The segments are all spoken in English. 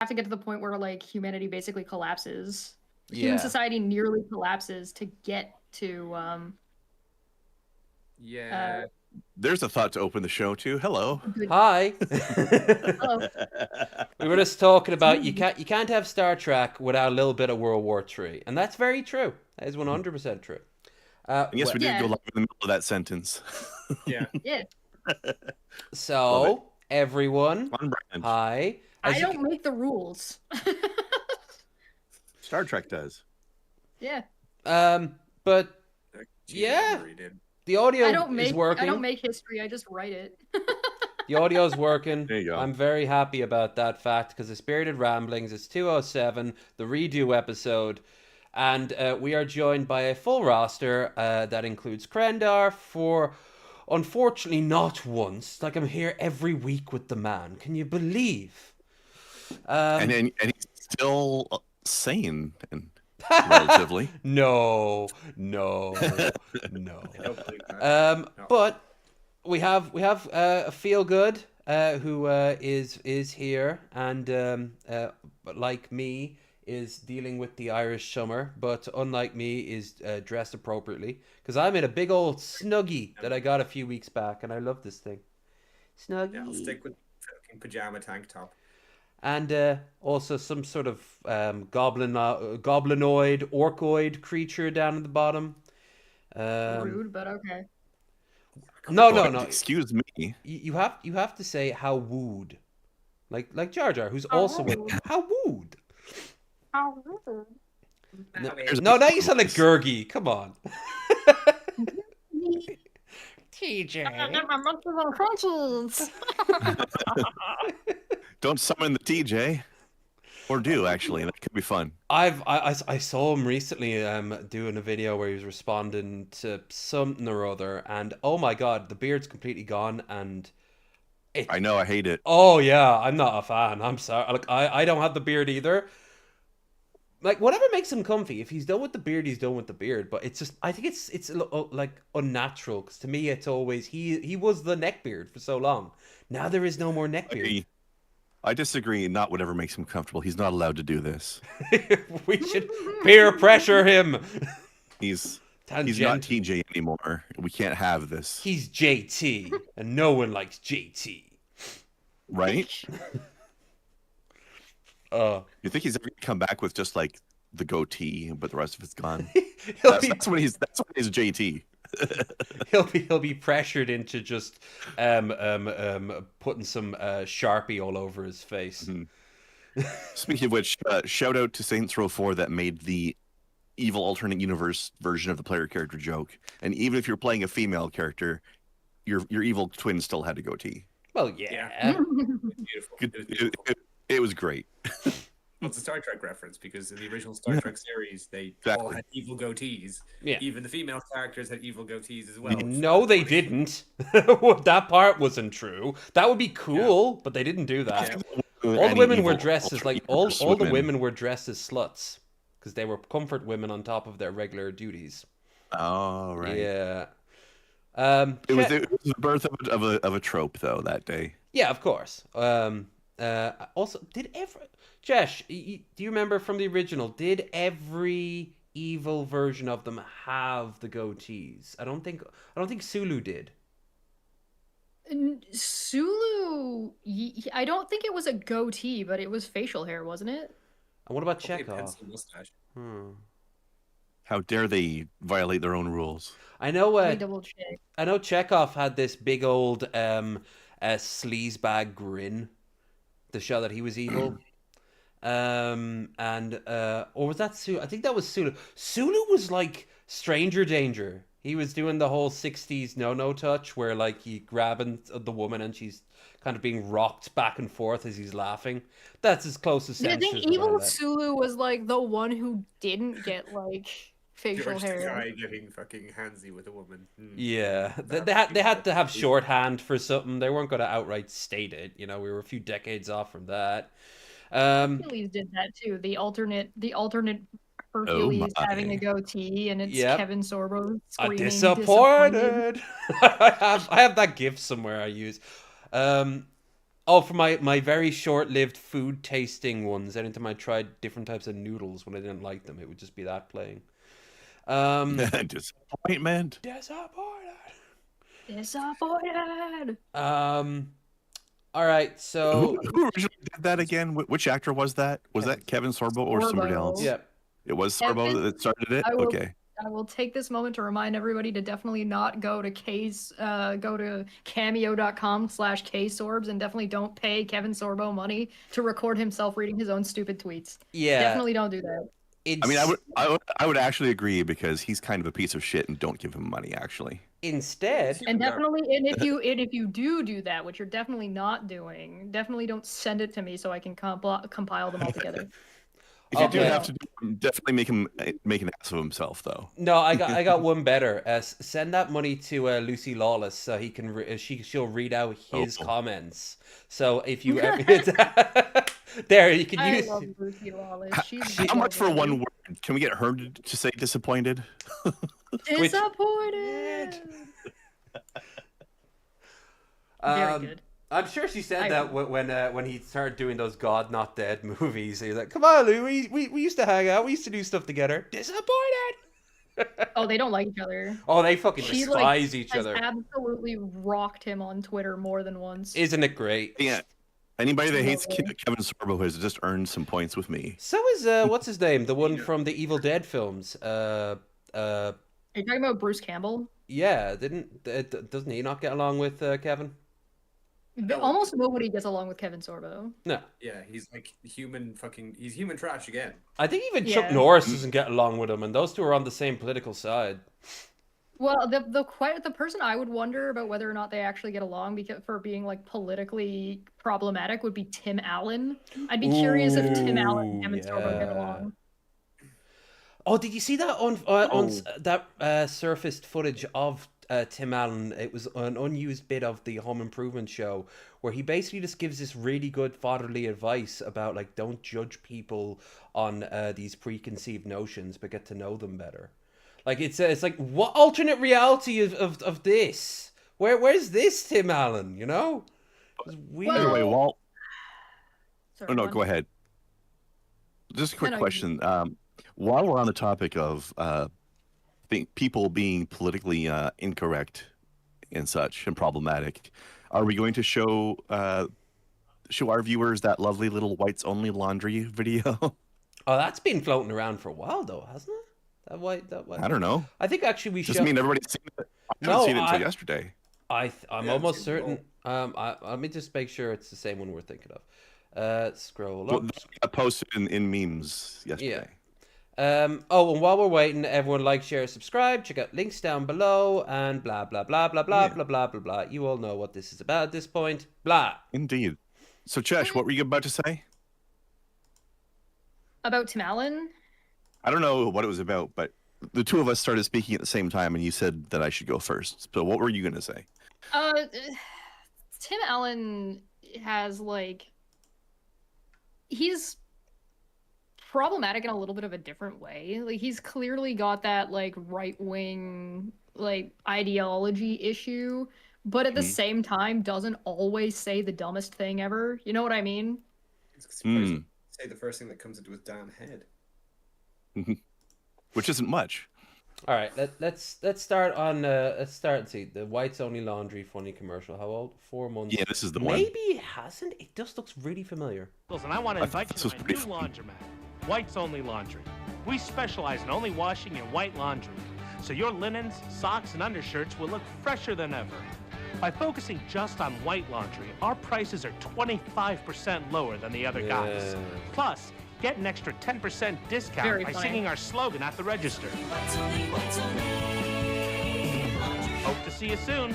to get to the point where like humanity basically collapses. Yeah. Human society nearly collapses to get to Yeah. There's a thought to open the show too. Hello. good. Hi. Hello. We were just talking about you can't have Star Trek without a little bit of World War III, and that's very true. That is 100% true. And yes, we did Yeah. go live in the middle of that sentence. Yeah. Yeah. So everyone, On brand. hi. I don't make the rules. Star Trek does. Yeah. But Gene yeah, Roddenberry did. the audio I don't is working. I don't make history. I just write it. The audio's working. There you go. I'm very happy about that fact because the Spirited Ramblings is 207, the redo episode, and we are joined by a full roster that includes Krendar for, unfortunately, not once. Like, I'm here every week with the man. Can you believe? And he's still sane and relatively. No. I don't believe that. No. But we have Feelgood who is here and like me is dealing with the Irish summer, but unlike me is dressed appropriately because I'm in a big old Snuggie that I got a few weeks back and I love this thing. Snuggie. Yeah, I'll stick with fucking pajama tank top. And also some sort of goblinoid, orcoid creature down at the bottom. Rude, but okay. No. Excuse me. You have to say how wooed, like Jar Jar, who's also how wooed. No, now you sound like Gurgi. Come on. TJ. Don't summon the TJ. Or do, actually. That could be fun. I saw him recently doing a video where he was responding to something or other, and oh my god, the beard's completely gone, and I know, I hate it. oh yeah, I'm not a fan. I'm sorry. Like I don't have the beard either. Like whatever makes him comfy. If he's done with the beard, he's done with the beard. But it's just I think it's like unnatural because to me it's always he was the neckbeard for so long. Now there is no more neckbeard. I disagree. Not whatever makes him comfortable. He's not allowed to do this. We should peer pressure him. He's not TJ anymore. We can't have this. He's JT, and no one likes JT. Right? You think he's ever gonna come back with just like the goatee, but the rest of it's gone? That's when he's JT. He'll be pressured into just putting some Sharpie all over his face. Mm-hmm. Speaking of which, shout out to Saints Row 4 that made the evil alternate universe version of the player character joke. And even if you're playing a female character, your evil twin still had a goatee. Well, yeah. Beautiful. It was great. Well, it's a Star Trek reference because in the original Star Trek series, they all had evil goatees. Yeah. Even the female characters had evil goatees as well. No, they didn't. That part wasn't true. That would be cool, but they didn't do that. Yeah. All the women were dressed as like all the women were dressed as sluts because they were comfort women on top of their regular duties. Oh right. Yeah. It was the birth of a trope though that day. Yeah, of course. Also, Chesh, do you remember from the original? Did every evil version of them have the goatees? I don't think Sulu did. Sulu, I don't think it was a goatee, but it was facial hair, wasn't it? And what about Chekhov? How dare they violate their own rules? I know. Let me double check. I know Chekhov had this big old sleazebag grin to show that he was evil. Or was that Sulu? I think that was Sulu. Sulu was like Stranger Danger. He was doing the whole 60s no touch where like he grabbing the woman and she's kind of being rocked back and forth as he's laughing. That's as close as I think evil Sulu was like the one who didn't get like facial hair. The guy getting fucking handsy with a woman. Yeah, they had to have shorthand for something. They weren't going to outright state it. You know, we were a few decades off from that. Hercules did that too. The alternate Hercules having a goatee, and it's Kevin Sorbo screaming disappointed. I have that GIF somewhere I use. Oh, for my very short-lived food tasting ones. Anytime I tried different types of noodles when I didn't like them, it would just be that playing. Disappointment. Disappointed. All right, so Who originally did that again? Which actor was that? Was that Kevin Sorbo or somebody else? yeah. It was Sorbo that started it? Okay. I will take this moment to remind everybody to definitely not go to cameo.com/ksorbs and definitely don't pay Kevin Sorbo money to record himself reading his own stupid tweets. Yeah. Definitely don't do that. I mean, I would actually agree because he's kind of a piece of shit and don't give him money actually. Instead, and if you do that, which you're definitely not doing, definitely don't send it to me so I can compile them all together. If you do have to definitely make an ass of himself, though. No, I got one better. Send that money to Lucy Lawless so he can she'll read out his comments. So if you ever there, you can use. I love Lucy Lawless. How much for one word? Can we get her to say disappointed? Disappointed. Very good. I'm sure she said that when he started doing those God Not Dead movies. He was like, "Come on, Lou, we used to hang out. We used to do stuff together." Disappointed. Oh, they don't like each other. Oh, they fucking despise each other. Absolutely rocked him on Twitter more than once. Isn't it great? Yeah. Anybody that hates Kevin Sorbo has just earned some points with me. So is what's his name? The one from the Evil Dead films. Are you talking about Bruce Campbell? Yeah, doesn't he not get along with Kevin? Almost nobody gets along with Kevin Sorbo. No. Yeah, he's like human trash again. I think even Chuck Norris doesn't get along with him, and those two are on the same political side. Well, the person I would wonder about whether or not they actually get along for being like politically problematic would be Tim Allen. I'd be curious if Tim Allen and Kevin Sorbo get along. Oh, did you see that on that surfaced footage of Tim Allen? It was an unused bit of the Home Improvement show where he basically just gives this really good fatherly advice about like don't judge people on these preconceived notions, but get to know them better. Like it's like what alternate reality of this? Where's this Tim Allen? You know, it's weird. Anyway, Walt. Sorry, Go ahead. Just a quick question. While we're on the topic of people being politically incorrect and such and problematic, are we going to show our viewers that lovely little whites only laundry video? Oh, that's been floating around for a while though, hasn't it? That white. I don't know. I think actually we should. Just mean everybody's seen it. I haven't seen it until yesterday. I'm almost certain. Let me just make sure it's the same one we're thinking of. Scroll up. I posted in memes yesterday. Yeah. And while we're waiting, everyone like, share, subscribe. Check out links down below, and blah blah blah blah blah blah blah blah blah. You all know what this is about at this point. Blah. Indeed. So, Chesh, what were you about to say? About Tim Allen? I don't know what it was about, but the two of us started speaking at the same time, and you said that I should go first. So, what were you going to say? Tim Allen has he's problematic in a little bit of a different way. Like he's clearly got that right wing ideology issue, but at the same time doesn't always say the dumbest thing ever. You know what I mean? Say the first thing that comes into his damn head. Which isn't much. All right, let's start on let's start and see the whites only laundry funny commercial. How old? 4 months. Yeah, this is the one. Maybe it hasn't. It just looks really familiar. Listen, I want to invite you to my new laundromat, Whites Only Laundry. We specialize in only washing in white laundry, so your linens, socks, and undershirts will look fresher than ever. By focusing just on white laundry, our prices are 25% lower than the other guys. Plus, get an extra 10% discount by singing our slogan at the register. Hope to see you soon.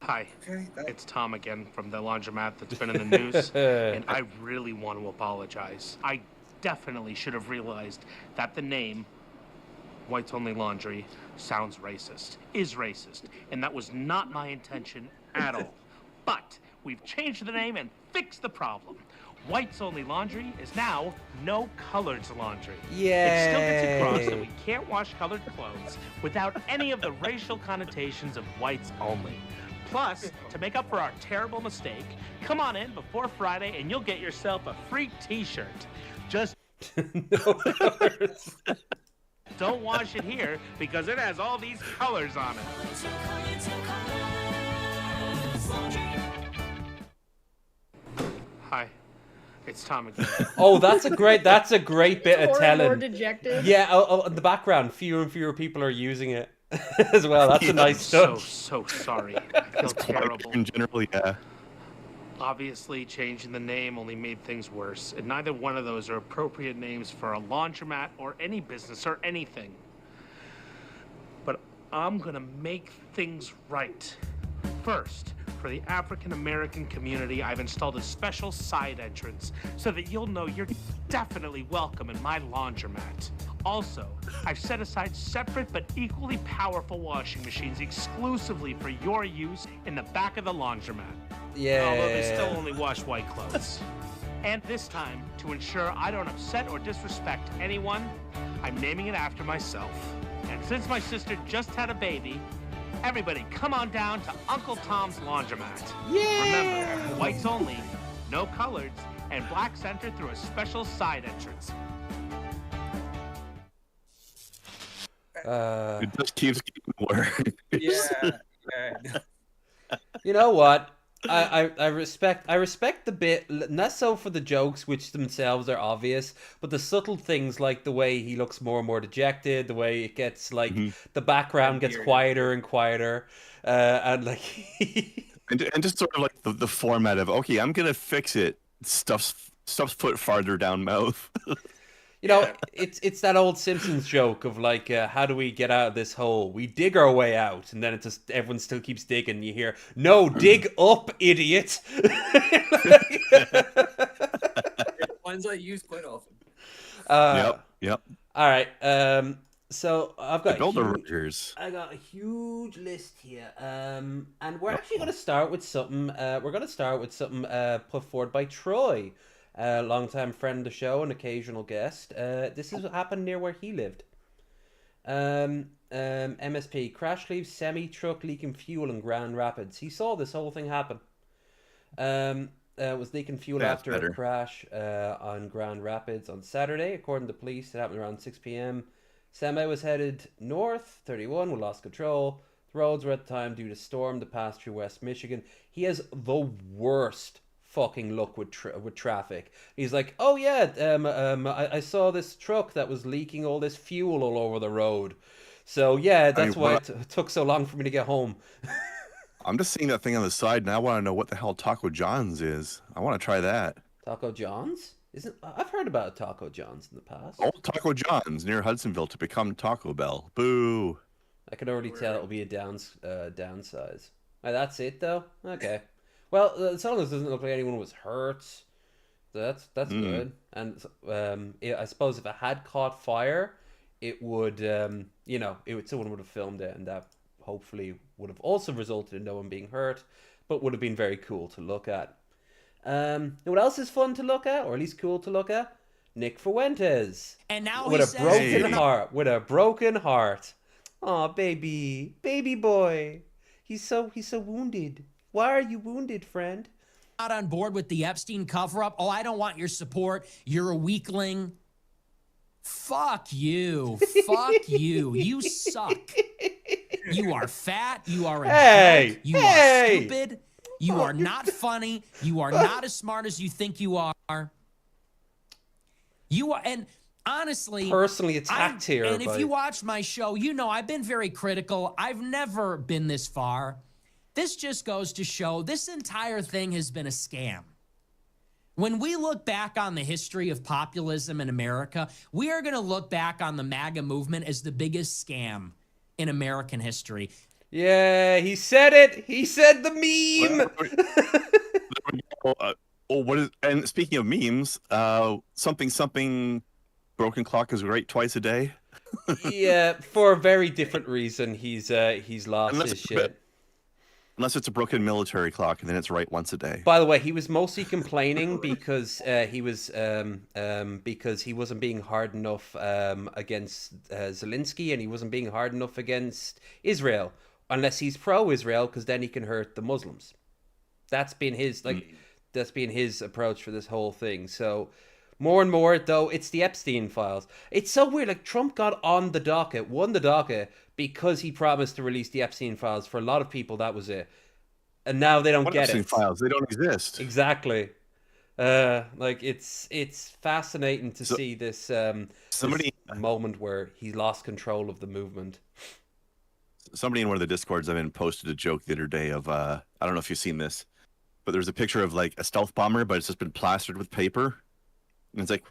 Hi, it's Tom again from the laundromat that's been in the news, and I really want to apologize. I definitely should have realized that the name Whites Only Laundry sounds racist, is racist, and that was not my intention at all. But we've changed the name and fixed the problem. Whites Only Laundry is now No Coloreds Laundry. Yeah. It still gets across that we can't wash colored clothes without any of the racial connotations of whites only. Plus, to make up for our terrible mistake, come on in before Friday and you'll get yourself a free t-shirt. Just No colors. don't wash it here because it has all these colors on it. Hi, it's Tom again. Oh, that's a great bit of More and telling. more dejected. Yeah, in the background, fewer and fewer people are using it as well. That's a nice So touch. sorry. I feel terrible. In general, yeah. Obviously, changing the name only made things worse, and neither one of those are appropriate names for a laundromat or any business or anything. But I'm gonna make things right. First, for the African American community, I've installed a special side entrance so that you'll know you're definitely welcome in my laundromat. Also, I've set aside separate but equally powerful washing machines exclusively for your use in the back of the laundromat. Yeah. Although they still only wash white clothes. And this time, to ensure I don't upset or disrespect anyone, I'm naming it after myself. And since my sister just had a baby, everybody come on down to Uncle Tom's Laundromat. Yeah. Remember, whites only, no coloreds, and blacks enter through a special side entrance. It just keeps getting worse. Yeah. You know what? I respect the bit, less so for the jokes, which themselves are obvious, but the subtle things like the way he looks more and more dejected, the way it gets like the background gets quieter and quieter, and like and just sort of like the format of, okay, I'm gonna fix it. Stuff's foot farther down mouth. you know, it's that old Simpsons joke of like, how do we get out of this hole? We dig our way out, and then it just everyone still keeps digging. You hear, no, dig up, idiot. Ones I use quite often. Yep. All right. So I've got Builder Rogers. I got a huge list here. And we're actually going to start with something. We're going to start with something put forward by Troy, a longtime friend of the show, an occasional guest. This is what happened near where he lived. MSP crash leaves semi truck leaking fuel in Grand Rapids. He saw this whole thing happen. Was leaking fuel after a crash on Grand Rapids on Saturday. According to police, it happened around 6 p.m. Semi was headed north, 31, we lost control. The roads were at the time due to storm to pass through West Michigan. He has the worst fucking luck with traffic. He's like, oh yeah, I saw this truck that was leaking all this fuel all over the road. So yeah, that's why it took so long for me to get home. I'm just seeing that thing on the side, and I want to know what the hell Taco John's is. I want to try that. Taco John's? I've heard about Taco John's in the past. Old Taco John's near Hudsonville to become Taco Bell. Boo. I can already tell it'll be a downsize. That's it though? Okay. Well, as long as it doesn't look like anyone was hurt, that's good. And I suppose if it had caught fire, it would, someone would have filmed it, and that hopefully would have also resulted in no one being hurt, but would have been very cool to look at. What else is fun to look at, or at least cool to look at? Nick Fuentes. And now with a broken heart. Aw, baby boy. He's so wounded. Why are you wounded, friend? Not on board with the Epstein cover-up. Oh, I don't want your support. You're a weakling. Fuck you. Fuck you. You suck. You are fat. You are a jerk. You are stupid. You are not funny. You are not as smart as you think you are. You are, and honestly, personally attacked here. And if you watch my show, you know I've been very critical. I've never been this far. This just goes to show this entire thing has been a scam. When we look back on the history of populism in America, we are going to look back on the MAGA movement as the biggest scam in American history. Yeah, he said it. He said the meme. What is? And speaking of memes, something broken clock is right twice a day. Yeah, for a very different reason. He's lost his shit. Unless it's a broken military clock, and then it's right once a day. By the way, he was mostly complaining because he wasn't being hard enough against Zelensky, and he wasn't being hard enough against Israel. unless he's pro-Israel, because then he can hurt the Muslims. That's been his that's been his approach for this whole thing. So more and more, though, it's the Epstein files. It's so weird. Like, Trump got on the docket, won the docket, because he promised to release the Epstein files. For a lot of people, that was it. And now they don't What get Epstein it. files? They don't exist. Exactly. Like, it's fascinating to see this Somebody this moment where he lost control of the movement. Somebody in one of the discords I'm in posted a joke the other day of I don't know if you've seen this, but there's a picture of like a stealth bomber, but it's just been plastered with paper. And it's like,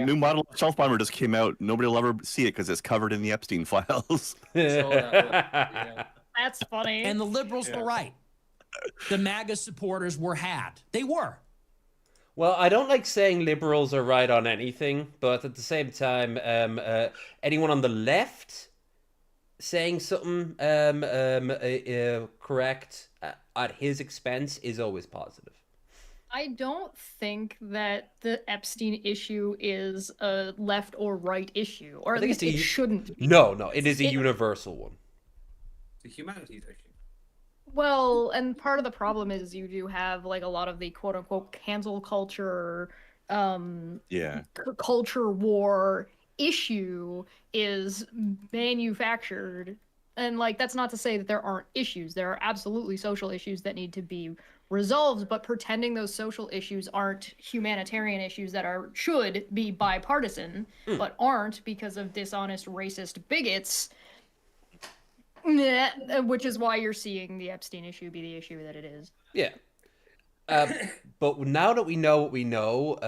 new model of stealth bomber just came out. Nobody will ever see it because it's covered in the Epstein files. Yeah. That's funny. And the liberals were right. The MAGA supporters were had. They were. Well, I don't like saying liberals are right on anything, but at the same time, anyone on the left saying something correct at his expense is always positive. I don't think that the Epstein issue is a left or right issue, or at least it shouldn't be. No, it is a universal one. It's a humanities issue. Well, and part of the problem is you do have like a lot of the quote unquote cancel culture, culture war issue is manufactured. And like, that's not to say that there aren't issues. There are absolutely social issues that need to be resolved, but pretending those social issues aren't humanitarian issues that should be bipartisan, but aren't because of dishonest racist bigots. Which is why you're seeing the Epstein issue be the issue that it is. Yeah. But now that we know what we know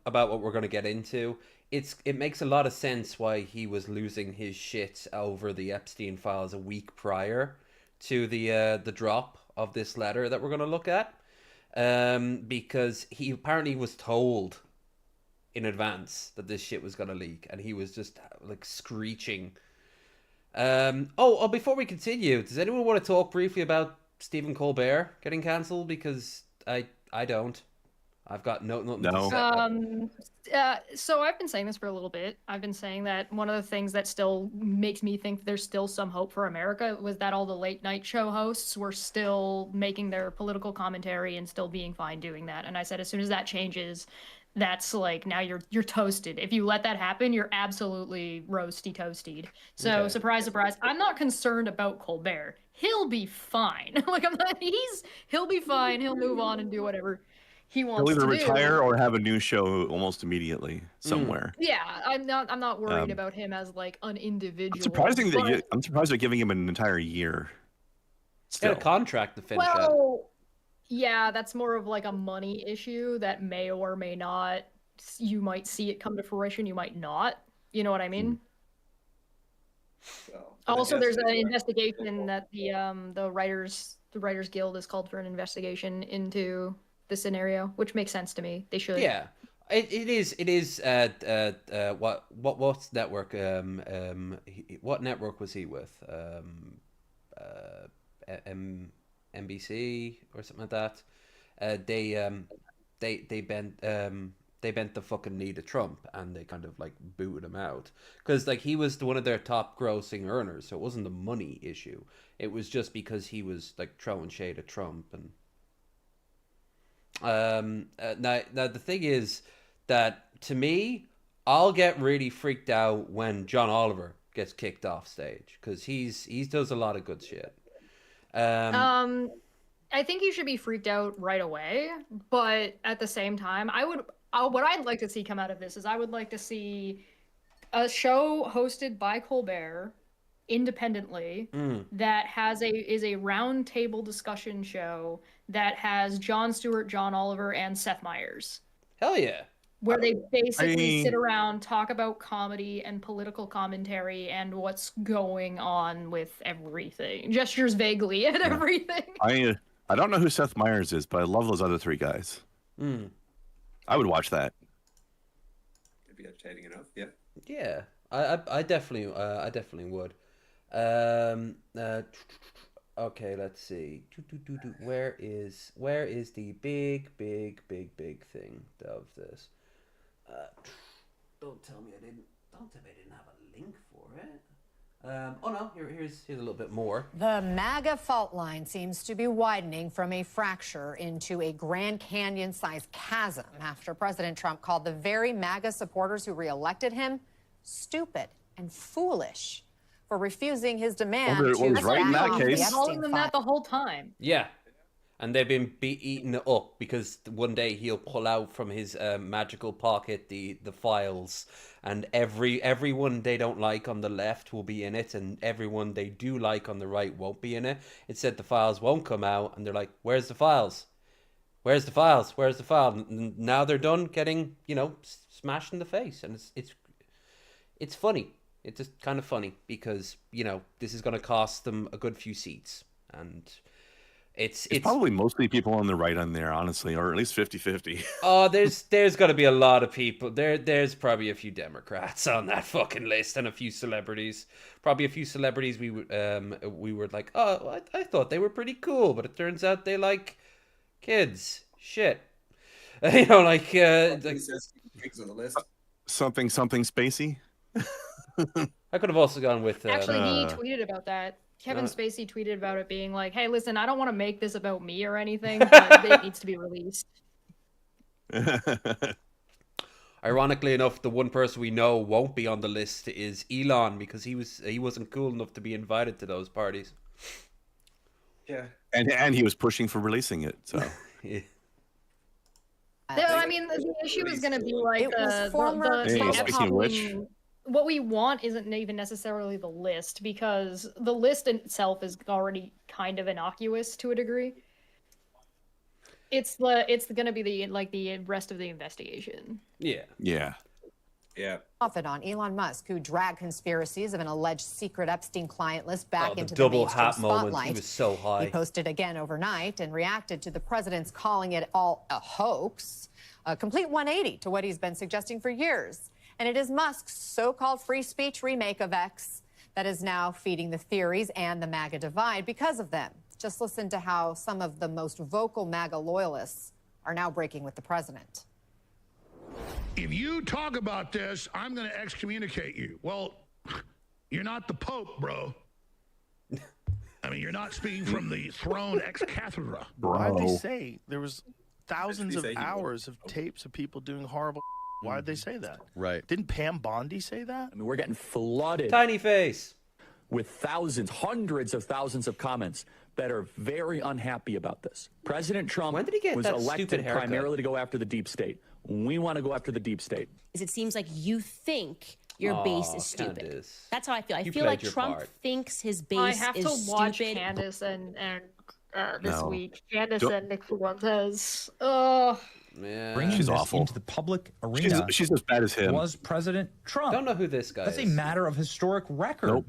about what we're going to get into, it makes a lot of sense why he was losing his shit over the Epstein files a week prior to the drop of this letter that we're going to look at, because he apparently was told in advance that this shit was going to leak, and he was just like screeching. Before we continue, does anyone want to talk briefly about Stephen Colbert getting cancelled? Because I don't. I've got nothing to say. So I've been saying this for a little bit. I've been saying that one of the things that still makes me think there's still some hope for America was that all the late night show hosts were still making their political commentary and still being fine doing that. And I said, as soon as that changes, that's like, now you're toasted. If you let that happen, you're absolutely roasty toasted. So Okay. Surprise, surprise. I'm not concerned about Colbert. He'll be fine. Like, he'll be fine. He'll move on and do whatever he wants He'll to either do. retire or have a new show almost immediately somewhere. Yeah, I'm not worried about him as like an individual. I'm surprised they're giving him an entire year. He's got a contract to finish up. Well, yeah, that's more of like a money issue that may or may not. You might see it come to fruition. You might not. You know what I mean? So, Also, there's an investigation that the Writers Guild has called for an investigation into the scenario, which makes sense to me. They should. Yeah, it is. What network? What network was he with? NBC or something like that. They bent the fucking knee to Trump, and they kind of like booted him out because like he was one of their top grossing earners, so it wasn't a money issue. It was just because he was like throwing shade at Trump. And now the thing is that to me, I'll get really freaked out when John Oliver gets kicked off stage because he does a lot of good shit. I think you should be freaked out right away, but at the same time, what I'd like to see come out of this is I would like to see a show hosted by Colbert independently that is a round table discussion show that has Jon Stewart, John Oliver, and Seth Meyers. Hell yeah. Where they basically sit around, talk about comedy and political commentary and what's going on with everything. Gestures vaguely at everything. I don't know who Seth Meyers is, but I love those other three guys. I would watch that. It'd be entertaining enough, yeah. Yeah, I definitely would. Okay, let's see. Where is the big thing of this? Don't tell me I didn't have a link for it. Oh no, here's a little bit more. The MAGA fault line seems to be widening from a fracture into a Grand Canyon-sized chasm after President Trump called the very MAGA supporters who reelected him stupid and foolish for refusing his demand Well, it to was right in back that off case. the Been Epstein calling them file. that the whole time. Yeah, and they've been eating it up because one day he'll pull out from his magical pocket the files, and everyone they don't like on the left will be in it, and everyone they do like on the right won't be in it. It said the files won't come out, and they're like, "Where's the files? Where's the files? Where's the file?" And now they're done getting smashed in the face, and it's funny. It's just kind of funny because this is going to cost them a good few seats, and it's probably mostly people on the right on there, honestly, or at least 50-50. Oh, there's got to be a lot of people. There's probably a few Democrats on that fucking list and a few celebrities. Probably a few celebrities we were like, oh, I thought they were pretty cool, but it turns out they like kids. Shit. Pigs on the list. Something spacey. I could have also gone with Actually, he tweeted about that. Kevin Spacey tweeted about it being like, hey, listen, I don't want to make this about me or anything, but it needs to be released. Ironically enough, the one person we know won't be on the list is Elon, because he wasn't cool enough to be invited to those parties. Yeah. And he was pushing for releasing it, so. Yeah. I mean, the issue is going to be like Speaking of which. What we want isn't even necessarily the list, because the list in itself is already kind of innocuous to a degree. It's going to be the rest of the investigation. Yeah. Profit on Elon Musk, who dragged conspiracies of an alleged secret Epstein client list back into the double mainstream hat moment. spotlight. He was so high. He posted again overnight and reacted to the president's calling it all a hoax, a complete 180 to what he's been suggesting for years. And it is Musk's so-called free speech remake of X that is now feeding the theories and the MAGA divide because of them. Just listen to how some of the most vocal MAGA loyalists are now breaking with the president. If you talk about this, I'm going to excommunicate you. Well, you're not the Pope, bro. I mean, you're not speaking from the throne ex cathedra. Why'd they say there was thousands of hours of tapes of people doing horrible? Why did they say that? Right. Didn't Pam Bondi say that? I mean, we're getting flooded. Tiny face. With thousands, hundreds of thousands of comments that are very unhappy about this. President Trump When did he get was that elected stupid haircut? primarily to go after the deep state. We want to go after the deep state. It seems like you think your base is stupid. Candace. That's how I feel. I You feel played like your Trump part. thinks his base I have is to watch stupid. Candace and this No. week. Candace Don't- and Nick Fuentes. Oh. Yeah. Bringing She's this awful. into the public arena She's as bad as him. was President Trump. Don't know who this guy That's is. a matter of historic record. Nope.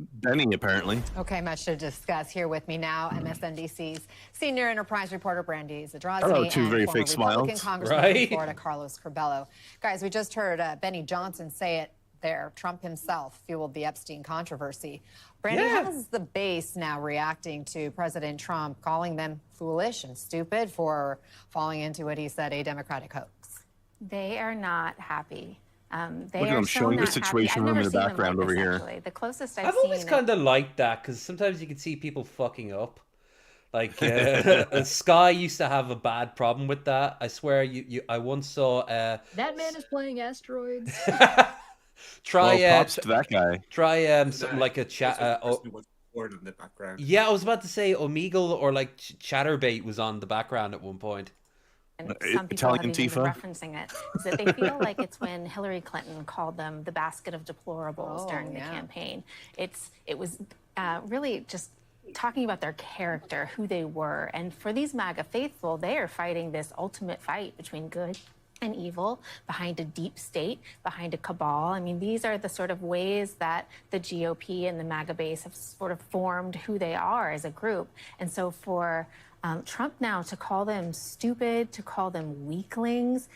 Benny, apparently. Okay, much to discuss. Here with me now, MSNBC's senior enterprise reporter Brandy Zadrozny Hello, two and very former fake Republican smiles. Congressman Right? from Florida Carlos Curbelo. Guys, we just heard Benny Johnson say it there. Trump himself fueled the Epstein controversy. Brandy, Yeah. how is the base now reacting to President Trump calling them foolish and stupid for falling into what he said a Democratic hoax? They are not happy. They Look at are them so showing the not happy. Situation I've Room never in the seen them background like over this, here. actually. The closest I've seen always it- kind of liked that, because sometimes you can see people fucking up. Like Sky used to have a bad problem with that. I swear, I once saw. That man is playing asteroids. Try Props to that guy. try something like a chat. In the background. Yeah, I was about to say Omegle or like Chatterbait was on the background at one point. And some people Italian have even been Tifa? referencing it, is that they feel like it's when Hillary Clinton called them the basket of deplorables during the campaign. It was really just talking about their character, who they were. And for these MAGA faithful, they are fighting this ultimate fight between good and evil, behind a deep state, behind a cabal. I mean, these are the sort of ways that the GOP and the MAGA base have sort of formed who they are as a group. And so for Trump now, to call them stupid, to call them weaklings,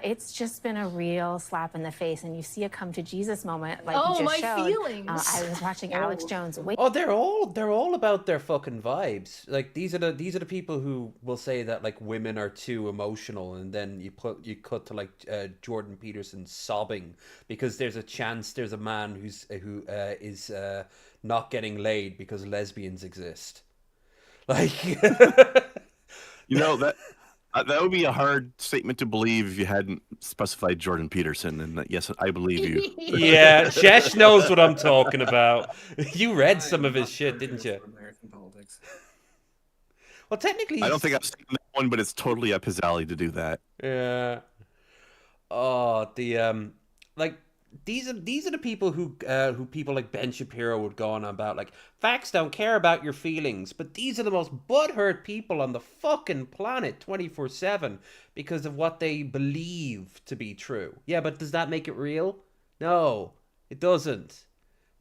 it's just been a real slap in the face. And you see a come to Jesus moment like you just showed. Feelings. I was watching Alex Jones. Oh, they're all about their fucking vibes. Like these are the people who will say that like women are too emotional, and then you cut to like Jordan Peterson sobbing because there's a chance there's a man who is not getting laid because lesbians exist. Like, you know, that would be a hard statement to believe if you hadn't specified Jordan Peterson. And yes, I believe you. Yeah, Chesh knows what I'm talking about. You read some of his shit, didn't you? American politics. Well, technically, I don't think I've seen that one, but it's totally up his alley to do that. Yeah. Oh, the like these are the people who people like Ben Shapiro would go on about, like, facts don't care about your feelings, but these are the most butthurt people on the fucking planet 24/7 because of what they believe to be true. Yeah, but does that make it real? No, it doesn't.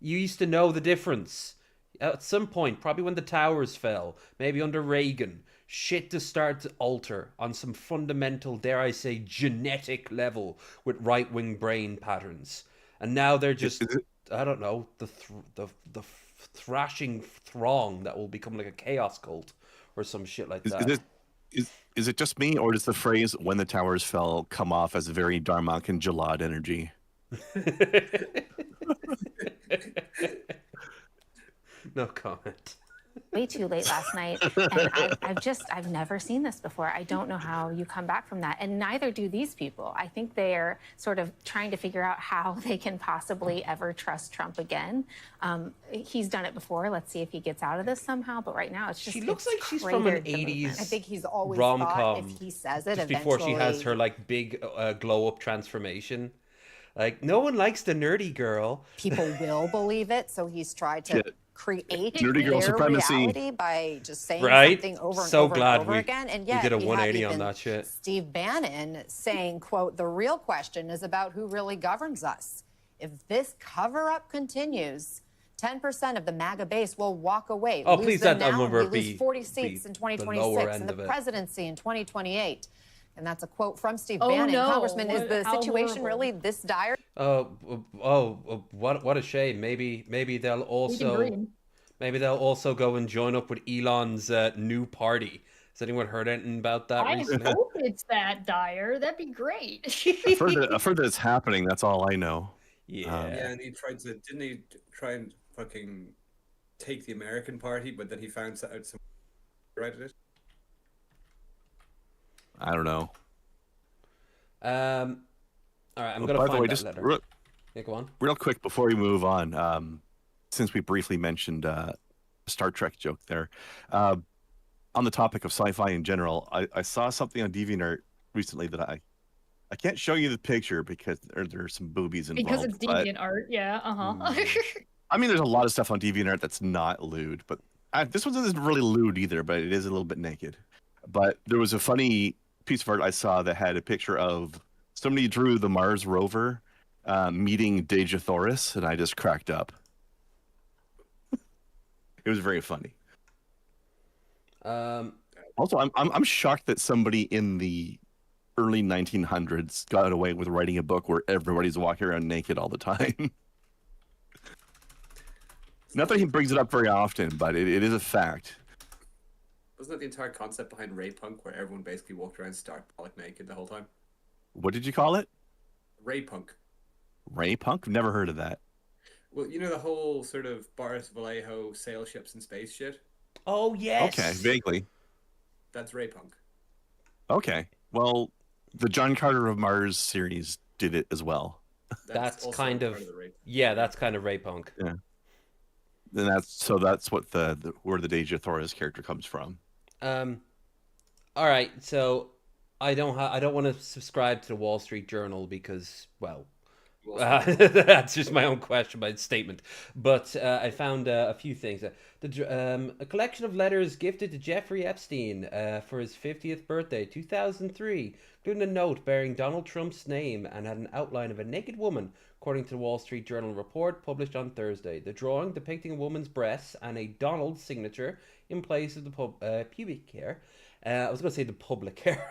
You used to know the difference. At some point, probably when the towers fell, maybe under Reagan, shit to start to alter on some fundamental, dare I say, genetic level with right-wing brain patterns. And now they're just, I don't know, the thrashing throng that will become like a chaos cult or some shit like that. Is it just me, or does the phrase "when the towers fell" come off as very Darmok and Jalad energy? No comment. Way too late last night, and I've never seen this before. I don't know how you come back from that, and neither do these people. I think they're sort of trying to figure out how they can possibly ever trust Trump again. He's done it before. Let's see if he gets out of this somehow. But right now, it's just, she looks like she's from an 80s I think he's always rom-com, thought if he says it just eventually, before she has her like big glow up transformation. Like, no one likes the nerdy girl. People will believe it, so he's tried to create nerdy girl their supremacy reality by just saying Right? something over and So over glad and over again. And yet we did a we have 180 on even that shit. Steve Bannon saying, quote, "The real question is about who really governs us. If this cover-up continues, 10% of the MAGA base will walk away. Oh, Lose please, them that now, number we lose be 40 seats in the lower 2026 end and of the it. presidency in 2028. And that's a quote from Steve Oh, Bannon. no. Congressman, is the How situation horrible. really this dire? What a shame. Maybe they'll also go and join up with Elon's new party. Has anyone heard anything about that I recently? hope it's that dire. That'd be great. I've heard that it's happening. That's all I know. Yeah. Yeah, and didn't he try and fucking take the American party, but then he found out some right at it? I don't know. All right, I'm By gonna the find way, that just letter. Yeah, go on. real quick before we move on, since we briefly mentioned a Star Trek joke there, on the topic of sci-fi in general, I saw something on DeviantArt recently that I can't show you the picture because there's some boobies involved. Because it's but- deviant art, yeah, I mean, there's a lot of stuff on DeviantArt that's not lewd, but this one isn't really lewd either, but it is a little bit naked. But there was a funny piece of art I saw that had a picture of somebody drew the Mars rover meeting Dejah Thoris, and I just cracked up. It was very funny. Also, I'm shocked that somebody in the early 1900s got away with writing a book where everybody's walking around naked all the time. Not that he brings it up very often, but it is a fact. Wasn't that the entire concept behind Ray Punk, where everyone basically walked around stark bollock naked the whole time? What did you call it? Ray Punk. Ray Punk? Never heard of that. Well, you know the whole sort of Boris Vallejo sail ships and space shit? Oh, yes. Okay, vaguely. That's Ray Punk. Okay. Well, the John Carter of Mars series did it as well. That's also kind part of the Ray Punk. yeah. That's kind of Ray Punk. Yeah. And that's what the where the Dejah Thoris character comes from. All right, so I don't want to subscribe to the Wall Street Journal because, well, that's just my own question, my statement. But I found a few things. A collection of letters gifted to Jeffrey Epstein for his 50th birthday, 2003, including a note bearing Donald Trump's name and had an outline of a naked woman according to the Wall Street Journal report published on Thursday. The drawing, depicting a woman's breasts and a Donald signature in place of the pubic hair, I was going to say the public hair,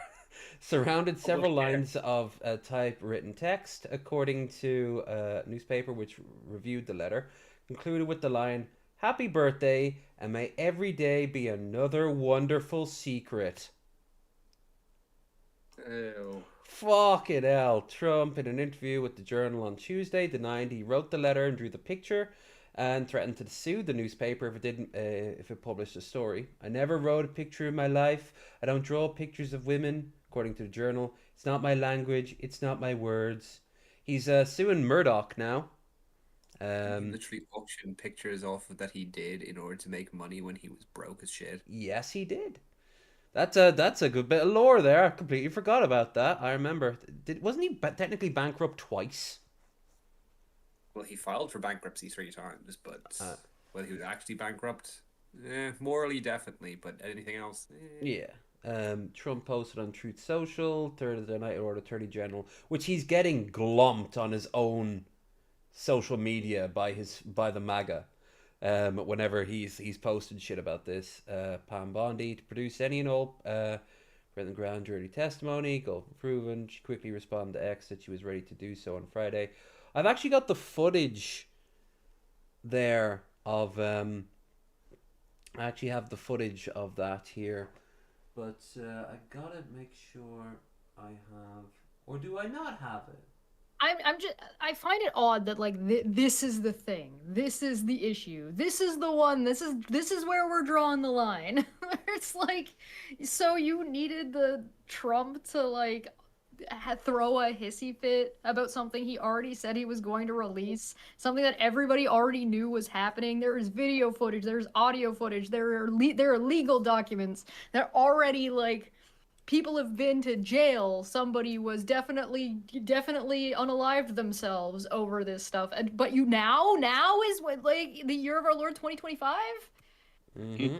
surrounded several lines of typewritten text, according to a newspaper which reviewed the letter, concluded with the line, "Happy birthday, and may every day be another wonderful secret." Ew. Fucking hell. Trump, in an interview with the Journal on Tuesday, denied he wrote the letter and drew the picture, and threatened to sue the newspaper if it published the story. "I never wrote a picture in my life. I don't draw pictures of women," according to the Journal. "It's not my language. It's not my words." He's suing Murdoch now. He literally auctioned pictures off of that he did in order to make money when he was broke as shit. Yes, he did. That's a good bit of lore there. I completely forgot about that. I remember. Wasn't he technically bankrupt twice? Well, he filed for bankruptcy 3 times, but whether he was actually bankrupt, morally definitely, but anything else, Yeah. Trump posted on Truth Social Thursday night, or Attorney General, which he's getting glomped on his own social media by the MAGA. Whenever he's posted shit about this, Pam Bondi to produce any and all written grand jury testimony, goal proven. She quickly responded to X that she was ready to do so on Friday. I've actually got the footage there of I actually have the footage of that here, but I gotta make sure I have, or do I not have it? I find it odd that like this is the thing, this is the issue, this is the one, this is where we're drawing the line. It's like, so you needed the Trump to like throw a hissy fit about something he already said he was going to release, something that everybody already knew was happening. There is video footage, there's audio footage, there are legal documents that already like. People have been to jail. Somebody was definitely unalived themselves over this stuff. But now is what, like, the year of our Lord 2025? Mm-hmm.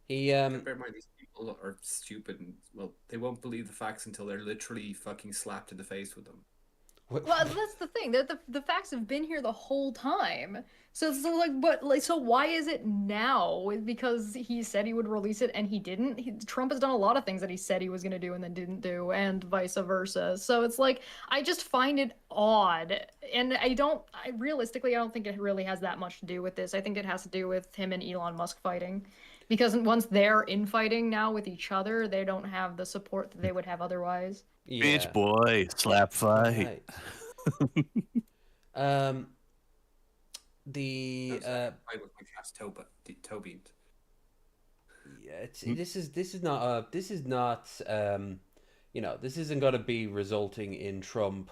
Bear in mind, these people are stupid and, well, they won't believe the facts until they're literally fucking slapped in the face with them. Well, that's the thing. The facts have been here the whole time. So why is it now? Because he said he would release it and he didn't. Trump has done a lot of things that he said he was going to do and then didn't do, and vice versa. So it's like, I just find it odd. And realistically, I don't think it really has that much to do with this. I think it has to do with him and Elon Musk fighting. Because once they're infighting now with each other, they don't have the support that they would have otherwise. Yeah. Bitch boy, slap fight. Right. The fight with my cat's Toby. Yeah, this is not this isn't going to be resulting in Trump,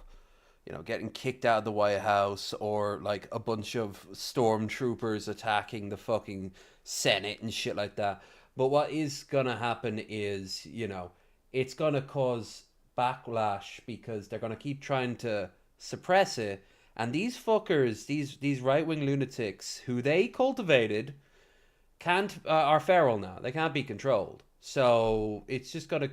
getting kicked out of the White House, or like a bunch of stormtroopers attacking the fucking Senate and shit like that. But what is gonna happen is, it's gonna cause backlash because they're gonna keep trying to suppress it, and these fuckers, these right-wing lunatics who they cultivated, are feral now. They can't be controlled. So it's just gonna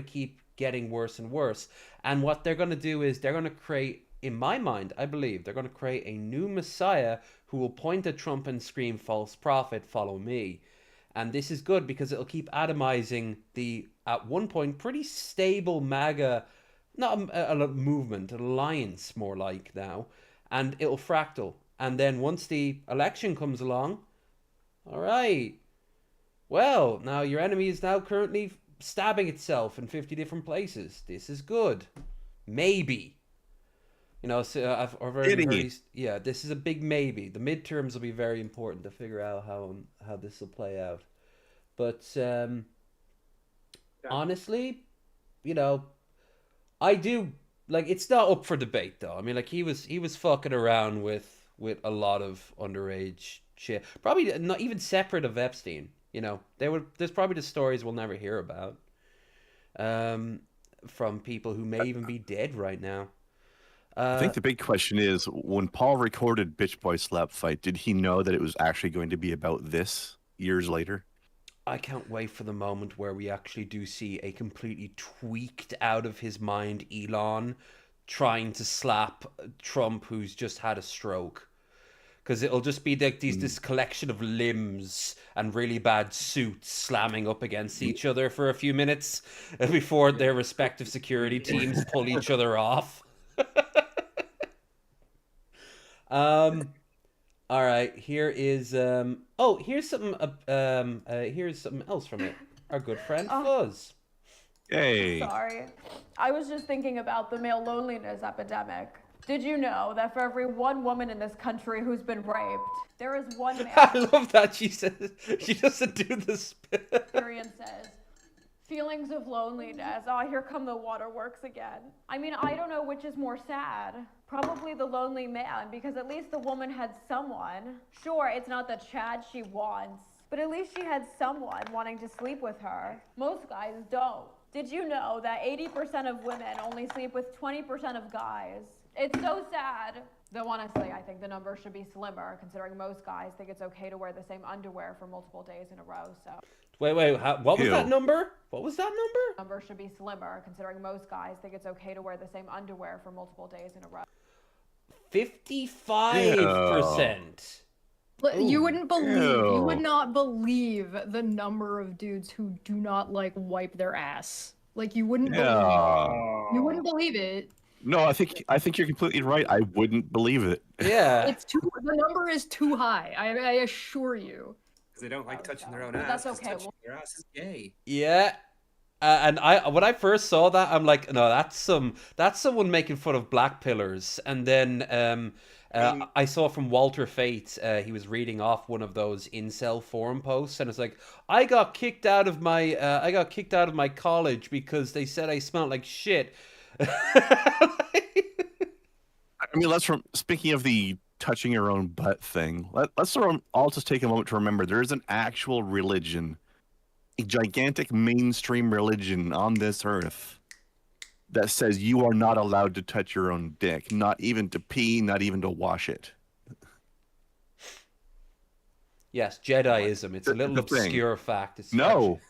keep getting worse and worse. And what they're gonna do is they're gonna create, in my mind, I believe they're gonna create a new messiah who will point at Trump and scream, "False prophet, follow me." And this is good because it'll keep atomizing the, at one point, pretty stable MAGA, not a movement, an alliance more like now, and it'll fractal. And then once the election comes along, all right, well, now your enemy is now currently stabbing itself in 50 different places. This is good. Maybe. So I've already heard, this is a big maybe. The midterms will be very important to figure out how this will play out. But honestly, I do like, it's not up for debate though. I mean, like, he was fucking around with a lot of underage shit. Probably not even separate of Epstein. There's probably the stories we'll never hear about from people who may even be dead right now. I think the big question is, when Paul recorded Bitch Boy Slap Fight, did he know that it was actually going to be about this years later? I can't wait for the moment where we actually do see a completely tweaked out of his mind Elon trying to slap Trump, who's just had a stroke. Because it'll just be like this collection of limbs and really bad suits slamming up against each other for a few minutes before their respective security teams pull each other off. All right, here is here's something else from it. Our good friend Fuzz. Hey. Sorry. I was just thinking about the male loneliness epidemic. Did you know that for every one woman in this country who's been raped, there is one man I love that she says she doesn't do the spit. experiences feelings of loneliness. Oh, here come the waterworks again. I mean, I don't know which is more sad. Probably the lonely man, because at least the woman had someone. Sure, it's not the Chad she wants, but at least she had someone wanting to sleep with her. Most guys don't. Did you know that 80% of women only sleep with 20% of guys? It's so sad. Though honestly, I think the number should be slimmer, considering most guys think it's okay to wear the same underwear for multiple days in a row, so. Wait, what was that number? What was that number? Number should be slimmer, considering most guys think it's okay to wear the same underwear for multiple days in a row. 55%. You wouldn't believe, you would not believe the number of dudes who do not like wipe their ass. Like you wouldn't believe it. No, I think you're completely right. I wouldn't believe it. Yeah. The number is too high. I assure you. Because they don't like touching their own ass. That's okay. Touching their ass is gay. Yeah. And when I first saw that, I'm like, no, that's someone making fun of black pillars. And then I saw from Walter Fate, he was reading off one of those incel forum posts, and it's like, I got kicked out of my college because they said I smelled like shit. I mean, speaking of the touching your own butt thing, let's all just take a moment to remember there is an actual religion, a gigantic mainstream religion on this earth that says you are not allowed to touch your own dick, not even to pee, not even to wash it. Yes, Jediism. It's a little obscure fact. No,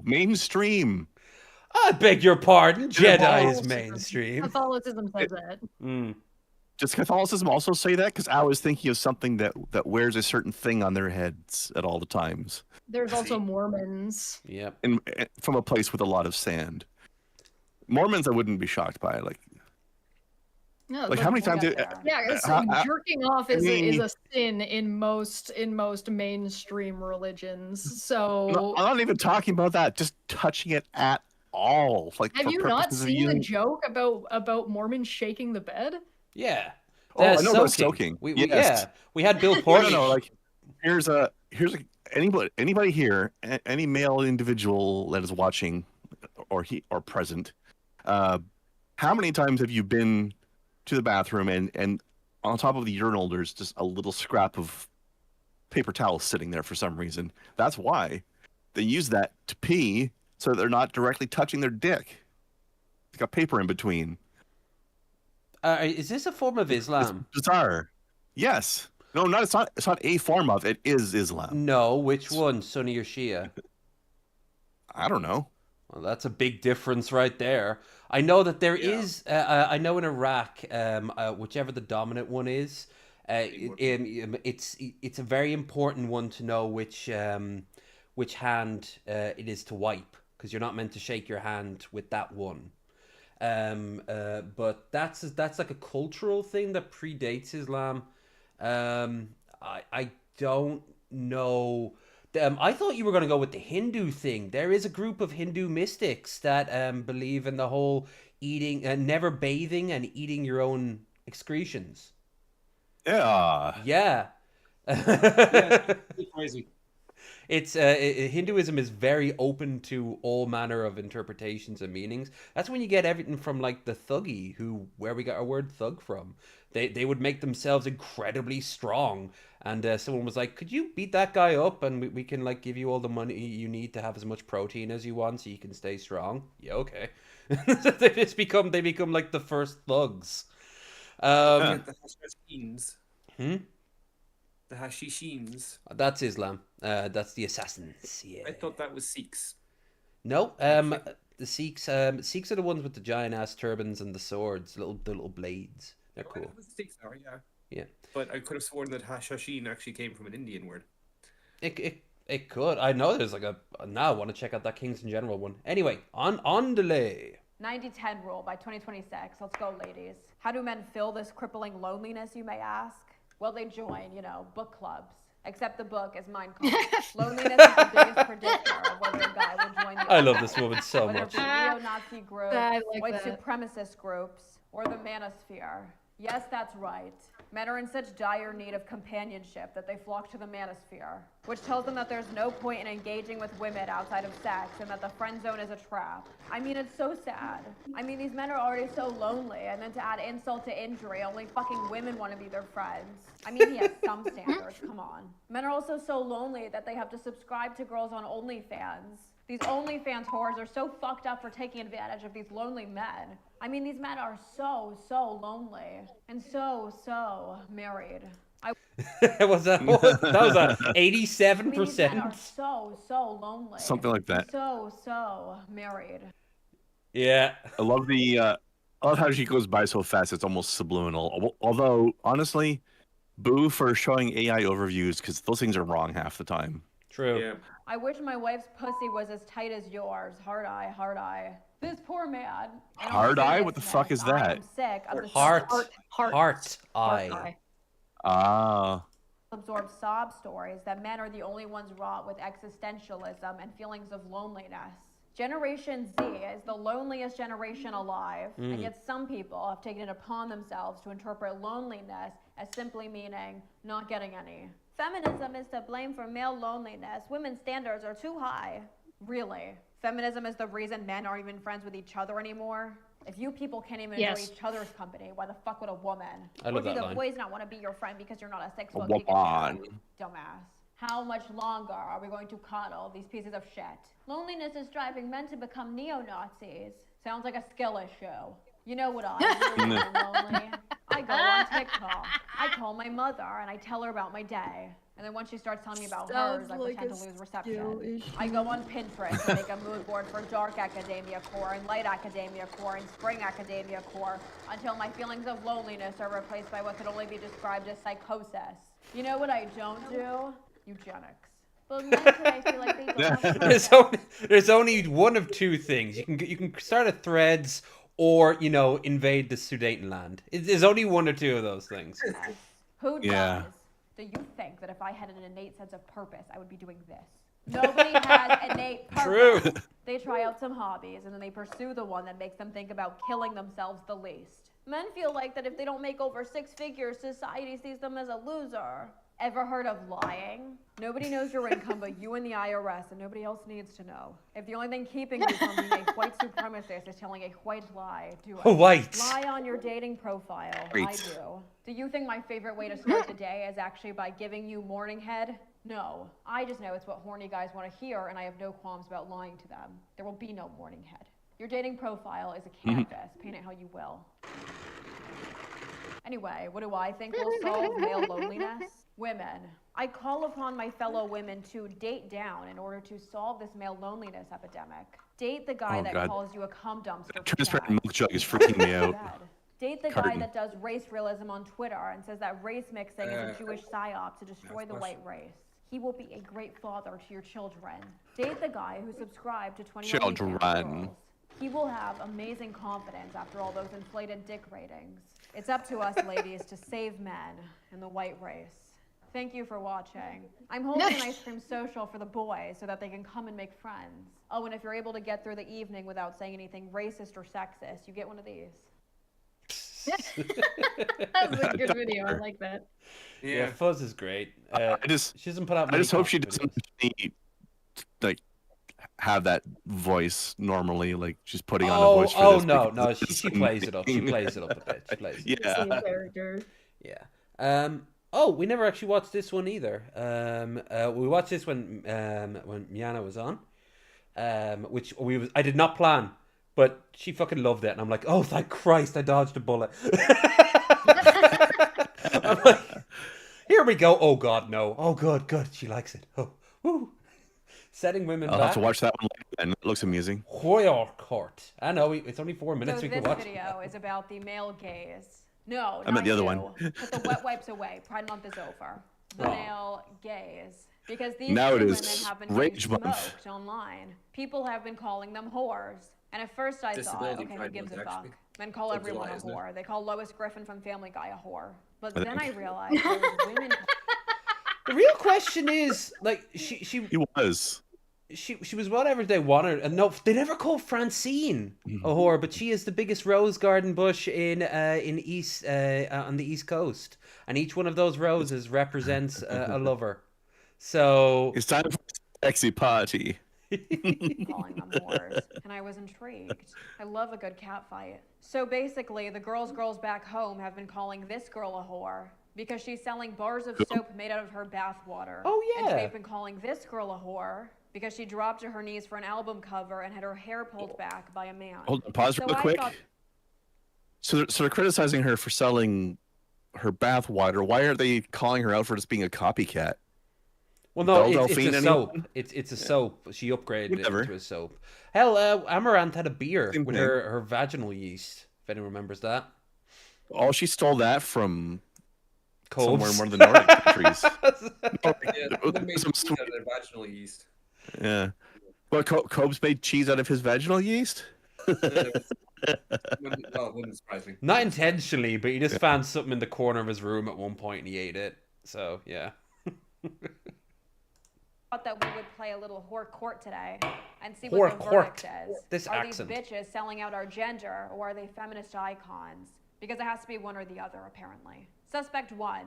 mainstream. I beg your pardon. Jedi is mainstream. Catholicism says that. Does Catholicism also say that? Because I was thinking of something that wears a certain thing on their heads at all the times. There's also Mormons. Yep. And from a place with a lot of sand. Mormons, I wouldn't be shocked by. No, how many times? Jerking off is a sin in most mainstream religions. So no, I'm not even talking about that. Just touching it at all. Have you not seen the joke about Mormons shaking the bed? Yeah. I know about soaking. Yeah, we had Bill Porter. No, here's anybody here, any male individual that is watching or present. How many times have you been to the bathroom and on top of the urinal there's just a little scrap of paper towel sitting there for some reason? That's why they use that to pee, so they're not directly touching their dick. It's got paper in between. Is this a form of Islam? It's bizarre. Yes. No, it's not a form of it. Is Islam. No, which one, Sunni or Shia? I don't know. Well, that's a big difference right there. I know that there is. I know in Iraq, whichever the dominant one is, it's a very important one to know which hand it is to wipe, because you're not meant to shake your hand with that one. But that's like a cultural thing that predates Islam. I don't know. I thought you were going to go with the Hindu thing. There is a group of Hindu mystics that believe in the whole eating and never bathing and eating your own excretions. Yeah. Yeah. It's crazy. It's Hinduism is very open to all manner of interpretations and meanings. That's when you get everything from like the Thuggee, where we got our word thug from. They would make themselves incredibly strong, and someone was like, "Could you beat that guy up, and we can like give you all the money you need to have as much protein as you want, so you can stay strong." Yeah, okay. They become like the first thugs. The Hashishins. The Hashishins. That's Islam. That's the assassins. Yeah. I thought that was Sikhs. No. The Sikhs Sikhs are the ones with the giant ass turbans and the swords, the little blades. They're cool. The Sikhs are, yeah. Yeah. But I could have sworn that Hashashin actually came from an Indian word. It could. I know there's like now I want to check out that Kingston General one. Anyway, on delay. 90-10 rule by 2026. Let's go, ladies. How do men fill this crippling loneliness, you may ask? Well, they join, book clubs. Except the book is Mein Kampf. Loneliness is the biggest predictor of whether a guy will join the I love this woman so whether much. it be neo-Nazi groups, like white that. supremacist groups, or the manosphere. Yes, that's right. Men are in such dire need of companionship that they flock to the manosphere, which tells them that there's no point in engaging with women outside of sex and that the friend zone is a trap. I mean, it's so sad. I mean, these men are already so lonely, and then to add insult to injury, only fucking women want to be their friends. I mean, he has some standards, come on. Men are also so lonely that they have to subscribe to girls on OnlyFans. These OnlyFans whores are so fucked up for taking advantage of these lonely men. I mean, these men are so lonely and so married. was that was a 87%? I mean, these men are so lonely. Something like that. So married. Yeah. I love I love how she goes by so fast. It's almost subliminal. Although, honestly, boo for showing AI overviews because those things are wrong half the time. True. Yeah. I wish my wife's pussy was as tight as yours. Hard eye. This poor man. Hard eye? What the fuck is that? I'm sick of the Heart eye. eye. Ah. Absorb sob stories that men are the only ones wrought with existentialism and feelings of loneliness. Generation Z is the loneliest generation alive, and yet some people have taken it upon themselves to interpret loneliness as simply meaning not getting any. Feminism is to blame for male loneliness. Women's standards are too high. Really? Feminism is the reason men aren't even friends with each other anymore? If you people can't even enjoy each other's company, why the fuck would a woman? I love or do that the line. boys not want to be your friend because you're not a 6 foot woman. dumbass? How much longer are we going to coddle these pieces of shit? Loneliness is driving men to become neo-Nazis. Sounds like a skill issue. You know what I do when I'm lonely? I go on TikTok. I call my mother and I tell her about my day. And then once she starts telling me about hers, I pretend to lose reception. I go on Pinterest and make a mood board for dark academia core and light academia core and spring academia core until my feelings of loneliness are replaced by what could only be described as psychosis. You know what I don't do? Eugenics. But men today feel like they don't have There's only one of two things. You can start a Threads or invade the Sudetenland. There's only one or two of those things. Who does? Yeah. Do you think that if I had an innate sense of purpose, I would be doing this? Nobody has innate purpose. True. They try out some hobbies and then they pursue the one that makes them think about killing themselves the least. Men feel like that if they don't make over 6 figures, society sees them as a loser. Ever heard of lying? Nobody knows your income but you and the IRS, and nobody else needs to know. If the only thing keeping you from being a white supremacist is telling a white lie, do it. White. Lie on your dating profile. Great. I do. Do you think my favorite way to start the day is actually by giving you morning head? No. I just know it's what horny guys want to hear, and I have no qualms about lying to them. There will be no morning head. Your dating profile is a canvas. Paint it how you will. Anyway, what do I think will solve male loneliness? Women. I call upon my fellow women to date down in order to solve this male loneliness epidemic. Date the guy that God. calls you a cum dumpster. Transparent milk jug is freaking me out. Date the Carton. guy that does race realism on Twitter and says that race mixing is a Jewish psyop to destroy the white race. He will be a great father to your children. Date the guy who subscribed to 21 Children. He will have amazing confidence after all those inflated dick ratings. It's up to us, ladies, to save men and the white race. Thank you for watching. I'm holding an ice cream social for the boys so that they can come and make friends. Oh, and if you're able to get through the evening without saying anything racist or sexist, you get one of these. That was a good video. I like that. Yeah, Fuzz is great. She doesn't put out. I just hope she doesn't like have that voice normally. Like she's putting on a Oh, voice for this. no, because no. it's She plays it up. She plays it up a bit. She plays it Yeah. Same character. Yeah. Oh, we never actually watched this one either. We watched this when Miana was on, which I did not plan, but she fucking loved it, and I'm like, oh, thank Christ, I dodged a bullet. I'm like, here we go. Oh God, no. Oh good, she likes it. Oh, woo. Setting women I'll back. have to watch that one later, and it looks amusing. Horror court. I know, it's only 4 minutes. So We this can watch. video is about the male gaze. No, I meant the other one. Put the wet wipes away. Pride Month is over. The male gaze. Because these Now two it women is have been getting Rage Month. smoked online. People have been calling them whores. And at first I thought, Disability okay, who Pride gives a Month, fuck? actually. Men call Of everyone July, a isn't it? whore. They call Lois Griffin from Family Guy a whore. But I then I think. realized there was women. The real question is, like, she was whatever they wanted, and no, they never called Francine a whore, but she is the biggest rose garden bush in East on the East Coast, and each one of those roses represents a lover. So it's time for a sexy party. calling them whores, and I was intrigued. I love a good cat fight. So basically, the girls back home have been calling this girl a whore because she's selling bars of soap made out of her bath water. Oh, yeah. And they've been calling this girl a whore because she dropped to her knees for an album cover and had her hair pulled back by a man. Hold on, pause real I quick. thought- So they're criticizing her for selling her bath water. Why are they calling her out for just being a copycat? Well, no, it's Delphine, a anyone? soap. It's a soap. She upgraded Whatever. it to a soap. Hell, Amaranth had a beer Same with thing. her vaginal yeast. If anyone remembers that. Oh, she stole that from somewhere in Coves. one of the Nordic countries. Yeah, they made Some cheese sweet- out of their vaginal yeast. Yeah. But Cobes made cheese out of his vaginal yeast? Well, it wouldn't surprise me. Not intentionally, but he just found something in the corner of his room at one point and he ate it. So, yeah. Thought that we would play a little whore court today and see Whore what the court. verdict is. This are accent. these bitches selling out our gender, or are they feminist icons? Because it has to be one or the other, apparently. Suspect 1.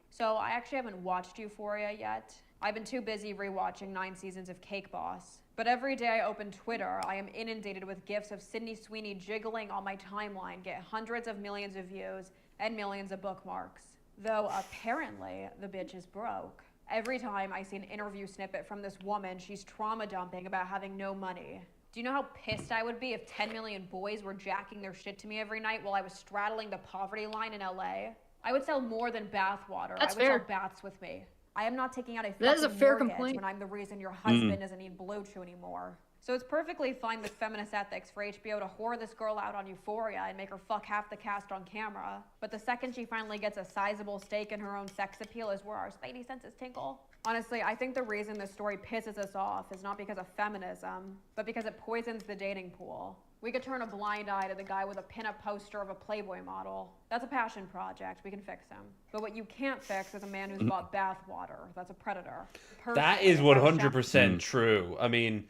So I actually haven't watched Euphoria yet. I've been too busy rewatching 9 seasons of Cake Boss. But every day I open Twitter, I am inundated with gifs of Sydney Sweeney jiggling on my timeline, get hundreds of millions of views and millions of bookmarks. Though apparently the bitch is broke. Every time I see an interview snippet from this woman, she's trauma dumping about having no money. Do you know how pissed I would be if 10 million boys were jacking their shit to me every night while I was straddling the poverty line in LA? I would sell more than bath water. That's I would fair. sell baths with me. I am not taking out a That is a fucking fair mortgage complaint. when I'm the reason your husband doesn't need Blue Chew anymore. So it's perfectly fine with feminist ethics for HBO to whore this girl out on Euphoria and make her fuck half the cast on camera. But the second she finally gets a sizable stake in her own sex appeal is where our spidey senses tinkle. Honestly, I think the reason this story pisses us off is not because of feminism, but because it poisons the dating pool. We could turn a blind eye to the guy with a pinup poster of a Playboy model. That's a passion project. We can fix him. But what you can't fix is a man who's bought bath water. That's a predator. That is 100% true. I mean,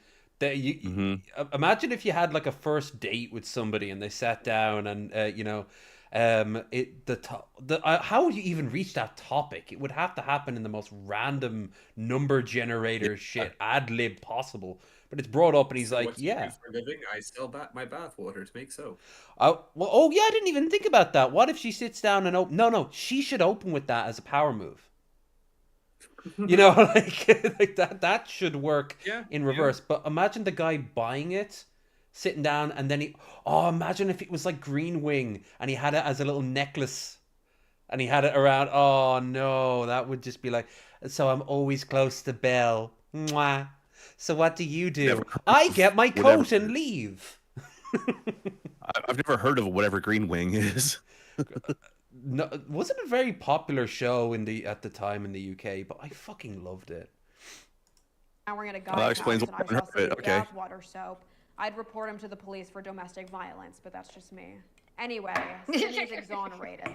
imagine if you had like a first date with somebody and they sat down and how would you even reach that topic? It would have to happen in the most random number generator shit ad lib possible. But it's brought up and he's like, What's you yeah. do for a living? I sell my bath water to make soap. Oh yeah, I didn't even think about that. What if she sits down and no, she should open with that as a power move. You know, like that should work in reverse. But imagine the guy buying it, sitting down, and then imagine if it was like Green Wing and he had it as a little necklace and he had it around. Oh no, that would just be like, so I'm always close to Belle. Mwah. So what do you do? I get my coat and leave. I've never heard of whatever Green Wing is. No, wasn't a very popular show at the time in the UK, but I fucking loved it. Now we're gonna go. Well, that explains and why I I saw heard of it. some Okay. bathwater soap. I'd report him to the police for domestic violence, but that's just me. Anyway, Sydney's exonerated.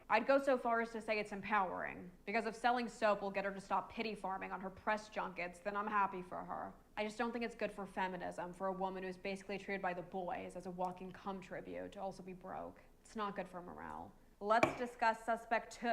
I'd go so far as to say it's empowering, because if selling soap will get her to stop pity farming on her press junkets, then I'm happy for her. I just don't think it's good for feminism for a woman who's basically treated by the boys as a walking cum tribute to also be broke. It's not good for morale. Let's discuss suspect 2,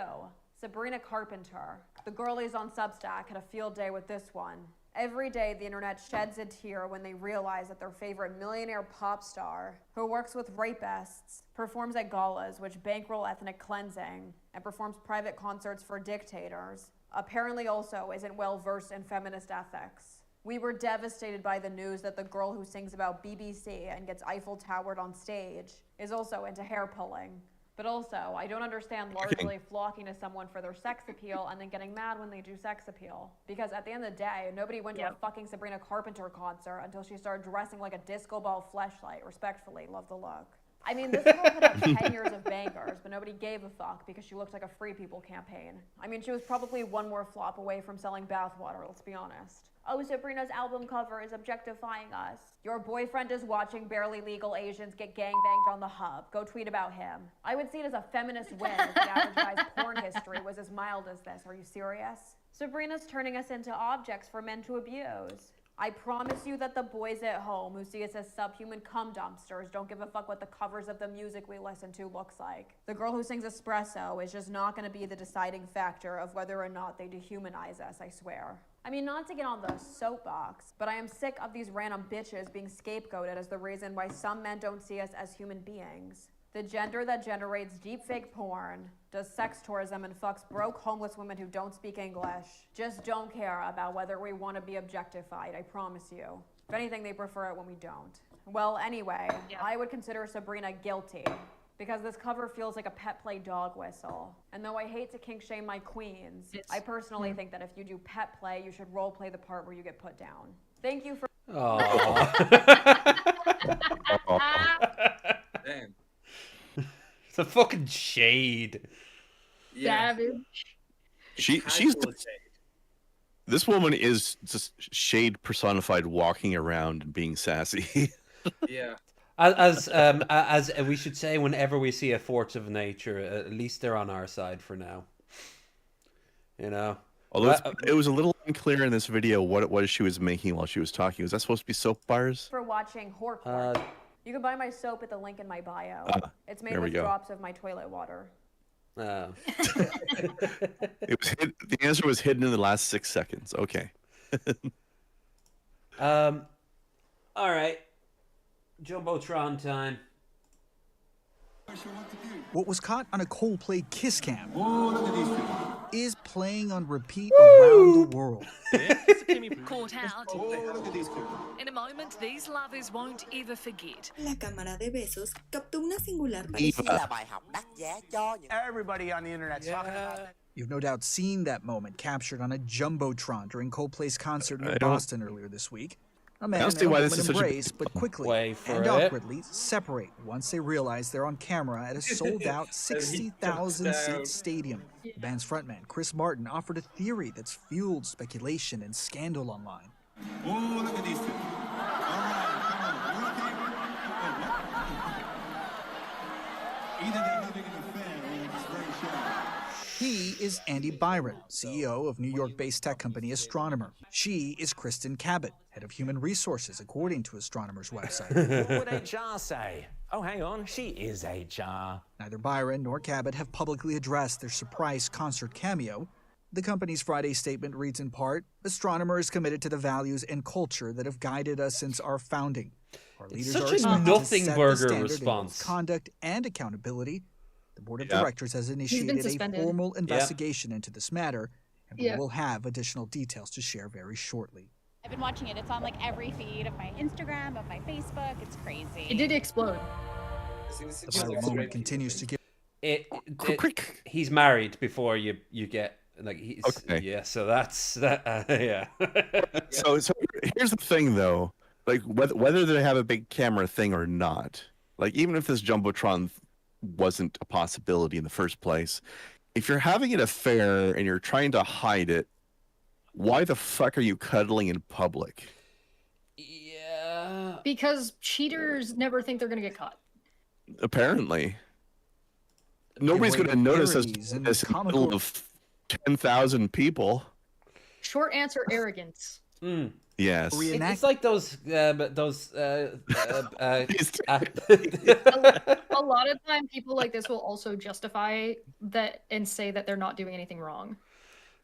Sabrina Carpenter. The girlies on Substack had a field day with this one. Every day, the internet sheds a tear when they realize that their favorite millionaire pop star, who works with rapists, performs at galas which bankroll ethnic cleansing, and performs private concerts for dictators, apparently also isn't well versed in feminist ethics. We were devastated by the news that the girl who sings about BBC and gets Eiffel Towered on stage is also into hair pulling. But also, I don't understand largely flocking to someone for their sex appeal and then getting mad when they do sex appeal. Because at the end of the day, nobody went to a fucking Sabrina Carpenter concert until she started dressing like a disco ball fleshlight. Respectfully, love the look. I mean, this girl put out 10 years of bangers, but nobody gave a fuck because she looked like a Free People campaign. I mean, she was probably one more flop away from selling bathwater, let's be honest. Oh, Sabrina's album cover is objectifying us. Your boyfriend is watching barely legal Asians get gangbanged on the hub. Go tweet about him. I would see it as a feminist win if the average guy's porn history was as mild as this. Are you serious? Sabrina's turning us into objects for men to abuse. I promise you that the boys at home who see us as subhuman cum dumpsters don't give a fuck what the covers of the music we listen to looks like. The girl who sings Espresso is just not going to be the deciding factor of whether or not they dehumanize us, I swear. I mean, not to get on the soapbox, but I am sick of these random bitches being scapegoated as the reason why some men don't see us as human beings. The gender that generates deepfake porn, does sex tourism, and fucks broke homeless women who don't speak English just don't care about whether we want to be objectified, I promise you. If anything, they prefer it when we don't. Well, anyway, I would consider Sabrina guilty because this cover feels like a pet play dog whistle. And though I hate to kink shame my queens, I personally think that if you do pet play, you should role play the part where you get put down. Thank you for... Damn. It's a fucking shade. Savage. She's this woman is just shade personified, walking around and being sassy. Yeah. As we should say, whenever we see a force of nature, at least they're on our side for now. You know. Although it was a little unclear in this video what it was she was making while she was talking. Was that supposed to be soap bars? For watching Horror. You can buy my soap at the link in my bio. It's made with drops of my toilet water. Oh. The answer was hidden in the last 6 seconds. Okay. All right. Jumbotron time. What was caught on a Coldplay kiss cam is playing on repeat around the world. Caught out. In a moment, these lovers won't ever forget. La cámara de besos captó una singular parecida. Everybody on the internet's talking about that. You've no doubt seen that moment captured on a Jumbotron during Coldplay's concert in Boston earlier this week. A man and a woman embrace, but quickly and awkwardly separate once they realize they're on camera at a sold-out 60,000-seat stadium. The band's frontman, Chris Martin, offered a theory that's fueled speculation and scandal online. Oh, look at these two. All right, either they're having an affair or they're just very shy. He is Andy Byron, CEO of New York-based tech company Astronomer. She is Kristen Cabot, head of human resources, according to Astronomer's website. What would HR say? Oh, hang on, she is HR. Neither Byron nor Cabot have publicly addressed their surprise concert cameo. The company's Friday statement reads in part, Astronomer is committed to the values and culture that have guided us since our founding. Our leaders are expected to set the standard in both conduct and accountability. The board of directors has initiated a formal investigation into this matter, and we will have additional details to share very shortly. I've been watching it. It's on like every feed of my Instagram, of my Facebook. It's crazy. It did explode. The viral moment continues to give. He's married before you get like he's so that's that yeah. So here's the thing though, like whether they have a big camera thing or not, like even if this Jumbotron wasn't a possibility in the first place, if you're having an affair and you're trying to hide it, why the fuck are you cuddling in public? Yeah. Because cheaters never think they're gonna get caught. Apparently. Nobody's going to notice us in the middle of 10,000 people. Short answer, arrogance. Yes. It's like those a lot of time people like this will also justify that and say that they're not doing anything wrong.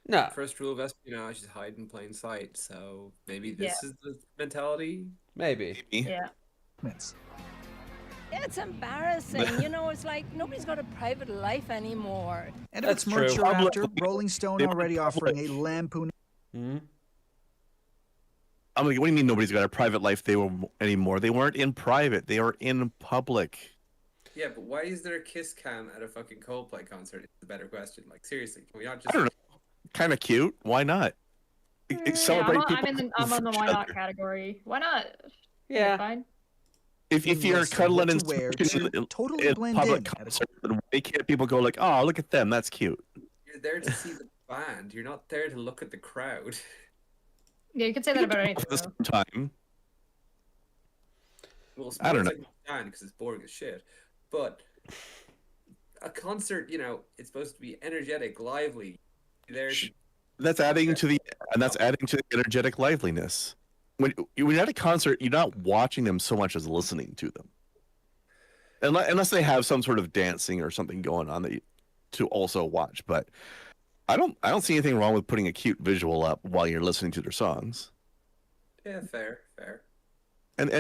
No. First rule of espionage is hide in plain sight. So maybe this is the mentality. Maybe. Yeah. It's embarrassing. You know, it's like nobody's got a private life anymore. And it's merger after Rolling Stone already offering a lampoon. I'm like, what do you mean nobody's got a private life anymore? They weren't in private. They were in public. Yeah, but why is there a kiss cam at a fucking Coldplay concert? It's a better question. Like, seriously, can we not just... I don't know. Kind of cute. Why not? Celebrate people. I'm on the why not category. Why not? Yeah. Fine. If you're cuddling and totally in blend public in. concert, why can't people go like, "Oh, look at them, that's cute"? You're there to see the band. You're not there to look at the crowd. Yeah, you could say that about anything. At the same time. Well, I don't know. Because it's boring as shit. But a concert, you know, it's supposed to be energetic, lively. There's That's adding to the energetic liveliness. When you're at a concert, you're not watching them so much as listening to them. Unless they have some sort of dancing or something going on to also watch. But I don't see anything wrong with putting a cute visual up while you're listening to their songs. Yeah, fair. And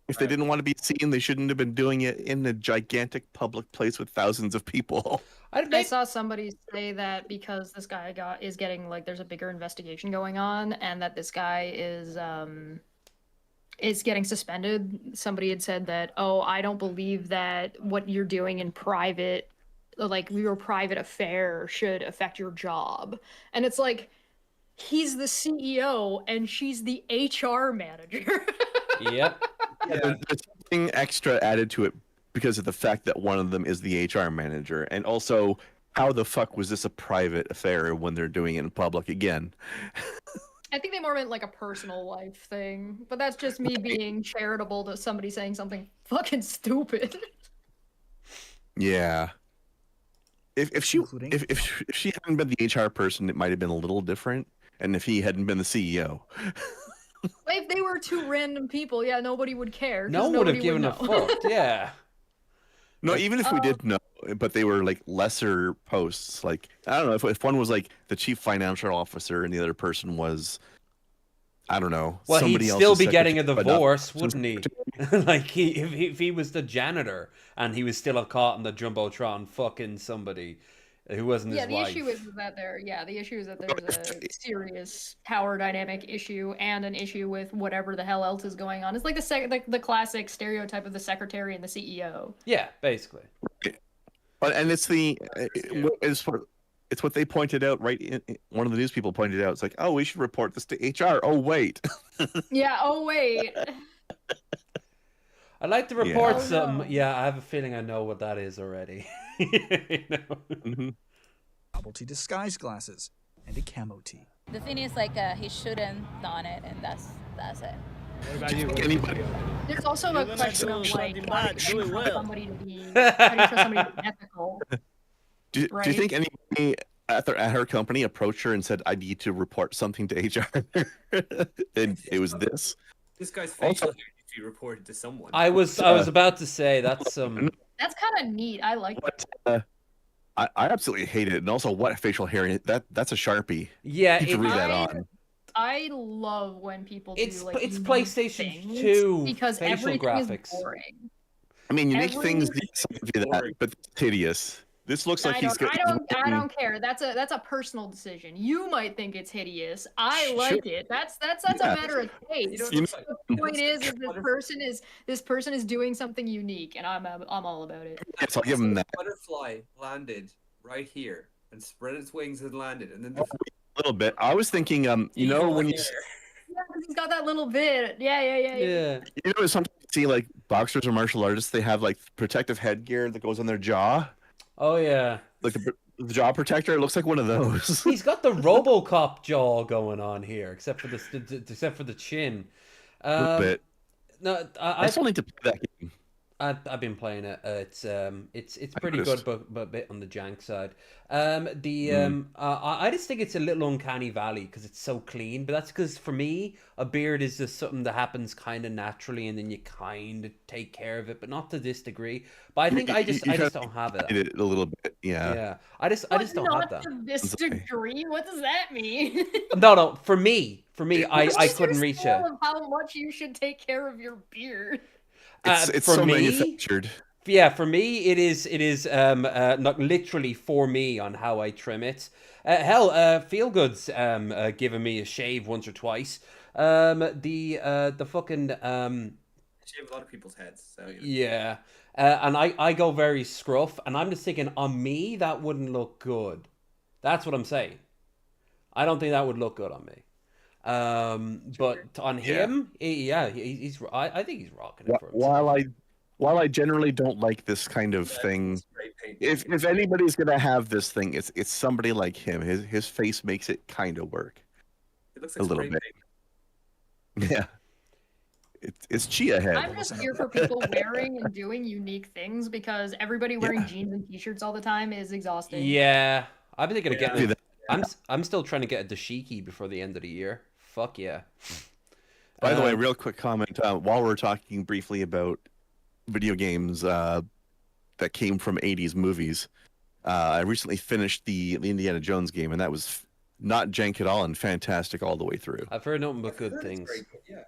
if they didn't want to be seen, they shouldn't have been doing it in a gigantic public place with thousands of people. I saw somebody say that because this guy is getting, like, there's a bigger investigation going on, and that this guy is getting suspended. Somebody had said that, oh, I don't believe that what you're doing in private, like your private affair, should affect your job. And it's like, he's the CEO and she's the HR manager. Yep. Yeah, there's something extra added to it because of the fact that one of them is the HR manager, and also, how the fuck was this a private affair when they're doing it in public again? I think they more meant like a personal life thing, but that's just me being charitable to somebody saying something fucking stupid. Yeah. If she hadn't been the HR person, it might have been a little different, and if he hadn't been the CEO. If they were two random people, yeah, nobody would care. No one would have given a fuck. Yeah. No, even if we did know, but they were like lesser posts. Like, I don't know, if one was like the chief financial officer and the other person was, I don't know. Well, somebody he'd still be else's getting a secretary, but not- divorce, wouldn't he? Like, if he was the janitor and he was still caught in the jumbotron fucking somebody who wasn't his the wife. issue is that the issue is that there's a serious power dynamic issue and an issue with whatever the hell else is going on. It's like the classic stereotype of the secretary and the CEO. Yeah, basically. But it's what they pointed out, right? One of the news people pointed out. It's like, oh, we should report this to HR. Oh, wait. Yeah. Oh, wait. I'd like to report Oh, something. no. Yeah, I have a feeling I know what that is already. You know? Bubble tea disguise glasses, and a camo tee. The thing is, like, he shouldn't done it, and that's it. What about you? Anybody? There's also a question of like, how do you trust somebody to be ethical? Do you Right. think anybody at her company approached her and said, I need to report something to HR? And it was this? This guy's facial hair needs to be reported to someone. I was about to say that's That's kind of neat. I like it. I absolutely hate it. And also, what facial hair? That's a Sharpie. Yeah, you can read that on. I love when people It's do like it's unique PlayStation things 2 because facial everything graphics. is boring. I mean, you make Every- things do that, but it's hideous. This looks like I don't care. That's a personal decision. You might think it's hideous. I like it. That's a matter of taste. The point is this person is doing something unique, and I'm all about it. Yes, I'll give him that. Butterfly landed right here and spread its wings and landed, and then the A little bit. I was thinking, you know, when you Yeah, 'cause he's got that little bit. Yeah. you know, sometimes you see like boxers or martial artists, they have like protective headgear that goes on their jaw. Oh yeah, like the jaw protector. It looks like one of those. He's got the RoboCop jaw going on here, except for the chin. A little bit. No, I still need to play that game. I've been playing it. It's pretty noticed. good, but a bit on the jank side. I just think it's a little uncanny valley because it's so clean. But that's because for me, a beard is just something that happens kind of naturally, and then you kind of take care of it, but not to this degree. But I think I just don't have it. A little bit, yeah. Yeah, I just don't have Not that. to this degree. What does that mean? No. For me, I What's couldn't your reach scale it. of how much you should take care of your beard. It's for so me, manufactured. Yeah, for me, it is not literally for me on how I trim it. Hell, Feelgood's given me a shave once or twice. The fucking shave a lot of people's heads. So you know. Yeah, and I go very scruff, and I'm just thinking on me that wouldn't look good. That's what I'm saying. I don't think that would look good on me. But on him, I think he's rocking it for himself. While I generally don't like this kind of thing, if anybody's gonna have this thing, it's somebody like him. His face makes it kind of work. It looks a little bit. Yeah, it's chia head. I'm just here for people wearing and doing unique things because everybody wearing jeans and t-shirts all the time is exhausting. Yeah, I've been thinking of getting. I'm still trying to get a dashiki before the end of the year. Fuck yeah. By the way, real quick comment. While we're talking briefly about video games that came from 80s movies, I recently finished the Indiana Jones game, and that was not jank at all and fantastic all the way through. I've heard nothing but good things. Yeah.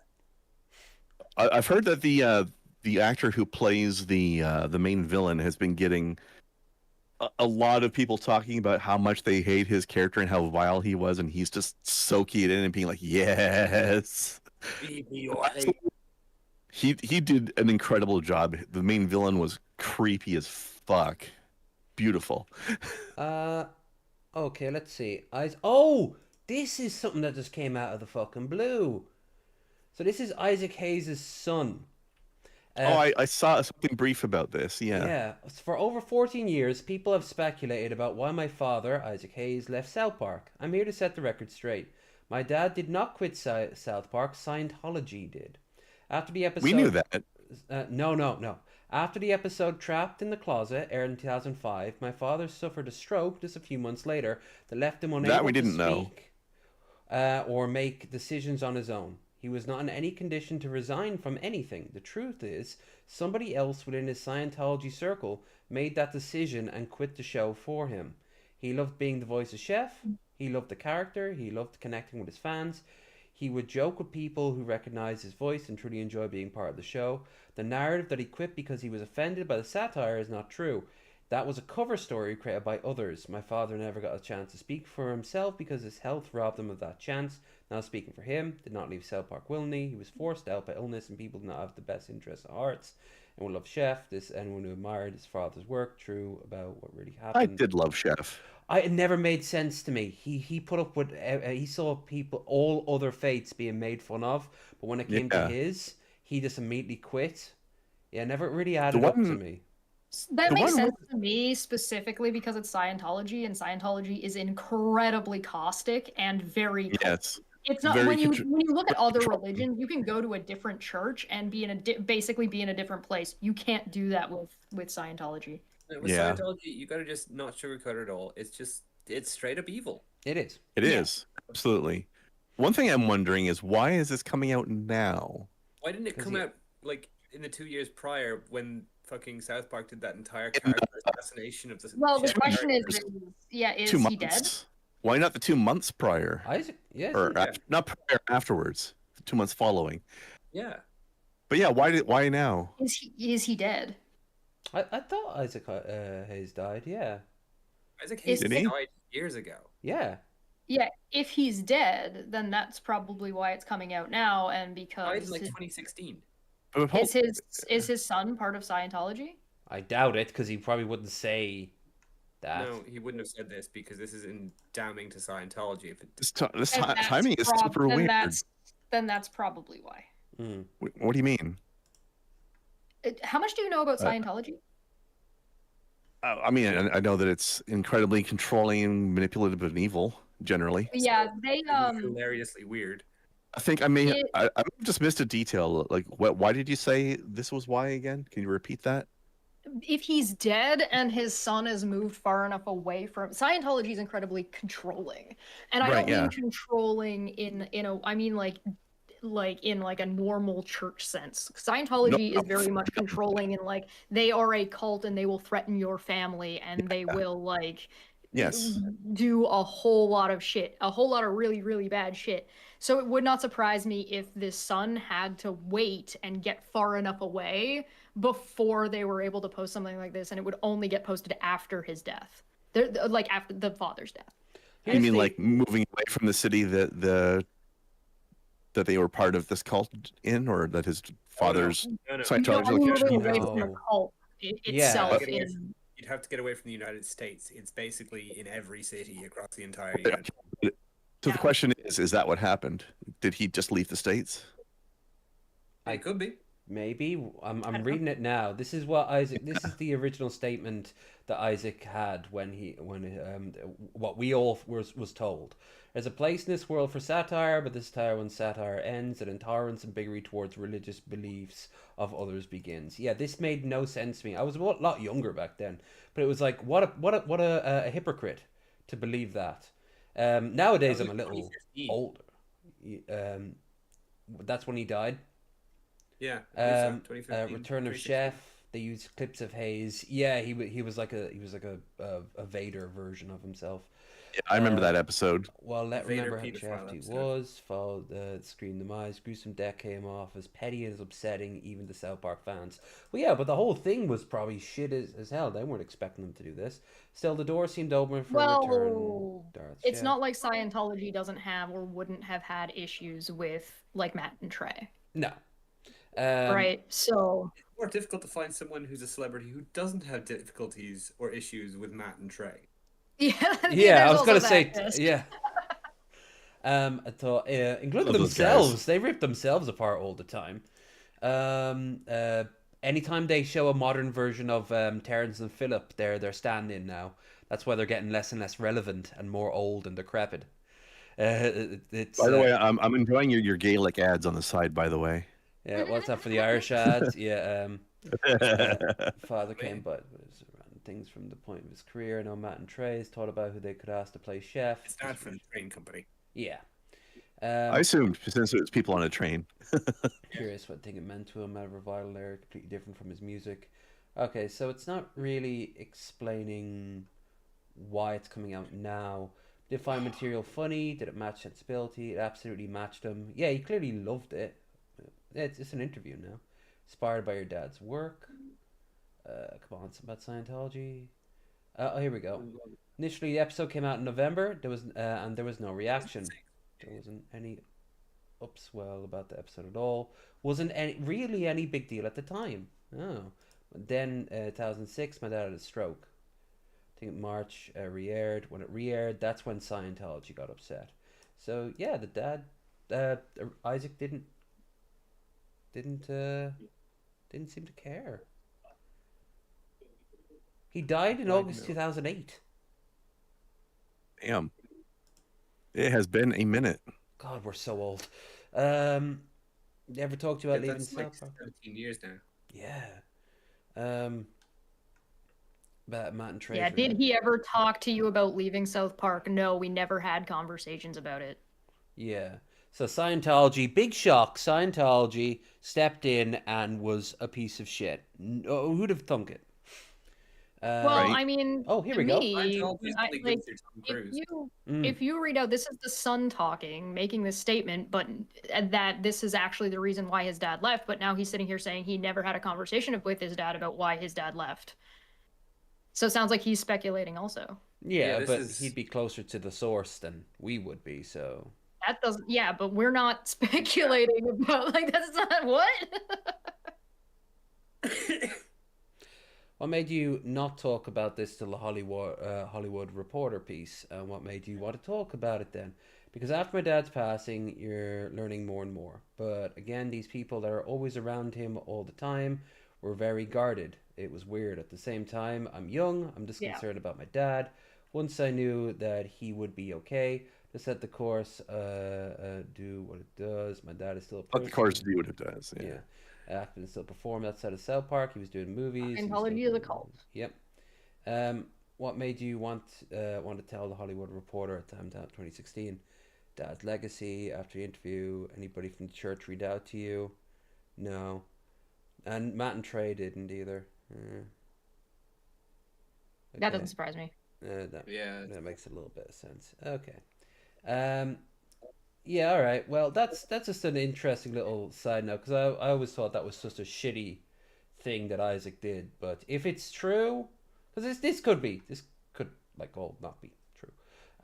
I've heard that the actor who plays the main villain has been getting a lot of people talking about how much they hate his character and how vile he was, and he's just soaking it in and being like, yes. He did an incredible job. The main villain was creepy as fuck. Beautiful. Okay, let's see. Oh, this is something that just came out of the fucking blue. So this is Isaac Hayes' son. I saw something brief about this, yeah. Yeah, for over 14 years, people have speculated about why my father, Isaac Hayes, left South Park. I'm here to set the record straight. My dad did not quit South Park, Scientology did. After the episode... We knew that. No. After the episode Trapped in the Closet, aired in 2005, my father suffered a stroke just a few months later that left him unable to speak or make decisions on his own. He was not in any condition to resign from anything. The truth is, somebody else within his Scientology circle made that decision and quit the show for him. He loved being the voice of Chef. He loved the character. He loved connecting with his fans. He would joke with people who recognized his voice and truly enjoy being part of the show. The narrative that he quit because he was offended by the satire is not true. That was a cover story created by others. My father never got a chance to speak for himself because his health robbed him of that chance. Now speaking for him, did not leave South Park willingly. He was forced out by illness and people did not have the best interests at hearts. And we love Chef. Anyone who admired his father's work, true about what really happened. I did love Chef. It never made sense to me. He put up with he saw people, all other faiths being made fun of, but when it came to his, he just immediately quit. Yeah, never really added up to me. That makes sense to me specifically because it's Scientology, and Scientology is incredibly caustic and very. Yes. It's not when you look at other religions, you can go to a different church and be in basically be in a different place. You can't do that with Scientology. With Scientology, you gotta just not sugarcoat it all. It's straight up evil. It is. It is. Absolutely. One thing I'm wondering is why is this coming out now? Why didn't it come out like in the 2 years prior when fucking South Park did that entire character assassination of the? Well, the question is he dead? Why not the 2 months prior? Not prior, afterwards. 2 months following. Yeah. But yeah, why now? Is he dead? I thought Isaac Hayes died. Yeah. Isaac Hayes died years ago. Yeah. Yeah. If he's dead, then that's probably why it's coming out now, and because died in like 2016. Is his son part of Scientology? I doubt it, because he probably wouldn't say that. No, he wouldn't have said this because this is damning to Scientology. If it... This timing is super weird. Then that's probably why. Mm. What do you mean? How much do you know about Scientology? I mean, I know that it's incredibly controlling, manipulative, and evil, generally. Yeah, they hilariously weird. I think I just missed a detail. Like, why did you say this was why again? Can you repeat that? If he's dead and his son has moved far enough away from Scientology is incredibly controlling, and I don't mean controlling in I mean like in like a normal church sense. Scientology is very much controlling, and like they are a cult and they will threaten your family and they will like do a whole lot of shit, a whole lot of really, really bad shit. So it would not surprise me if this son had to wait and get far enough away before they were able to post something like this, and it would only get posted after his death. Like after the father's death. You mean like moving away from the city that the that they were part of this cult in, or that his father's No, no. Scientology I'm location? moving away from the cult itself. You'd have to get away from the United States. It's basically in every city across the entire United States. So the question is that what happened? Did he just leave the States? It could be. Maybe. I'm reading it now. This is what Isaac. This is the original statement that Isaac had when what we all was told. There's a place in this world for satire, but this time when satire ends, and intolerance and bigotry towards religious beliefs of others begins. Yeah, this made no sense to me. I was a lot younger back then, but it was like what a hypocrite to believe that. Nowadays I'm a little older. That's when he died. Yeah. Return of Chef. They used clips of Hayes. Yeah, he was like a Vader version of himself. Yeah, I remember that episode. Well, remember how shaft he was. Followed the screen demise. Gruesome death came off as petty and as upsetting even to South Park fans. Well, yeah, but the whole thing was probably shit as hell. They weren't expecting them to do this. Still, the door seemed open for a return. It's not like Scientology doesn't have or wouldn't have had issues with like Matt and Trey. No. Right, so it's more difficult to find someone who's a celebrity who doesn't have difficulties or issues with Matt and Trey. Yeah, I was gonna say, yeah. I thought, including themselves, they rip themselves apart all the time. Anytime they show a modern version of Terrence and Phillip, they're stand-in now. That's why they're getting less and less relevant and more old and decrepit. It's, by the way, I'm enjoying your Gaelic ads on the side. By the way. Yeah, what's up for the Irish ads? Yeah, father came, but things from the point of his career. Now Matt and Trey's thought about who they could ask to play chef. It's not from the train company. Yeah. I assumed since it was people on a train. Curious what thing it meant to him. A revival there, completely different from his music. Okay, so it's not really explaining why it's coming out now. Did it find material funny? Did it match sensibility? It absolutely matched him. Yeah, he clearly loved it. It's an interview now. Inspired by your dad's work. Come on, something about Scientology. Oh, here we go. Initially, the episode came out in November. There was and there was no reaction. There wasn't any upswell about the episode at all. Wasn't really any big deal at the time. Oh, but then 2006, my dad had a stroke. I think March re-aired. When it re-aired, that's when Scientology got upset. So yeah, the dad, Isaac didn't seem to care. He died in August 2008. Damn. It has been a minute. God, we're so old. You ever talked to you about leaving South Park? 17 years now. Yeah. About Matt and Trey. Yeah, did he ever talk to you about leaving South Park? No, we never had conversations about it. Yeah. So Scientology, big shock. Scientology stepped in and was a piece of shit. Who'd have thunk it? Well, I mean, oh, here we go. If you read out, this is the son talking, making this statement, but that this is actually the reason why his dad left. But now he's sitting here saying he never had a conversation with his dad about why his dad left. So it sounds like he's speculating also. Yeah, but he'd be closer to the source than we would be, so... That doesn't... Yeah, but we're not speculating about... Like, that's not... What? What made you not talk about this till the Hollywood Reporter piece? And what made you want to talk about it then? Because after my dad's passing, you're learning more and more. But again, these people that are always around him all the time were very guarded. It was weird. At the same time, I'm young. I'm just concerned about my dad. Once I knew that he would be okay, to set the course, do what it does. My dad is still a person. Let the course do what it does. Yeah. Acted and still performed outside of South Park. He was doing movies. Scientology is a cult. Yep. What made you want to tell the Hollywood Reporter at the time, 2016? Dad's legacy after the interview. Anybody from the church read out to you? No. And Matt and Trey didn't either. Okay. That doesn't surprise me. That makes a little bit of sense. Okay. Yeah, all right. Well, that's just an interesting little side note, because I always thought that was just a shitty thing that Isaac did. But if it's true, because this could like all not be true.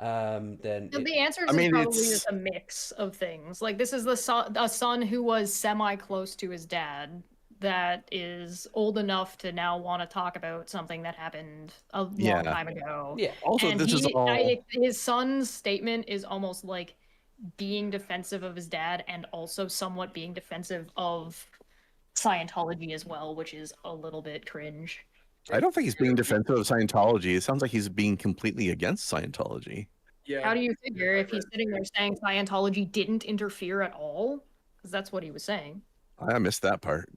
then the answer is probably just a mix of things. Like, this is a son who was semi-close to his dad that is old enough to now want to talk about something that happened a long time ago. Yeah. Also, and this is all... his son's statement is almost like being defensive of his dad and also somewhat being defensive of Scientology as well, which is a little bit cringe. I don't think he's being defensive of Scientology. It sounds like he's being completely against Scientology. Yeah. How do you figure if he's sitting there saying Scientology didn't interfere at all? Because that's what he was saying. I missed that part.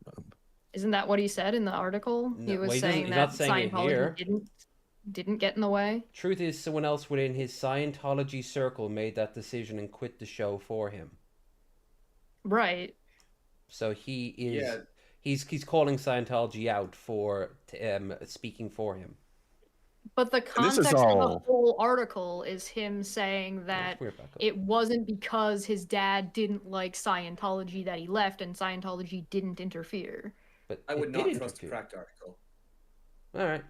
Isn't that what he said in the article? No, He was well, saying that Scientology didn't get in the way. Truth is, someone else within his Scientology circle made that decision and quit the show for him. Right. So he is... He's calling Scientology out for speaking for him. But the context of the whole article is him saying that it wasn't because his dad didn't like Scientology that he left, and Scientology didn't interfere. But I would not trust a cracked article. All right.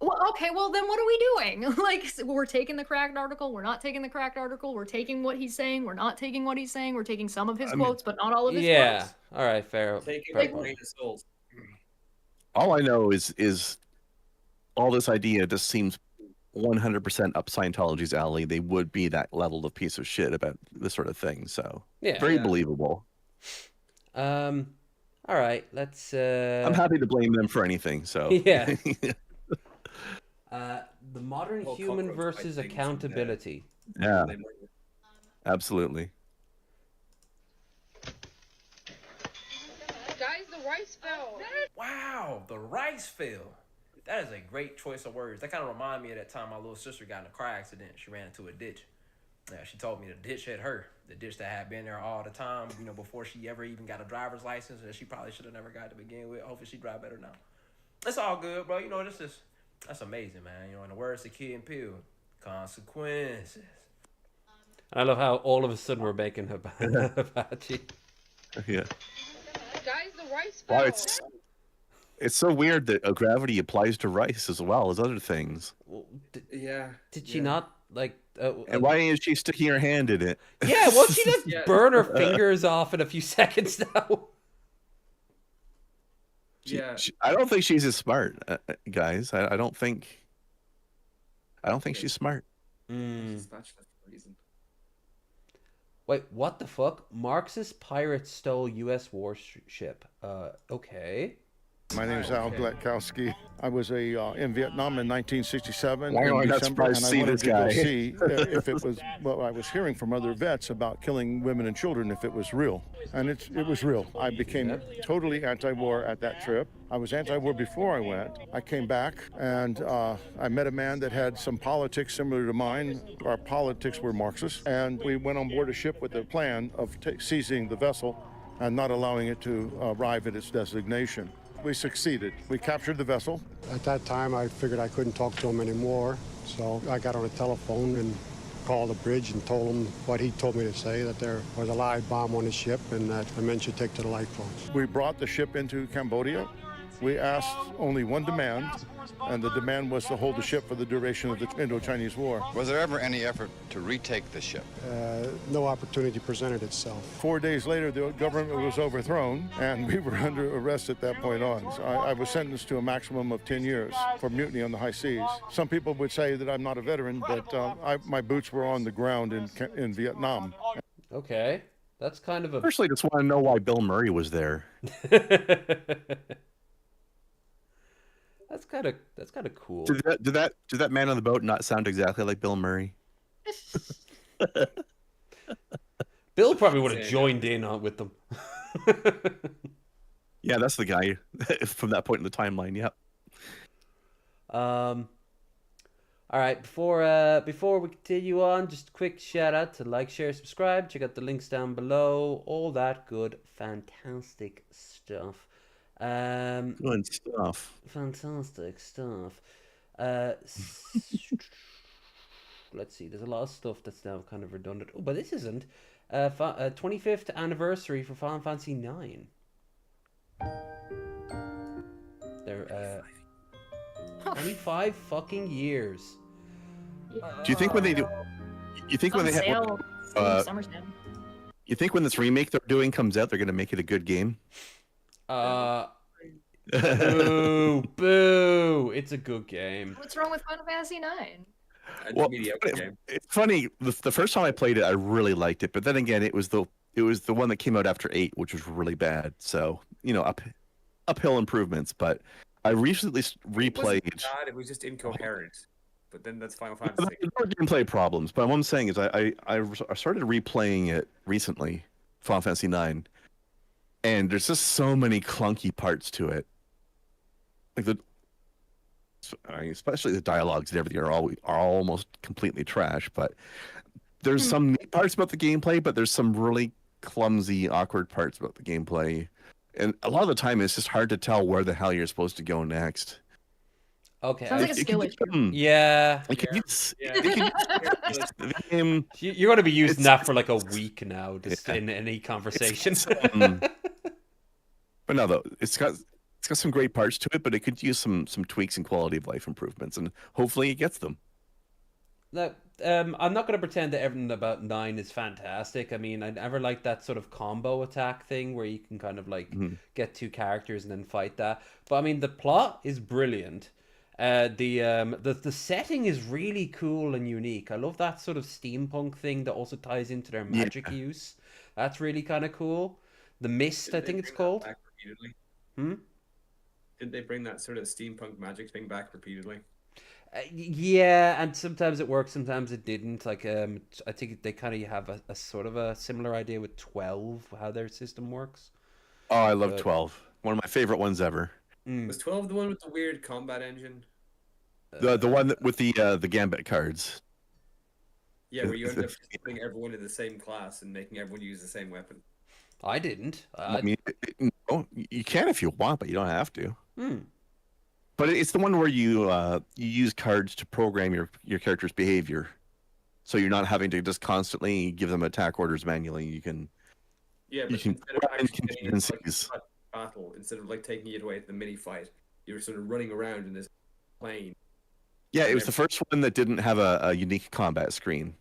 Well, okay, well then what are we doing? Like, we're taking the cracked article, we're not taking the cracked article, we're taking what he's saying, we're not taking what he's saying, we're taking some of his quotes, but not all of his quotes. All right, fair. All I know is all this idea just seems 100% up Scientology's alley. They would be that level of piece of shit about this sort of thing. So very believable. All right, let's... I'm happy to blame them for anything, so... Yeah. The modern human versus accountability. Yeah, absolutely. Guys, the rice fell. Wow, the rice fell. That is a great choice of words. That kind of reminded me of that time my little sister got in a car accident. She ran into a ditch. Yeah, she told me the ditch hit her. The ditch that had been there all the time, before she ever even got a driver's license, that she probably should have never got to begin with. Hopefully she drive better now. It's all good, bro. That's amazing, man. In the words of Key and Peele, consequences. I love how all of a sudden we're making hibachi. Yeah. Guys, the rice fell. Wow, it's so weird that gravity applies to rice as well as other things. Well, did she not like? And why is she sticking her hand in it? Yeah, won't she just burn her fingers off in a few seconds now? I don't think she's as smart, guys. I don't think she's smart. Wait, what the fuck? Marxist pirates stole U.S. warship. Okay. My name is Al Gletkowski. I was in Vietnam in 1967 Why am I in not December, surprised and to see I wanted this to go guy? see if it was what I was hearing from other vets about killing women and children, if it was real. And it was real. I became totally anti-war at that trip. I was anti-war before I went. I came back and I met a man that had some politics similar to mine. Our politics were Marxist, and we went on board a ship with the plan of seizing the vessel and not allowing it to arrive at its destination. We succeeded. We captured the vessel. At that time, I figured I couldn't talk to him anymore, so I got on the telephone and called the bridge and told him what he told me to say, that there was a live bomb on the ship and that the men should take to the lifeboats. We brought the ship into Cambodia. We asked only one demand, and the demand was to hold the ship for the duration of the Indo-Chinese War. Was there ever any effort to retake the ship? No opportunity presented itself. 4 days later, the government was overthrown, and we were under arrest at that point on. So I was sentenced to a maximum of 10 years for mutiny on the high seas. Some people would say that I'm not a veteran, but my boots were on the ground in Vietnam. Okay, that's kind of a... Personally, just want to know why Bill Murray was there. That's kind of cool. Did that man on the boat not sound exactly like Bill Murray? Bill probably would have joined in with them. Yeah, that's the guy from that point in the timeline. Yep. All right. Before we continue on, just a quick shout out to like, share, subscribe. Check out the links down below. All that good, fantastic stuff. Good stuff. Fantastic stuff. Let's see. There's a lot of stuff that's now kind of redundant. Oh, but this isn't. 25th anniversary for Final Fantasy 9. They're 25 fucking years. Do you think when they do? You think when On they have sale. Summer sale. you think when this remake they're doing comes out, they're going to make it a good game? Boo, boo! It's a good game. What's wrong with Final Fantasy IX? Well, it's funny. The first time I played it, I really liked it, but then again, it was the one that came out after 8, which was really bad. So uphill improvements. But I recently replayed. It wasn't bad, it was just incoherent. But then that's Final Fantasy. There were gameplay problems, but what I'm saying is I started replaying it recently, Final Fantasy IX, and there's just so many clunky parts to it. Like especially the dialogues and everything are almost completely trash. But there's some neat parts about the gameplay, but there's some really clumsy, awkward parts about the gameplay, and a lot of the time it's just hard to tell where the hell you're supposed to go next. Okay. Sounds like a skill issue. Yeah. You're going to be using that for like a week now, just in any conversation. But no, though it's got some great parts to it, but it could use some tweaks and quality of life improvements, and hopefully it gets them. Look, I'm not going to pretend that everything about 9 is fantastic. I mean, I never liked that sort of combo attack thing where you can kind of like get 2 characters and then fight that. But I mean, the plot is brilliant. The setting is really cool and unique. I love that sort of steampunk thing that also ties into their magic use. That's really kind of cool. The Mist, I think it's called. Did they bring that sort of steampunk magic thing back repeatedly? Yeah, and sometimes it worked, sometimes it didn't. Like, I think they kind of have a sort of a similar idea with 12, how their system works. Oh, I love 12. One of my favorite ones ever. Was 12 the one with the weird combat engine? The one with the Gambit cards. Yeah, where you end up putting everyone in the same class and making everyone use the same weapon. I didn't. I mean, no, you can if you want, but you don't have to. But it's the one where you use cards to program your character's behavior, so you're not having to just constantly give them attack orders manually. You can. Yeah, but instead of actually getting into like battle, instead of like taking it away to the mini fight, you were sort of running around in this plane. Yeah, it was the first one that didn't have a unique combat screen.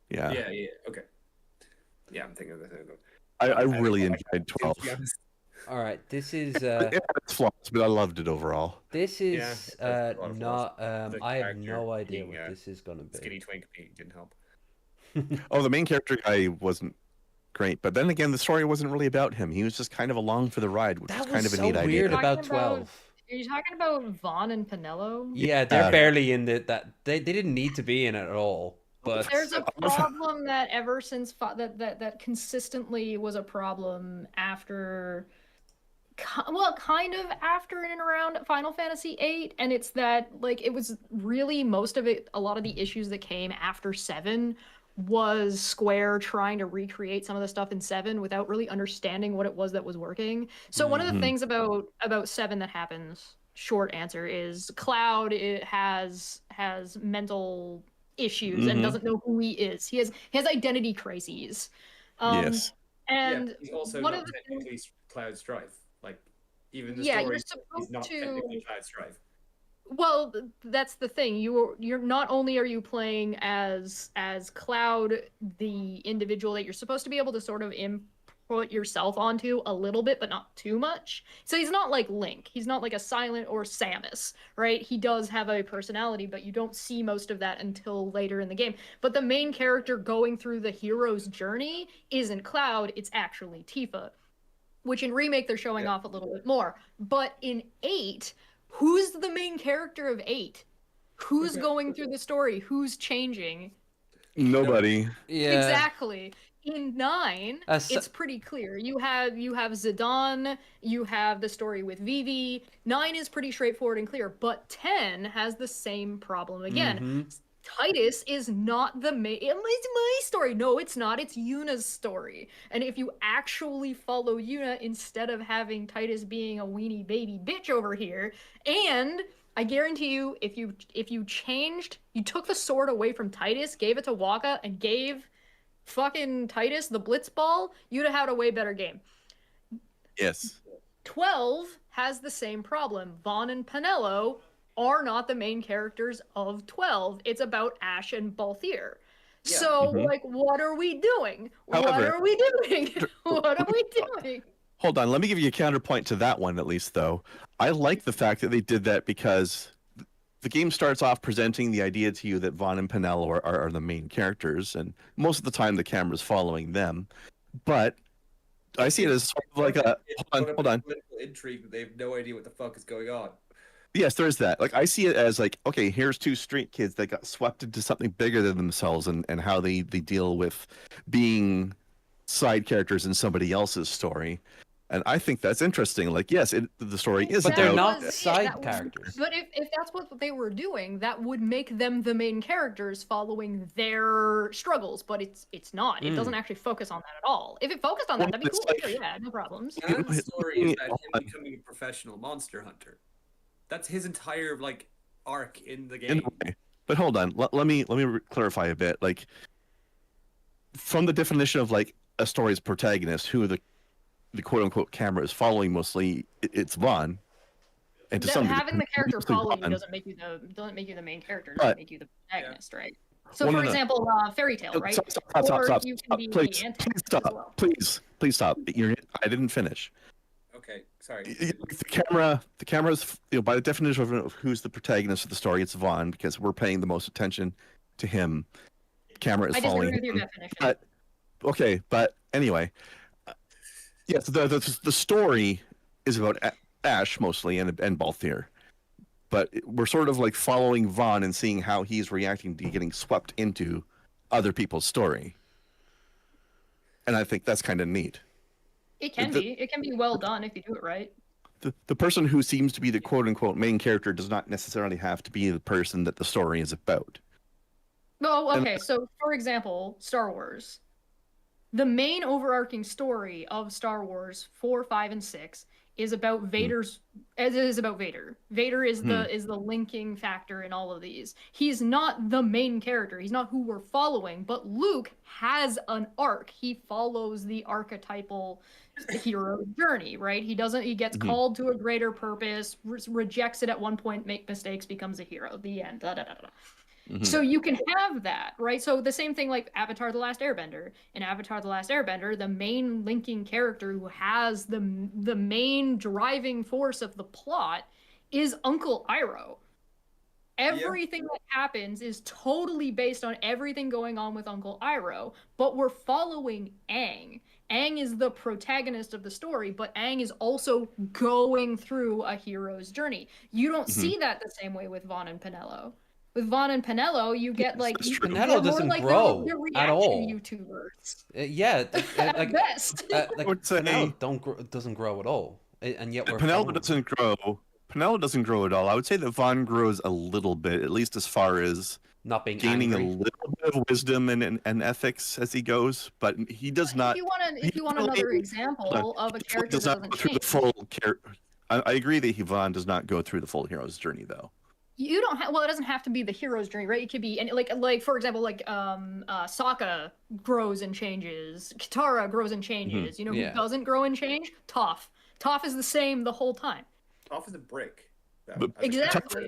Yeah. Yeah. Okay. Yeah, I'm thinking of the thing. I really enjoyed 12. All right, this is. It's flaws, but I loved it overall. This is not. I have no idea what this is going to be. Skinny twink didn't help. Oh, the main character guy wasn't great, but then again, the story wasn't really about him. He was just kind of along for the ride, which is kind of a neat idea. Weird about 12. Are you talking about Vaughn and Penello? Yeah, they're barely in that. They didn't need to be in it at all. But there's a problem that ever since that consistently was a problem after, well, kind of after and around Final Fantasy VIII, and it's that like it was really most of it. A lot of the issues that came after 7 was Square trying to recreate some of the stuff in 7 without really understanding what it was that was working. So one of the things about 7 that happens, short answer, is Cloud has mental issues and doesn't know who he is. He has identity crises. Yes. And he's also one not of the technically Cloud Strife. Like even the yeah, story you're supposed is not to. technically Cloud Strife. Well, that's the thing. You're not only are you playing as Cloud, the individual that you're supposed to be able to sort of input yourself onto a little bit, but not too much. So he's not like Link. He's not like a Silent or Samus, right? He does have a personality, but you don't see most of that until later in the game. But the main character going through the hero's journey isn't Cloud, it's actually Tifa, which in Remake they're showing off a little bit more. But in 8, who's the main character of 8? Who's going through the story? Who's changing? Nobody. Yeah. Exactly. In 9, it's pretty clear. You have Zidane, you have the story with Vivi. 9 is pretty straightforward and clear, but 10 has the same problem again. Titus is not the main. It's my story. No, it's not. It's Yuna's story. And if you actually follow Yuna instead of having Titus being a weenie baby bitch over here, and I guarantee you, if you took the sword away from Titus, gave it to Waka, and gave fucking Titus the Blitzball, you'd have had a way better game. Yes. 12 has the same problem. Vaughn and Penello are not the main characters of 12. It's about Ash and Balthier. So, like, what are we doing? What However- are we doing? What are we doing? Hold on, let me give you a counterpoint to that one, at least, though. I like the fact that they did that because the game starts off presenting the idea to you that Vaughn and Penelo are the main characters, and most of the time the camera's following them. But I see it as sort of like a... Hold on. Political intrigue that they have no idea what the fuck is going on. Yes, there's that. Like, I see it as like, okay, here's two street kids that got swept into something bigger than themselves, and how they deal with being side characters in somebody else's story. And I think that's interesting. Like, yes, the story is But they're about... not side characters. But if that's what they were doing, that would make them the main characters following their struggles. But it's not. It doesn't actually focus on that at all. If it focused on that, that'd be cool. Sure, yeah, no problems. The story is about him becoming a professional monster hunter. That's his entire like arc in the game. But hold on, let me clarify a bit. Like, from the definition of like a story's protagonist, who the quote unquote camera is following mostly, it's Vaughn. And to some having the character follow you Vaughn. doesn't make you the main character. It doesn't make you the protagonist, right? So, Well, for no. example, Fairy Tale, right? Stop. You can be Please, the antagonist please stop. as well. Please stop. I didn't finish. Okay, sorry. The camera's, by the definition of who's the protagonist of the story, it's Vaughn, because we're paying the most attention to him. Camera is I disagree following with your him. definition. But anyway, yes, the story is about Ash mostly and Balthier, but we're sort of like following Vaughn and seeing how he's reacting to getting swept into other people's story, and I think that's kind of neat. It can be. It can be well done if you do it right. The person who seems to be the quote unquote main character does not necessarily have to be the person that the story is about. Oh, okay. So, for example, Star Wars. The main overarching story of Star Wars 4, 5, and 6 is about Vader's. As it is about Vader. Vader is the linking factor in all of these. He's not the main character. He's not who we're following. But Luke has an arc. He follows the archetypal hero journey, right? He doesn't. He gets called to a greater purpose, rejects it at one point, make mistakes, becomes a hero. The end. Da, da, da, da. So you can have that, right? So the same thing like Avatar: The Last Airbender. In Avatar: The Last Airbender, the main linking character who has the main driving force of the plot is Uncle Iroh. Everything that happens is totally based on everything going on with Uncle Iroh, but we're following Aang. Aang is the protagonist of the story, but Aang is also going through a hero's journey. You don't see that the same way with Vaughn and Penelo. With Vaughn and Penelo, you get like Penelo doesn't grow they're at all. YouTubers. At best. Like Penelo doesn't grow at all, and yet we're Penelo doesn't grow. Penelo doesn't grow at all. I would say that Vaughn grows a little bit, at least as far as not being gaining angry. a little bit of wisdom and ethics as he goes, but he does not. If you want another example of a character does that not doesn't go through the change, full character. I agree that Vaughn does not go through the full hero's journey, though. you don't have. Well, it doesn't have to be the hero's journey, right? It could be and like for example, like Sokka grows and changes, Katara grows and changes. You know who doesn't grow and change? Toph. Toph is the same the whole time. Toph is a brick. Exactly.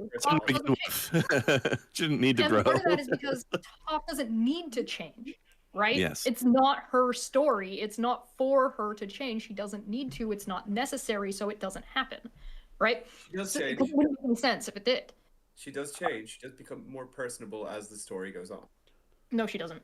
She didn't need to grow. And part of that is because Toph doesn't need to change, right? Yes. It's not her story. It's not for her to change. She doesn't need to. It's not necessary, so it doesn't happen, right? She does So change. it wouldn't make sense if it did. She does change. She does become more personable as the story goes on. No, she doesn't.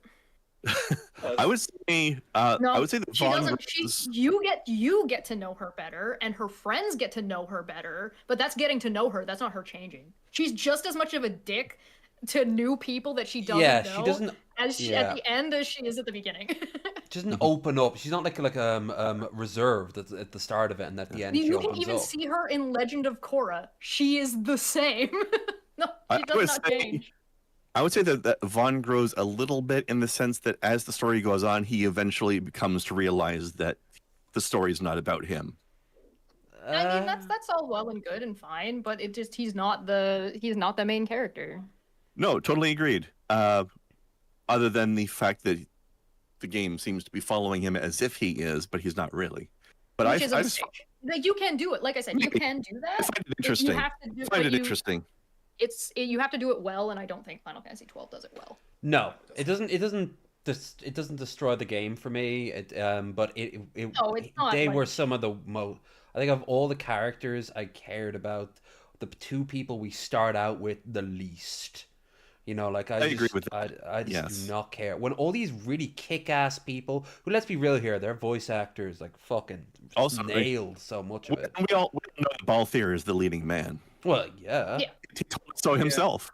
I would say. No, I would say that she Vaughn doesn't. You get to know her better, and her friends get to know her better. But that's getting to know her. That's not her changing. She's just as much of a dick to new people that she doesn't know. She doesn't. At the end as she is at the beginning. She doesn't open up. She's not like reserved at the start of it, and at the end she You opens can even up. see her in Legend of Korra. She is the same. No, she does not change. I would say that Vaughn grows a little bit in the sense that as the story goes on, he eventually becomes to realize that the story is not about him. I mean, that's all well and good and fine, but it just he's not the main character. No, totally agreed. Other than the fact that the game seems to be following him as if he is, but he's not really. But Which is a mistake. Like you can do it. Like I said, you can do that. I find it interesting. You have to do, I find it interesting. You have to do it well, and I don't think Final Fantasy 12 does it well. No, it doesn't. It doesn't. It doesn't destroy the game for me. But No, it's not. They like, were some of the most. I think of all the characters I cared about, the two people we start out with the least. You know, like I agree with that. I just Yes. do not care when all these really kick-ass people who, let's be real here, their voice actors like fucking Also, nailed so much of it. We all know that Balthier is the leading man. Well, yeah. Yeah. He told us so himself.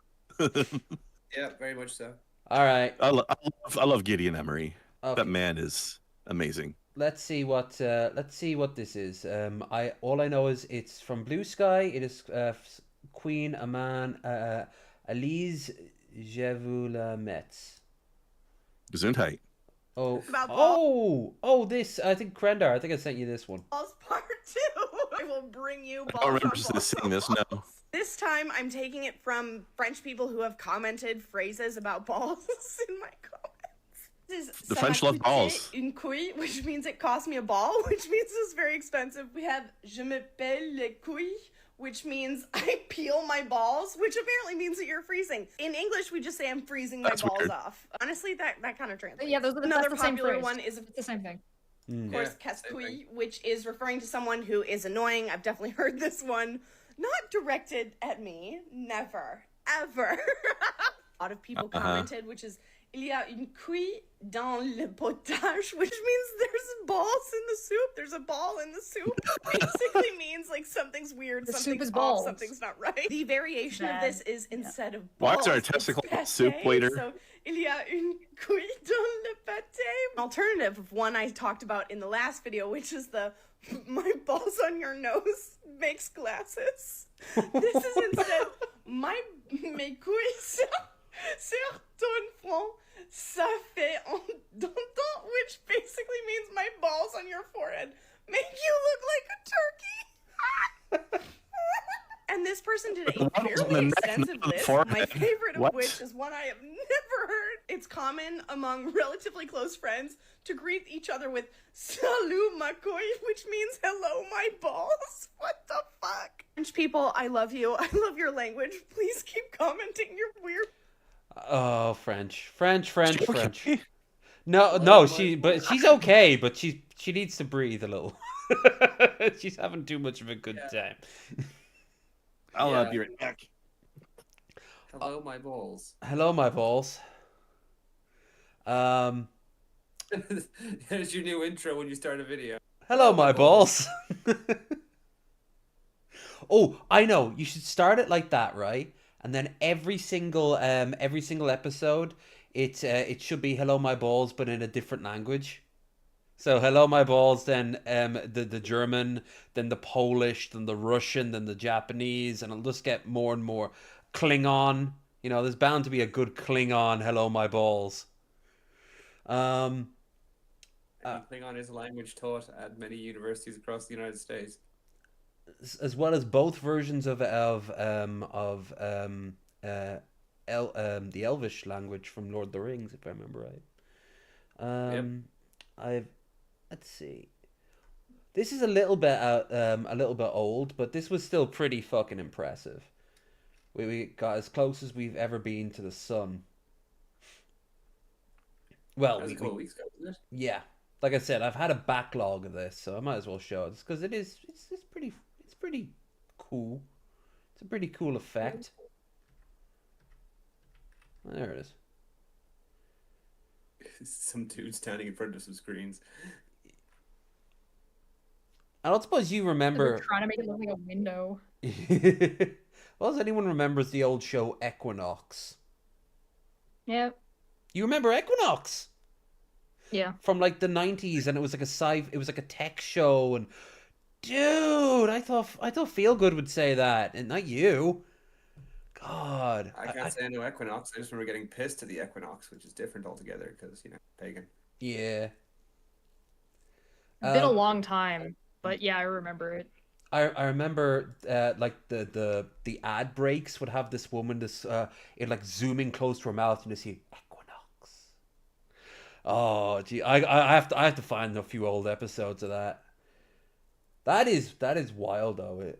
Yeah, very much so. All right. I love Gideon Emery. Okay. That man is amazing. Let's see what this is. All I know is it's from Blue Sky. It is Queen Aman Elise Jevula-Metz. Gesundheit. Oh, About this. I think Krendar. I think I sent you this one. Balls part 2. I will bring you I balls. don't remember on balls seeing on this. balls. No. This time I'm taking it from French people who have commented phrases about balls in my comments. This is The French love balls. Une couille, which means it cost me a ball, which means it's very expensive. We have je me pèle les couilles, which means I peel my balls, which apparently means that you're freezing. In English, we just say I'm freezing my That's balls weird. off. Honestly, that kind of translates. Yeah, those are Another that's the same popular phrase. one is, It's the same thing. of course, Yeah, casse-couille, which is referring to someone who is annoying. I've definitely heard this one. Not directed at me. Never. Ever. A lot of people commented, which is il y a une couille dans le potage, which means there's balls in the soup. There's a ball in the soup. Basically means like something's weird, The soup something's is off, balls. something's not right. The variation of this is instead of Why balls, is our it's testicle pâté. soup waiter? So il y a une couille dans le pâté. An alternative of one I talked about in the last video, which is the my balls on your nose makes glasses. This is instead mes couilles sur ton front, ça fait un danton, which basically means my balls on your forehead make you look like a turkey. And this person did a Balls on the fairly neck, extensive not the list. forehead. My favorite of What? which is one I have never heard. It's common among relatively close friends to greet each other with "Salut ma couille," which means "Hello my balls." What the fuck? French people, I love you. I love your language. Please keep commenting your weird. Oh, French. No, she's okay, but she needs to breathe a little. She's having too much of a good time. I'll be right back. Hello, my balls. Hello, my balls. Here's your new intro when you start a video. Hello, my balls. Oh, I know. You should start it like that, right? And then every single episode, it should be hello, my balls, but in a different language. So hello, my balls, then the German, then the Polish, then the Russian, then the Japanese, and it'll just get more and more Klingon. You know, there's bound to be a good Klingon. Hello, my balls. Klingon is a language taught at many universities across the United States, as well as both versions of the Elvish language from Lord of the Rings, if I remember right. Let's see. This is a little bit old, but this was still pretty fucking impressive. We got as close as we've ever been to the sun. Well, That was a couple of weeks ago, wasn't it? yeah. Like I said, I've had a backlog of this, so I might as well show it because it's pretty cool. It's a pretty cool effect. There it is. Some dude standing in front of some screens. I don't suppose you remember. They're trying to make it look like a window. Well, does anyone remembers the old show Equinox? Yeah. You remember Equinox? Yeah. From like the 90s, and it was like a tech show, and dude, I thought Feelgood would say that, and not you. God. I can't say no Equinox. I just remember getting pissed at the Equinox, which is different altogether because, pagan. Yeah. It's been a long time, but yeah, I remember it. I remember like the ad breaks would have this woman it like zooming close to her mouth and you see Equinox. Oh gee, I have to find a few old episodes of that. That is wild though. It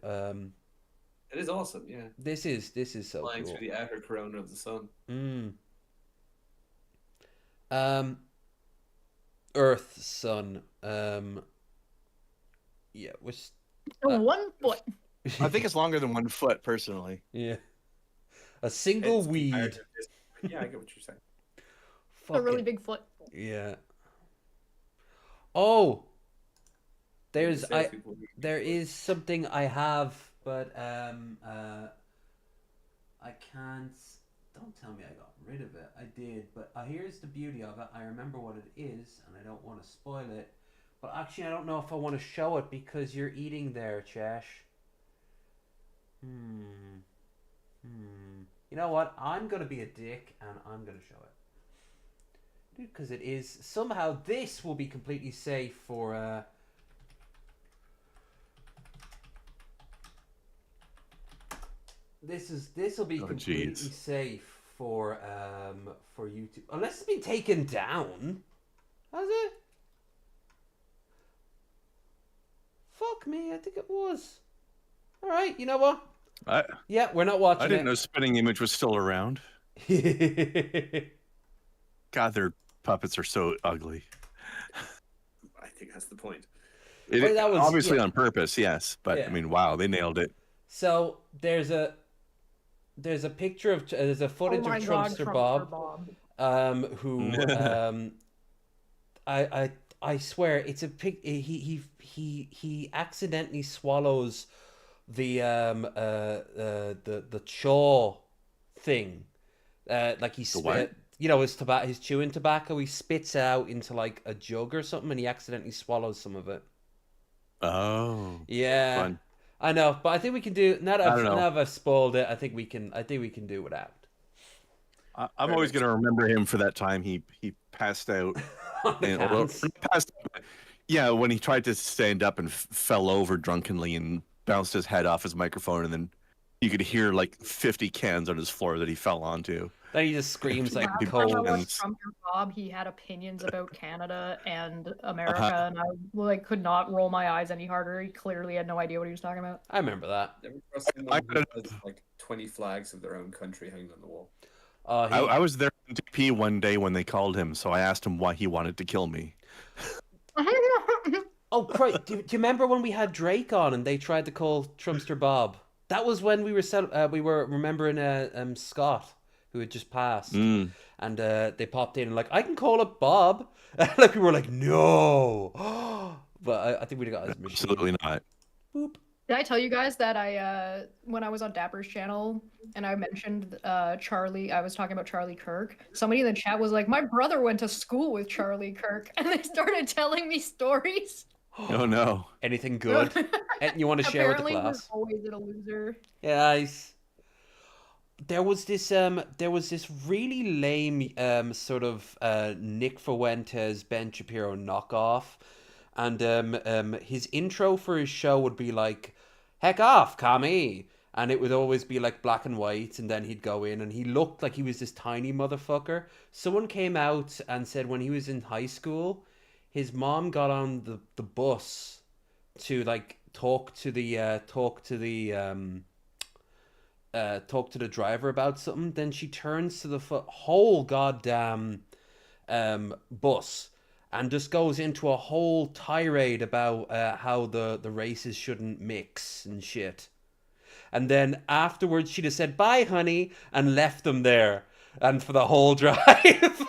is awesome, yeah. This is so Flying cool. through the outer corona of the sun. Earth, sun. Yeah, which 1 foot. I think it's longer than 1 foot, personally. Yeah. A single It's weed. comparative distance. Yeah, I get what you're saying. A really big foot. Yeah. Oh, there is something I have, but I can't. Don't tell me I got rid of it. I did, but here's the beauty of it. I remember what it is, and I don't want to spoil it. But actually, I don't know if I want to show it because you're eating there, Chesh. You know what? I'm gonna be a dick, and I'm gonna show it. Because it is somehow this will be completely safe for this will be completely safe for YouTube unless it's been taken down. Has it? Fuck me, I think it was. All right, you know what? Yeah, we're not watching. I didn't know Spinning Image was still around. God, their puppets are so ugly. I think that's the point. That was obviously on purpose, yes. But I mean, wow, they nailed it. So there's a picture of there's a footage of Trumpster Bob. Who I swear it's a pic. He accidentally swallows the chaw thing, like he spit. You know, his chewing tobacco. He spits out into like a jug or something, and he accidentally swallows some of it. Oh, yeah, fun. I know, but I think we can do. Now that I've spoiled it, I think we can do without. I'm always going to remember him for that time he passed out. Yeah, when he tried to stand up and fell over drunkenly and bounced his head off his microphone, and then you could hear like 50 cans on his floor that he fell onto. Then he just screams like cold. Trumpster Bob, he had opinions about Canada and America, and I like could not roll my eyes any harder. He clearly had no idea what he was talking about. I remember that. Someone who has like 20 flags of their own country hanging on the wall. I was there in DP one day when they called him, so I asked him why he wanted to kill me. Oh, Christ. Do you remember when we had Drake on and they tried to call Trumpster Bob? That was when we were remembering Scott, who had just passed, and they popped in and like, I can call it Bob. Like we were like, no, but I think we'd got his machine. Absolutely not. Boop. Did I tell you guys that I when I was on Dapper's channel and I mentioned Charlie, I was talking about Charlie Kirk. Somebody in the chat was like, my brother went to school with Charlie Kirk, and they started telling me stories. Oh no! Anything good? And you want to share with the class? Apparently, always a loser. Yes. There was this really lame sort of Nick Fuentes, Ben Shapiro knockoff, and his intro for his show would be like, "Heck off, commie," and it would always be like black and white, and then he'd go in, and he looked like he was this tiny motherfucker. Someone came out and said when he was in high school, his mom got on the bus to like talk to the driver about something. Then she turns to the whole goddamn bus and just goes into a whole tirade about how the races shouldn't mix and shit. And then afterwards she just said, "Bye, honey," and left them there and for the whole drive.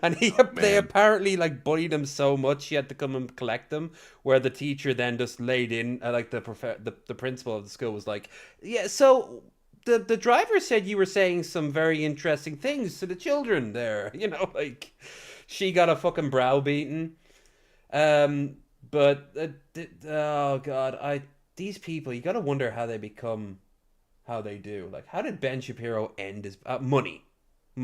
And they apparently like bullied him so much he had to come and collect them. Where the teacher then just laid in, like the principal of the school was like, "Yeah, so the driver said you were saying some very interesting things to the children there." You know, like she got a fucking browbeaten. But oh god, these people, you gotta wonder how they become, how they do. Like, how did Ben Shapiro end his money?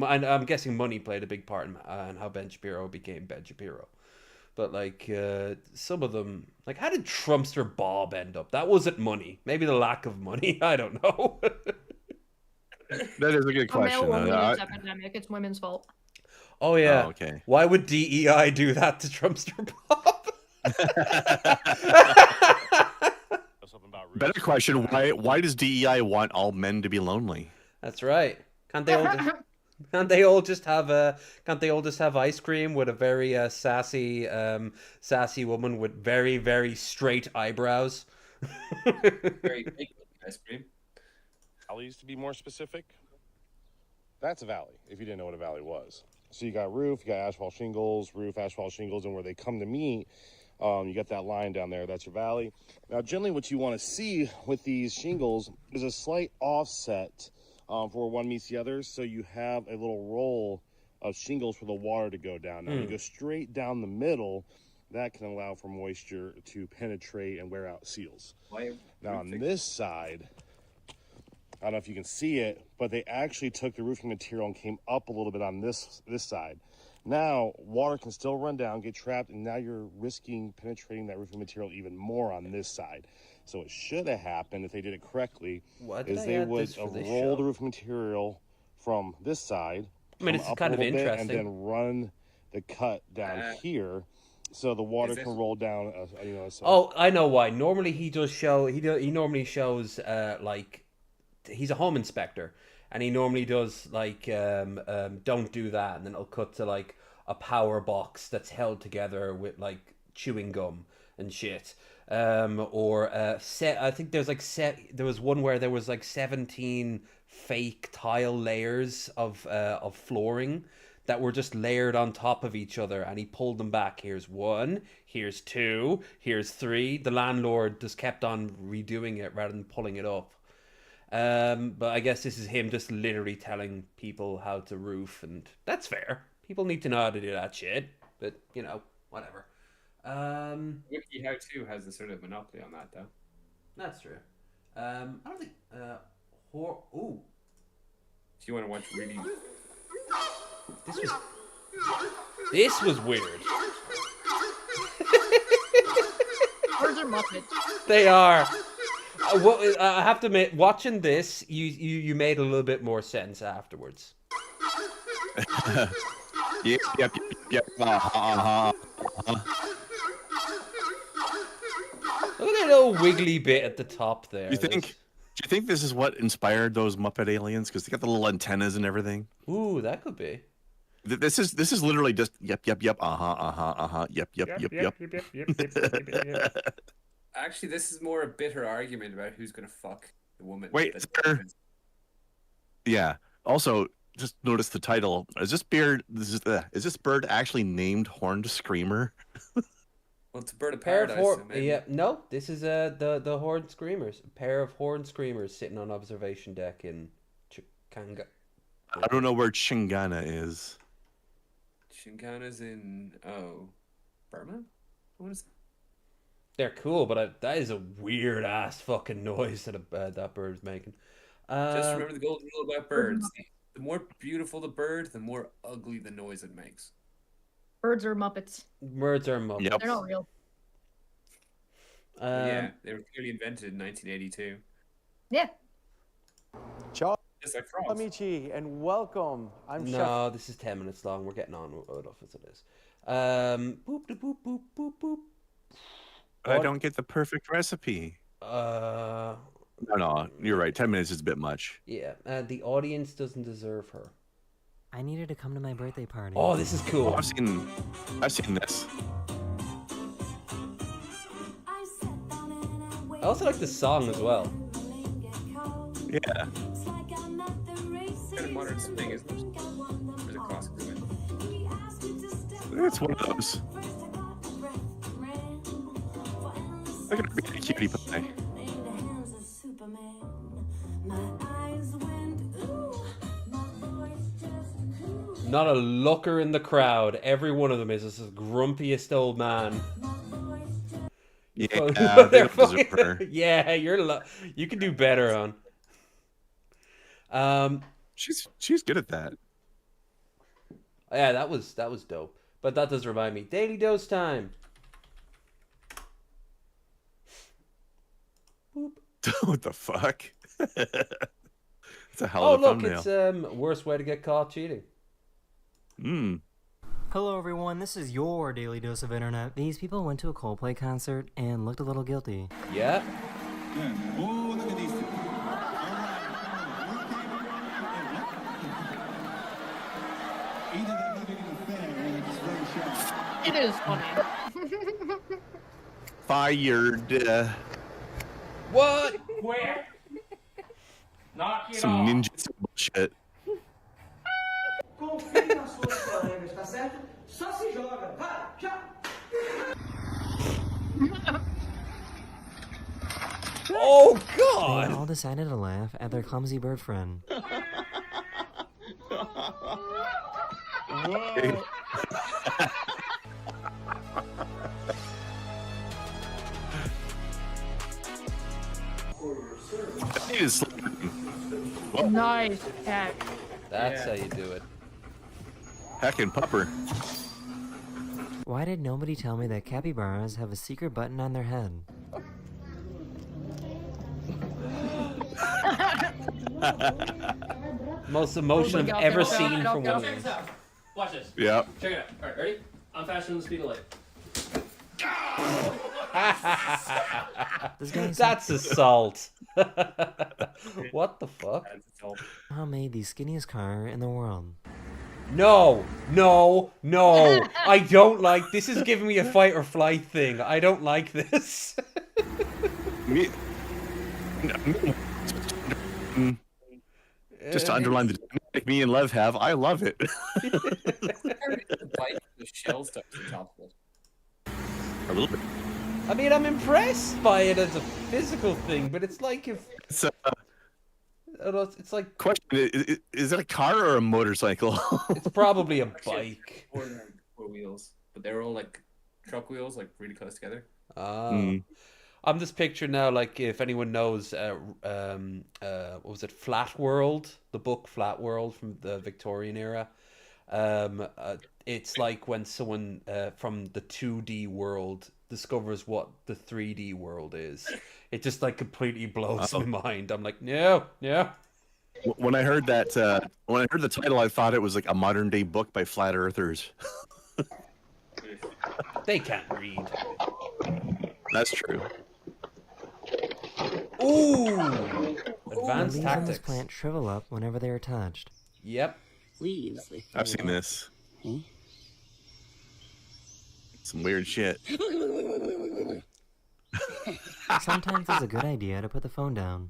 I'm guessing money played a big part in how Ben Shapiro became Ben Shapiro. But like some of them, like how did Trumpster Bob end up? That wasn't money. Maybe the lack of money. I don't know. That is a good question. Epidemic. It's women's fault. Oh yeah. Oh, okay. Why would DEI do that to Trumpster Bob? Better question: Why does DEI want all men to be lonely? That's right. Can't they all? Can't they all just have ice cream with a very sassy woman with very, very straight eyebrows? Very big ice cream. Valleys, to be more specific. That's a valley, if you didn't know what a valley was. So you got roof, you got asphalt shingles, roof, asphalt shingles, and where they come to meet, you got that line down there, that's your valley. Now, generally what you want to see with these shingles is a slight offset for where one meets the other, so you have a little roll of shingles for the water to go down. Now, you go straight down the middle, that can allow for moisture to penetrate and wear out seals. Now, on this side, I don't know if you can see it, but they actually took the roofing material and came up a little bit on this side. Now, water can still run down, get trapped, and now you're risking penetrating that roofing material even more on this side. So what should have happened, if they did it correctly, is they would roll the roofing material from this side, I mean, it's kind of interesting, and then run the cut down here, so the water can roll down. So. Oh, I know why. Normally he does show. He normally shows like he's a home inspector, and he normally does like don't do that, and then it'll cut to like a power box that's held together with like chewing gum and shit. I think there's like there was one where there was like 17 fake tile layers of flooring that were just layered on top of each other, and he pulled them back. Here's 1, here's 2, here's 3. The landlord just kept on redoing it rather than pulling it up. But I guess this is him just literally telling people how to roof, and that's fair. People need to know how to do that shit, but you know, whatever. Wiki How To has a sort of monopoly on that, though. That's true. I don't think. Ooh. Do you want to watch really? This was weird. Birds are Muppets. They are. I have to admit, watching this, you made a little bit more sense afterwards. Yep. Look at that little wiggly bit at the top there. Do you think this is what inspired those Muppet aliens? Because they got the little antennas and everything. Ooh, that could be. This is literally just yep, yep. Yep. Actually, this is more a bitter argument about who's gonna fuck the woman. Wait, yeah. Also, just notice the title. Is this bird actually named Horned Screamer? Well, it's a bird of paradise. Yeah, no, this is the horned screamers. A pair of horned screamers sitting on observation deck in Chikanga. I don't know where Chingana is. Chingana's in Burma. What is that? They're cool, but that is a weird ass fucking noise that that bird's making. Just remember the golden rule about birds: the more beautiful the bird, the more ugly the noise it makes. Birds are Muppets. Birds are Muppets. Yep. They're not real. Yeah, they were clearly invented in 1982. Yeah. Ciao, Just like frogs. amici, and welcome. I'm No, this is 10 minutes long. We're getting on enough as it is. Boop, boop, boop, boop, boop, boop. I don't get the perfect recipe. No, you're right. 10 minutes is a bit much. Yeah, the audience doesn't deserve her. I needed to come to my birthday party. Oh, this is cool. I've seen this. I also like the song as well. Yeah. Kind of modern swing, isn't it? Or is it classic swing? It's one of those. Look at her being a cutie pie. Not a looker in the crowd. Every one of them is just the grumpiest old man. Yeah, they don't deserve her. Yeah, you can do better, on. She's good at that. Yeah, that was dope. But that does remind me, Daily Dose time. Boop. What the fuck? It's a hell of a thumbnail. It's worst way to get caught cheating. Hello everyone, this is your Daily Dose of Internet. These people went to a Coldplay concert and looked a little guilty. Yeah. Oh, look at these two. It is funny. Fired. What? Where? Knock it Some off. ninja bullshit. Confie nas suas colegas, tá certo? Só se joga. Vai, já. Oh They God! all decided to laugh at their clumsy bird friend. Whoa. That is Nice catch. That's how you do it. heckin' pupper. Why did nobody tell me that capybaras have a secret button on their head? Most emotion I've ever seen from one of Check these. this out. Watch this. Yeah. Check it out. All right, ready? I'm faster than the speed of light. This guy's That's assault. What the fuck? somehow made the skinniest car in the world. No, no, no. I don't like this. Is giving me a fight or flight thing. I don't like this. Me, just to underline the dynamic me and Lev have, I love it. The bike, the shell stuff is topical. A little bit. I mean, I'm impressed by it as a physical thing, but it's like if it's like Question: is it a car or a motorcycle? it's probably a bike. Four wheels, but they're all like truck wheels, like really close together. I'm just picturing now, like if anyone knows, what was it, Flat World, the book Flat World from the Victorian era. It's like when someone from the 2D world discovers what the 3D world is. It just like completely blows my mind. I'm like, no. When I heard that, when I heard the title, I thought it was like a modern day book by flat earthers. They can't read. That's true. Ooh, The advanced leaves on this tactics. plant shrivel up whenever they are touched. Yep. I've seen this. Some weird shit. Sometimes it's a good idea to put the phone down.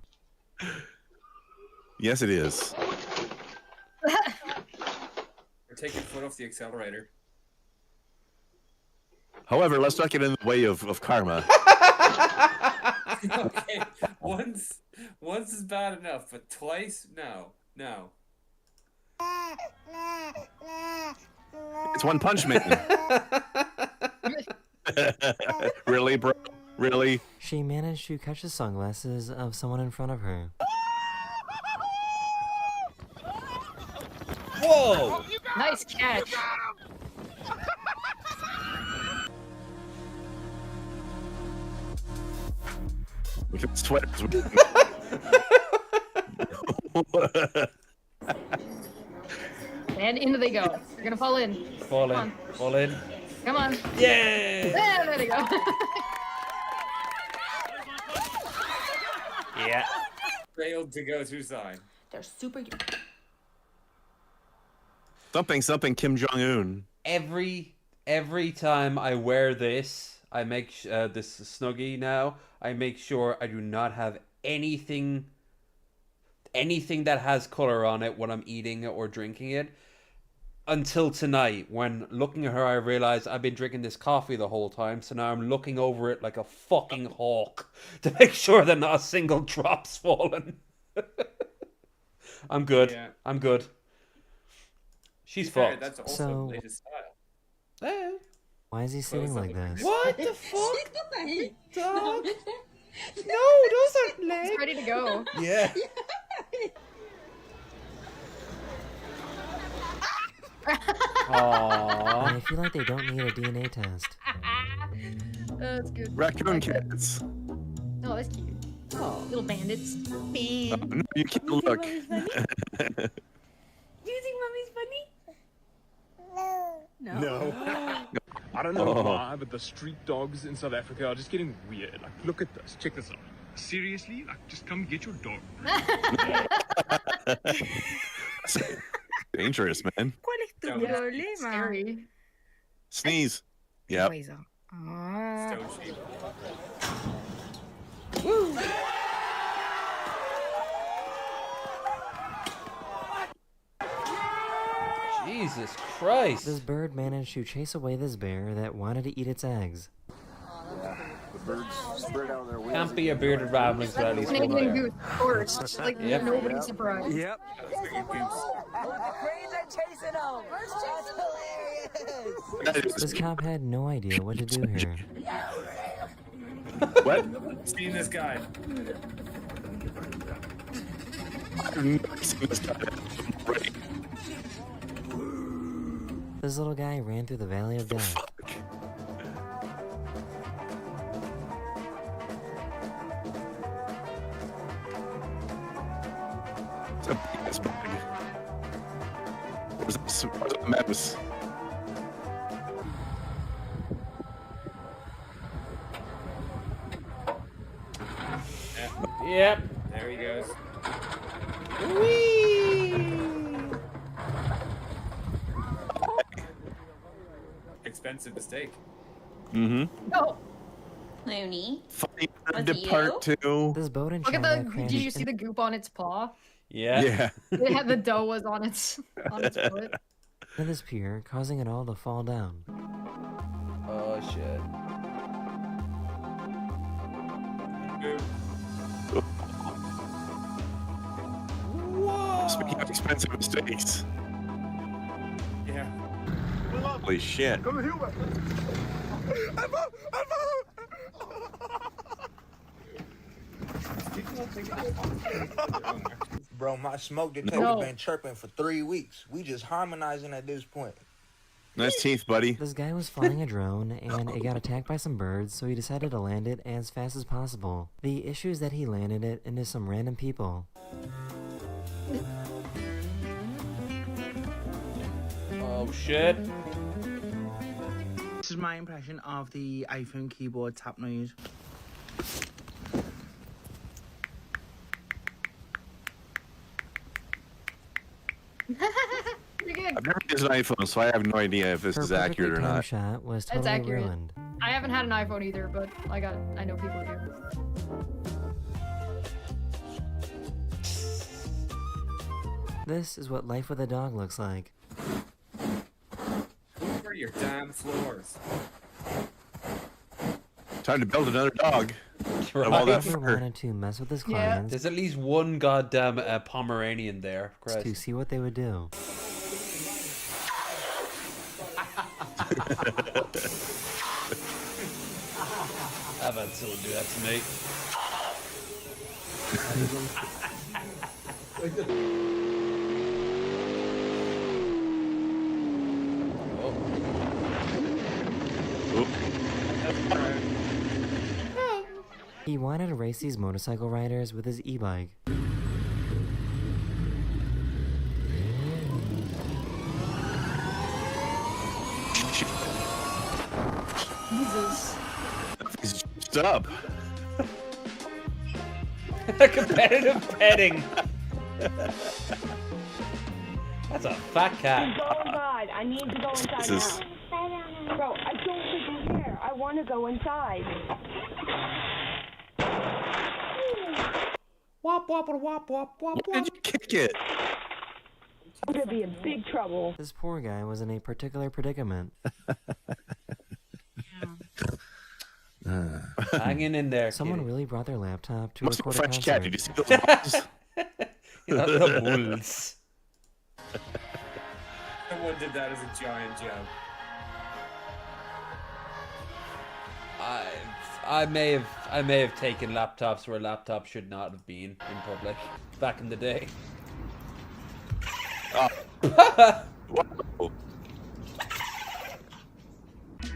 Yes, it is. Or take your foot off the accelerator. However, let's not get in the way of karma. Okay, once is bad enough, but twice, no. It's One Punch Man. Really, bro? Really? She managed to catch the sunglasses of someone in front of her. Whoa! Nice catch. Look at the sweaters. And in they go. They're gonna fall in. Fall in. Fall in. Come on. Yeah! There they go. Yeah. Failed to go through sign. They're super. Something Kim Jong-un. Every time I wear this, I make this Snuggie now. I make sure I do not have anything that has color on it when I'm eating it or drinking it. Until tonight, when looking at her, I realized I've been drinking this coffee the whole time. So now I'm looking over it like a fucking hawk to make sure that not a single drop's fallen. I'm good. Yeah. I'm good. She's Fair, fucked. that's also So- latest style. Why is he sitting like this? What the fuck? Dog? No, those aren't legs. He's ready to go. Yeah. Aww. I feel like they don't need a DNA test. That's good. Raccoon cats. Oh, that's cute. Oh, little bandits. No, you can't look. Do you think mommy's funny? No. I don't know Oh. why, but the street dogs in South Africa are just getting weird. Like, look at this. Check this out. Seriously? Like, just come get your dog. Dangerous, man. ¿Cuál es tu problema? Scary. Sneeze. Yep. Stone shape. Woo! Jesus Christ! This bird managed to chase away this bear that wanted to eat its eggs. The birds spread out their wings. Can't be a bearded ramblings without at least one Canadian there. goose, of course. Like, Yep. nobody's surprised. Yep. This cop had no idea what to do here. What? Seen this guy. I've never seen this guy already. This little guy ran through the valley of death. It's a biggest bug. Where's the mouse? Yep. There he goes. Whee! Expensive mistake. Mm-hmm. No. Looney. Funny Was to it part two. This boat in Look at China the. crashed. Did you see the goop on its paw? Yeah. Yeah. It had the dough was on its foot. into this pier, causing it all to fall down. Oh shit. Whoa. Speaking of expensive mistakes. Yeah. Holy shit. Bro, my smoke detector been chirping for 3 weeks. We just harmonizing at this point. Nice teeth, buddy. This guy was flying a drone, and it got attacked by some birds, so he decided to land it as fast as possible. The issue is that he landed it into some random people. Oh shit. This is my impression of the iPhone keyboard tap noise. I've never used an iPhone, so I have no idea if this Her is accurate or perfectly timed not. shot was That's totally accurate. ruined. I haven't had an iPhone either, but I know people who do. This is what life with a dog looks like. Over your damn floors. Time to build another dog. Right. Of all that He fur. wanted to mess with his clients There's at least one goddamn Pomeranian there. Christ. to see what they would do. I've had someone do that to me. He wanted to race these motorcycle riders with his e-bike. Jesus. He's just up. Competitive petting. That's a fat cat. Go inside. I need to go inside This is- now. Bro, I don't think it's here. I want to go inside. Wop wop wop wop wop. Why did you kick it? I'm gonna be in big trouble. This poor guy was in a particular predicament. Hanging in there. Someone kitty. really brought their laptop to Must be a record a French cat. concert. Did you see those balls? The bulls. Someone did that as a giant joke. I may have taken laptops where laptops should not have been in public back in the day. Whoa.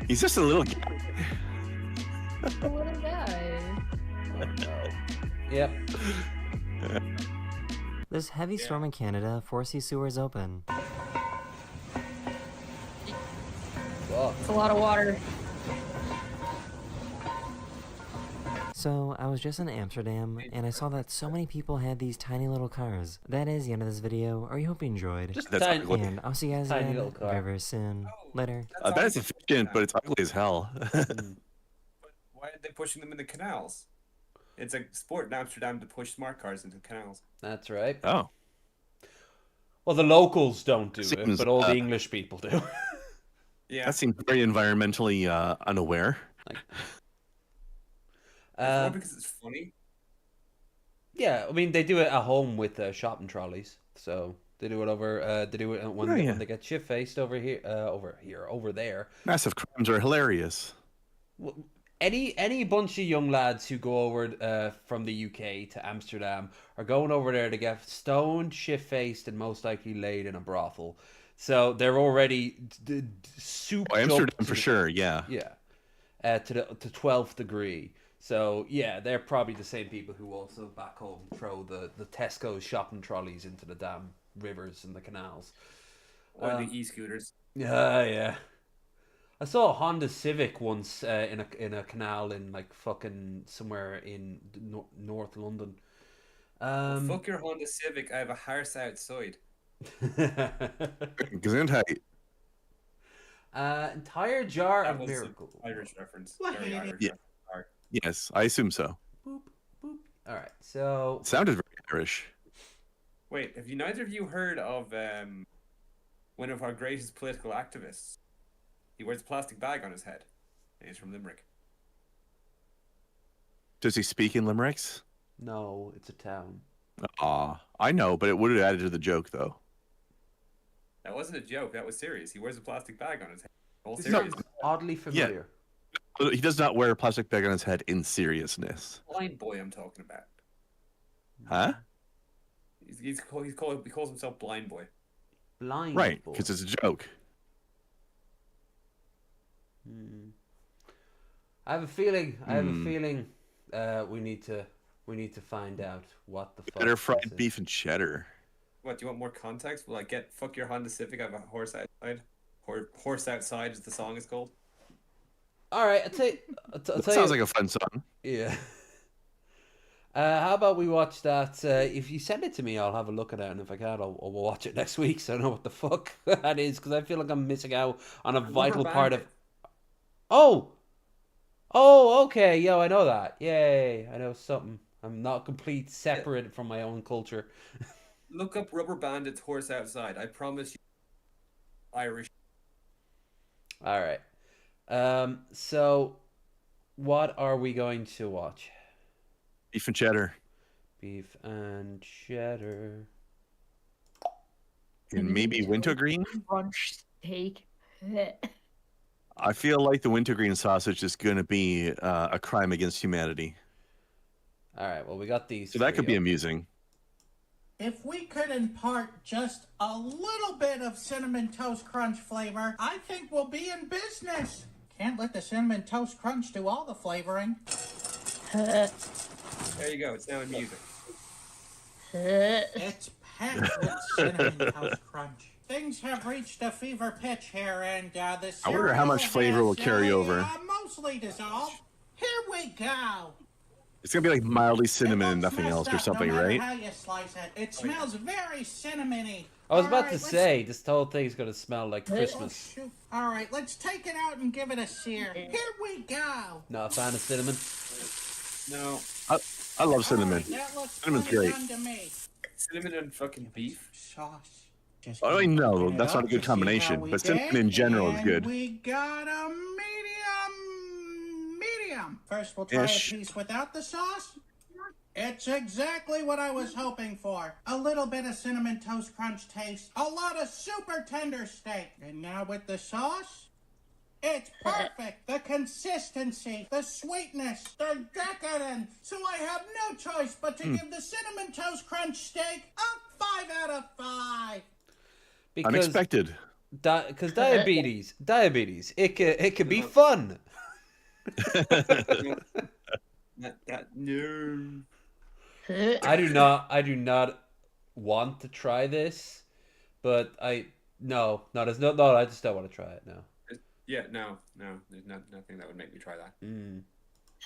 He's just a little guy. A little guy. Yep. This heavy storm in Canada forced these sewers open. Well, It's a lot of water. So I was just in Amsterdam, and I saw that so many people had these tiny little cars. That is the end of this video. I hope you enjoyed. Just That's tiny, ugly. And I'll see you guys tiny again little car. very, very soon. Later. That is efficient, but it's ugly as hell. Why are they pushing them in the canals? It's a sport in Amsterdam to push smart cars into canals. That's right. Oh. Well, the locals don't do it, Seems, but all the English people do. Yeah. That seems very environmentally unaware. More because it's funny. Yeah, I mean they do it at home with shopping trolleys, so they do it over. They do it when, when they get shit faced over here, over there. Massive crimes are hilarious. Any bunch of young lads who go over from the UK to Amsterdam are going over there to get stoned, shit faced, and most likely laid in a brothel. So they're already super. Amsterdam for sure, yeah. Yeah, to the 12th degree. So yeah, they're probably the same people who also back home throw the Tesco shopping trolleys into the damn rivers and the canals. Or the e-scooters. Yeah. I saw a Honda Civic once in a canal in like fucking somewhere in North London. Fuck your Honda Civic, I have a horse outside. Gesundheit. Entire jar That of was miracle. an Irish reference. What? Very Irish Yeah. reference. Yes, I assume so. All right, so It sounded very Irish. Wait, have you neither of you heard of one of our greatest political activists? He wears a plastic bag on his head. And he's from Limerick. Does he speak in limericks? No, it's a town. I know, but it would have added to the joke, though. That wasn't a joke. That was serious. He wears a plastic bag on his head. All This serious. sounds oddly familiar. He does not wear a plastic bag on his head in seriousness. Blind boy, I'm talking about. Huh? He calls himself Blind Boy. Blind Right, boy. because it's a joke. I have a feeling. We need to find out what the fuck. Better this fried is. beef and cheddar. What, do you want more context? Will I get fuck your Honda Civic? I have a horse outside. Horse outside, as the song is called. All right, I'll tell That you. sounds like a fun song. Yeah. How about we watch that? If you send it to me, I'll have a look at it, and if I can't, I'll watch it next week. So I know what the fuck that is, because I feel like I'm missing out on a vital part of. Oh, okay, yo, I know that. Yay, I know something. I'm not complete separate from my own culture. Look up Rubber Bandit's Horse Outside. I promise you, Irish. All right. So, what are we going to watch? Beef and cheddar. Beef and cheddar. And maybe wintergreen? Brunch steak. I feel like the wintergreen sausage is going to be a crime against humanity. All right, well, we got these. So that could be amusing. If we could impart just a little bit of Cinnamon Toast Crunch flavor, I think we'll be in business. Can't let the Cinnamon Toast Crunch do all the flavoring. There you go. It's now in music. It's packed with Cinnamon Toast Crunch. Things have reached a fever pitch here, and the I wonder how much flavor will carry over. mostly dissolved. Here we go. It's going to be like mildly cinnamon and nothing Messed else or up, something, no matter right? how you slice it. It smells very cinnamony. I was about Alright, to let's- say, this whole thing's going to smell like Christmas. Shoot. All right, let's take it out and give it a sear. Here we go. Not a fan of cinnamon? No. I love cinnamon. That looks Cinnamon's pretty great. done to me. Cinnamon and fucking beef. Sauce. I know that's not a good combination, but cinnamon in general is good. We got a medium. First, we'll try Ish. a piece without the sauce. It's exactly what I was hoping for. A little bit of Cinnamon Toast Crunch taste, a lot of super tender steak. And now with the sauce, it's perfect. The consistency, the sweetness, the decadence. So I have no choice but to give the Cinnamon Toast Crunch steak a 5 out of 5. Because Unexpected. Because diabetes, it could be fun. No. I do not want to try this, but I just don't want to try it now. Yeah, no. There's nothing that would make me try that.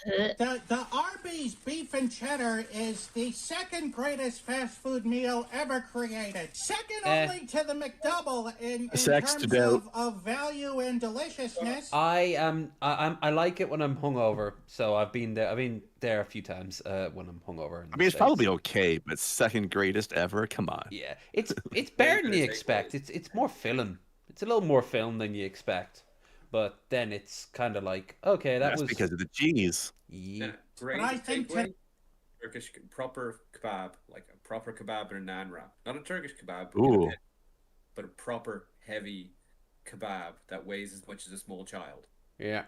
The Arby's beef and cheddar is the second greatest fast food meal ever created. Second only to the McDouble in terms of value and deliciousness. I like it when I'm hungover, so I've been there a few times when I'm hungover. I mean, it's probably okay, but second greatest ever. Come on. Yeah, it's better than you expect. It's more filling. It's a little more film than you expect. But then it's kind of like, okay, that's because of the cheese. Yeah. Great. But I think Turkish proper kebab, like a proper kebab in a naan wrap, not a Turkish kebab, Ooh. but a proper heavy kebab that weighs as much as a small child. Yeah.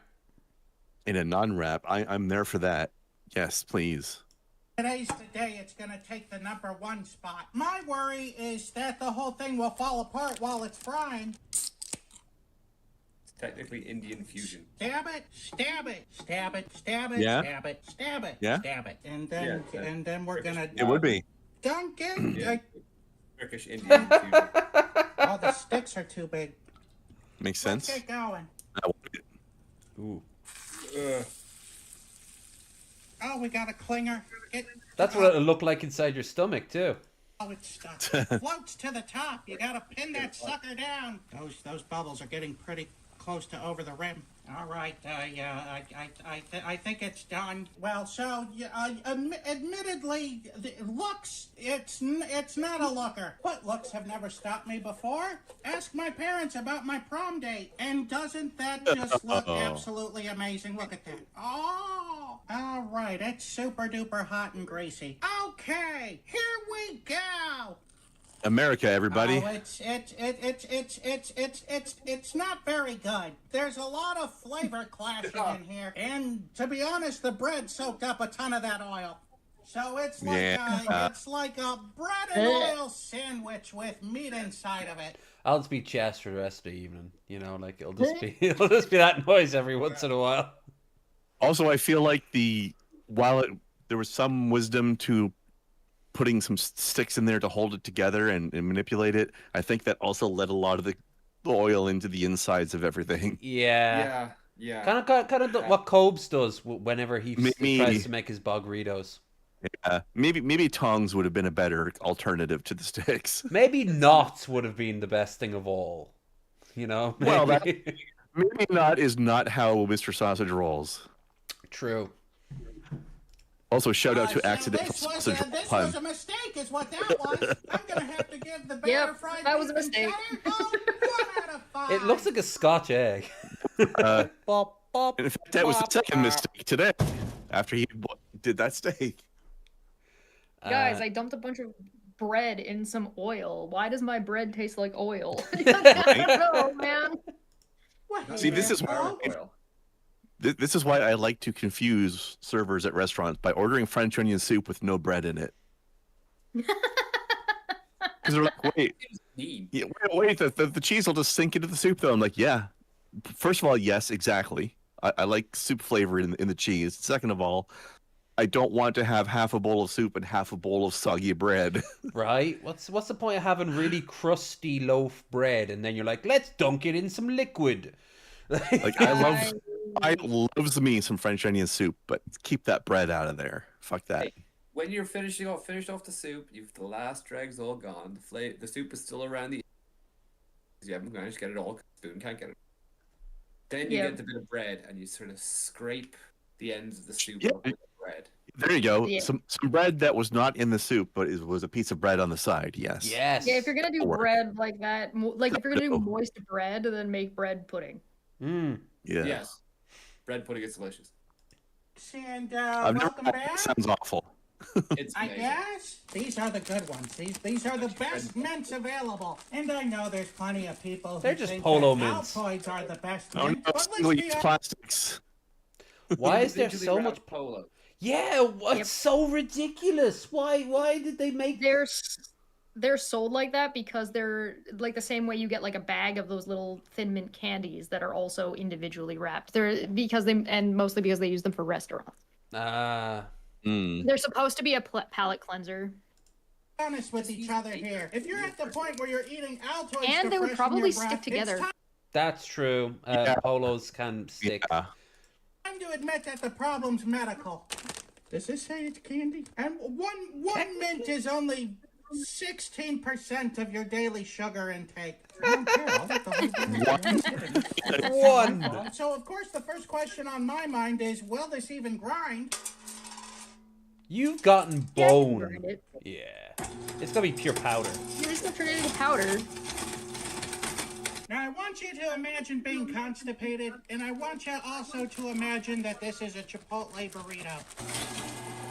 In a non-wrap, I'm there for that. Yes, please. Today's the day it's going to take the #1 spot. My worry is that the whole thing will fall apart while it's frying. Technically Indian fusion. Stab it, stab it, stab it, stab it, Yeah. stab it, stab it, Yeah. stab it, and then we're gonna It would be. dunk it. Yeah. Turkish Indian fusion. Oh, the sticks are too big. Makes Let's sense. get going. Ooh. Oh, we got a clinger. That's what it'll look like inside your stomach too. Oh, it's stuck. Floats to the top. You gotta pin that sucker down. Those bubbles are getting pretty close to over the rim. All right, I think it's done. Well, so admittedly, looks it's not a looker, but looks have never stopped me before. Ask my parents about my prom date, and doesn't that just look absolutely amazing? Look at that. Oh, all right, it's super duper hot and greasy. Okay, here we go. America, everybody. Oh, it's not very good. There's a lot of flavor clashing in here, and to be honest, the bread soaked up a ton of that oil. So it's like a bread and oil sandwich with meat inside of it. I'll just be Chess for the rest of the evening. You know, like it'll just be that noise every once in a while. Also, I feel like there was some wisdom to putting some sticks in there to hold it together and manipulate it, I think that also let a lot of the oil into the insides of everything. Yeah. Kind of what Cobes does whenever he tries to make his bogritos. Yeah, maybe tongs would have been a better alternative to the sticks. Maybe knots would have been the best thing of all. You know. Maybe. Well, maybe not is not how Mr. Sausage rolls. True. Also, shout out to Accidental Sausage Roll This Pun. was a mistake, is what that was. I'm gonna have to give the batter fried that was a beef and mistake. cheddar 1 out of 5. It looks like a Scotch egg. In fact, that was the second mistake today. After he did that steak. Guys, I dumped a bunch of bread in some oil. Why does my bread taste like oil? I don't know, man. See, this is why. This is why I like to confuse servers at restaurants by ordering French onion soup with no bread in it. Because they're like, wait, the cheese will just sink into the soup, though. I'm like, yeah. First of all, yes, exactly. I like soup flavor in the cheese. Second of all, I don't want to have half a bowl of soup and half a bowl of soggy bread. Right? What's the point of having really crusty loaf bread and then you're like, let's dunk it in some liquid? Like I loves me some French onion soup, but keep that bread out of there. Fuck that. Hey, when you're finished off the soup, you've the last dregs all gone. The soup is still around the. You haven't managed to get it all. Spoon can't get it. Then you get the bit of bread and you sort of scrape the ends of the soup up with the bread. There you go. Yeah. Some bread that was not in the soup, but it was a piece of bread on the side. Yes. Yes. Yeah, if you're gonna do bread like that, like if you're gonna do moist bread, then make bread pudding. Yeah. Yes. Bread pudding is delicious. And I've never welcome had back. it. Sounds awful. I guess these are the good ones. These are the best mints available. And I know there's plenty of people They're who just think Polo that mints. Altoids are the best Oh mint. no, But let's single-use be plastics. Why is there Individually so wrapped much Polo? Yeah, it's so ridiculous. Why did they make They're sold like that because they're like the same way you get like a bag of those little Thin Mint candies that are also individually wrapped. They're mostly because they use them for restaurants. They're supposed to be a palate cleanser. honest with each other here. If you're at the point where you're eating Altoids And to they would freshen probably your breath, stick together. It's That's true. Polos can stick. time to admit that the problem's medical. Does this say it's candy? And one mint is only 16% of your daily sugar intake. I don't care. I'll let the whole thing. One. So, of course, the first question on my mind is, will this even grind? You've gotten Yeah, you can bone. grind it. Yeah. It's gonna be pure powder. You're just gonna turn it into powder. Now, I want you to imagine being constipated, and I want you also to imagine that this is a Chipotle burrito.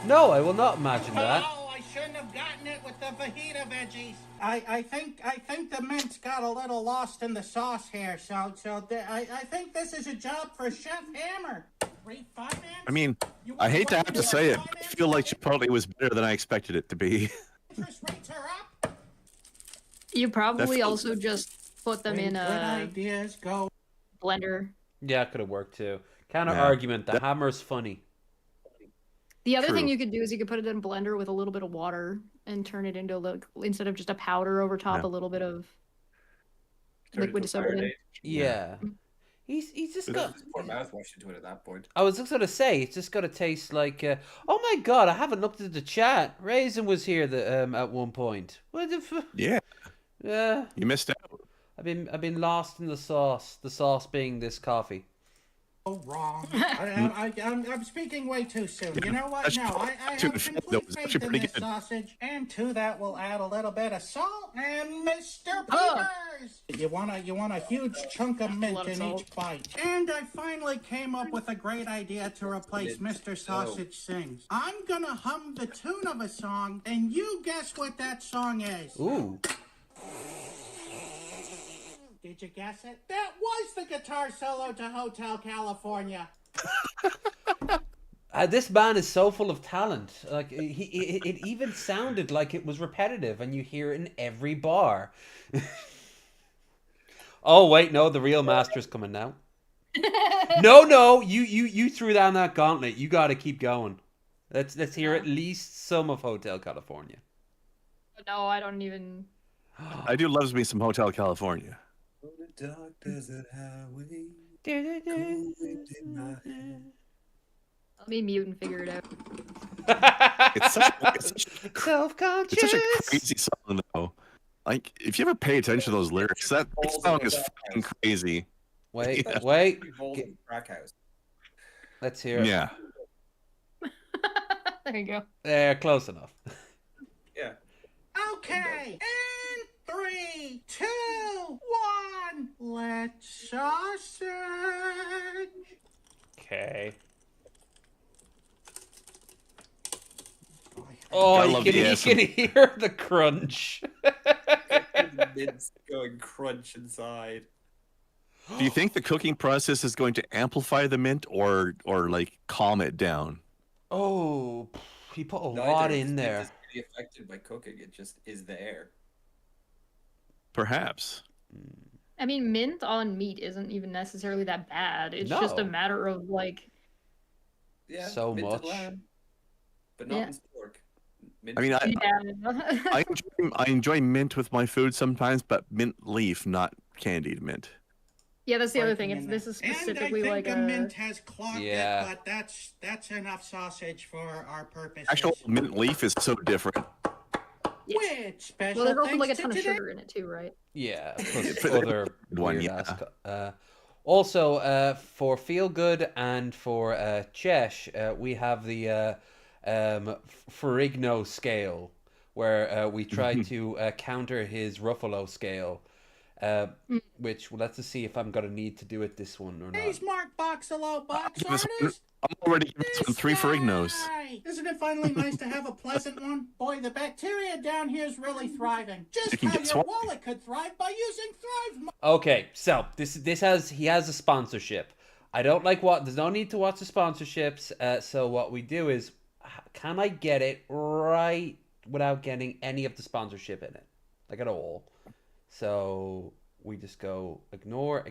No, I will not imagine that. Oh, I shouldn't have gotten it with the fajita veggies. I think the mint's got a little lost in the sauce here, so I think this is a job for Chef Hammer. Refinance? I mean, I hate to have to say it, but I feel like Chipotle was better than I expected it to be. Interest rates are up. You probably That's- also just put them in Good a ideas go. blender. Yeah, it could have worked too. Counter Yeah. argument. The hammer's funny. The other thing True. you could do is you could put it in a blender with a little bit of water and turn it into a little, instead of just a powder over top, Yeah. a little bit of Turn it liquid to soda. marinade. Yeah. He's just got. Just pour mouthwash into it at that point. I was just gonna say it's just gonna taste like. Oh my god! I haven't looked at the chat. Raisin was here at one point. What the? Yeah, Yeah. you missed out. I've been lost in the sauce. The sauce being this coffee. Oh, wrong. I'm speaking way too soon. You know what? No, I have complete faith in this sausage, and to that we'll add a little bit of salt and Mr. Peepers. You want a huge chunk of mint in each bite. And I finally came up with a great idea to replace Mr. Sausage Sings. I'm gonna hum the tune of a song, and you guess what that song is. Ooh. Did you guess it? That was the guitar solo to Hotel California. This man is so full of talent. Like it even sounded like it was repetitive, and you hear it in every bar. Oh wait, no, the real master's coming now. No, you threw down that gauntlet. You got to keep going. Let's hear at least some of Hotel California. No, I don't even. I do loves me some Hotel California. Dark desert highway. Let me mute and figure it out. It's Self-conscious. such a crazy song, though. Like, if you ever pay attention to those lyrics, that song is fucking crazy. Wait, Yeah. wait. Balls in the crack house. Let's hear it. Yeah. There you go. There, close enough. Yeah. Okay, and 3, 2, 1, let's sausage. Okay. I Oh, love you the can hear the crunch. The mint's going crunch inside. Do you think the cooking process is going to amplify the mint or like calm it down? Oh, he put a Neither. lot It's in there. not really affected by cooking. It just is there. Perhaps. I mean, mint on meat isn't even necessarily that bad. It's just a No. matter of like. Yeah. So mint and much. lamb, but not Yeah. in pork. Mint I mean, Yeah. I enjoy mint with my food sometimes, but mint leaf, not candied mint. Yeah, that's the other thing. It's this is And I specifically think like the a. mint has clogged Yeah. it, but that's enough sausage for our purposes. Actual mint leaf is so different. Which special Well, there's also like a thanks ton of to today? sugar in it too, right? Yeah, It's plus other one, weird yeah. ass also, for Feel Good and for Chesh, we have the Ferrigno scale, where we try to counter his Ruffalo scale. Which, well, let's just see if I'm gonna need to do it this one or not. Hey, Smart Boxalo Box Give this one- Artist. I'm already giving this one 3 Ferrignos. Hi. Isn't it finally nice to have a pleasant one? Boy, the bacteria down here is really thriving. Just You can how get your swat- wallet could thrive by using Thrive. Okay, so he has a sponsorship. I don't like there's no need to watch the sponsorships. So what we do is, can I get it right without getting any of the sponsorship in it, like at all? So we just go ignore.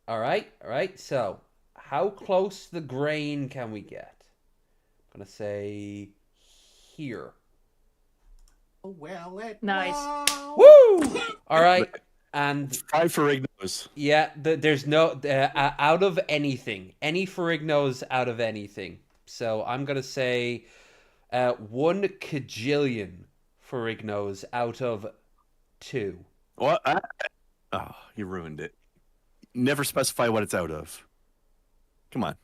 All right. So how close to the grain can we get? I'm gonna say here. Well, it Nice. was. Woo! All right. And 5 Ferrignos. Yeah, there's no out of anything, any Ferrignos out of anything. So I'm gonna say 1 kajillion Ferrignos out of 2. What? Oh, you ruined it. Never specify what it's out of. Come on.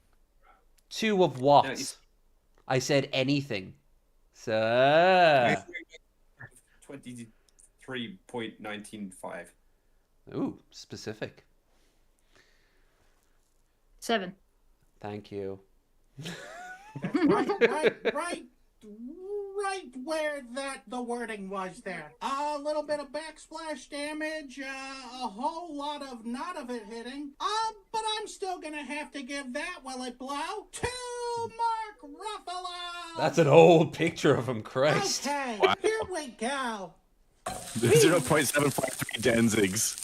2 of what? No, I said anything. So 23.195. Ooh, specific. 7. Thank you. Right where the wording was there. A little bit of backsplash damage, a whole lot of not of it hitting. But I'm still gonna have to give that will it blow to Mark Ruffalo. That's an old picture of him, Christ. Okay, here we go. 0.753 Danzigs.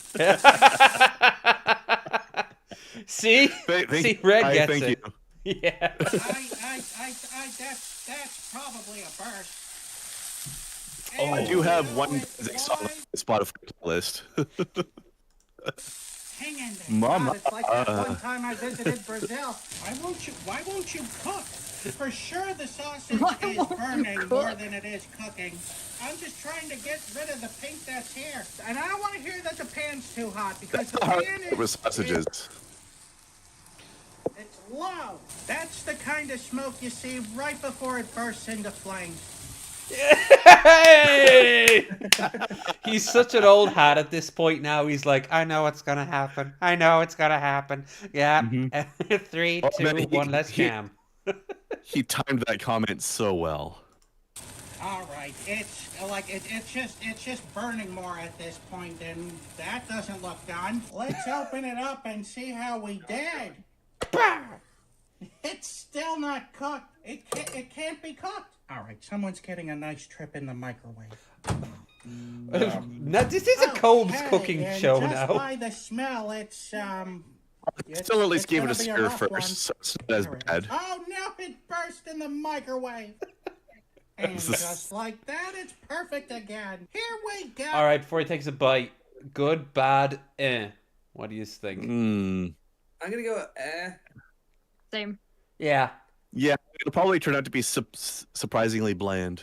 See? See, Red gets thank it. You. Yeah. That's probably a burst. I do have one Danzig song on the Spotify list. Hang in there. Mama. God, it's like that one time I visited Brazil. Why won't you cook? For sure the sausage is burning more than it is cooking. I'm just trying to get rid of the paint that's here. And I don't want to hear that the pan's too hot because the pan with sausages. It's low. That's the kind of smoke you see right before it bursts into flames. Hey! He's such an old hat at this point now. He's like, I know what's gonna happen. I know it's gonna happen. Yeah. 3, 2, 1, let's jam. He timed that comment so well. All right, it's like it's just burning more at this point, and that doesn't look done. Let's open it up and see how we did. It's still not cooked. It can't be cooked. All right, someone's getting a nice trip in the microwave. Now, this is a Combs cooking show just now. By the smell, it's Still at least gave it a stir first, so it's not as bad. Oh no, it burst in the microwave. And just like that, it's perfect again. Here we go. All right, before he takes a bite, good, bad, eh. What do you think? I'm gonna go Same. Yeah. Yeah, it'll probably turn out to be surprisingly bland.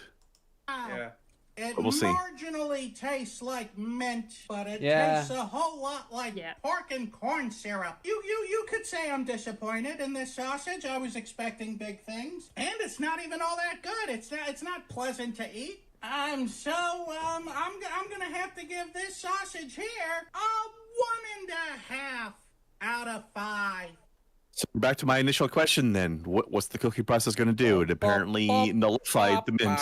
Yeah. It But we'll see. marginally tastes like mint, but it Yeah. tastes a whole lot like pork and corn syrup. You could say I'm disappointed in this sausage. I was expecting big things, and it's not even all that good. It's not pleasant to eat. I'm gonna have to give this sausage here a 1.5 out of 5. So back to my initial question then. What's the cooking process going to do? It apparently nullified the mint.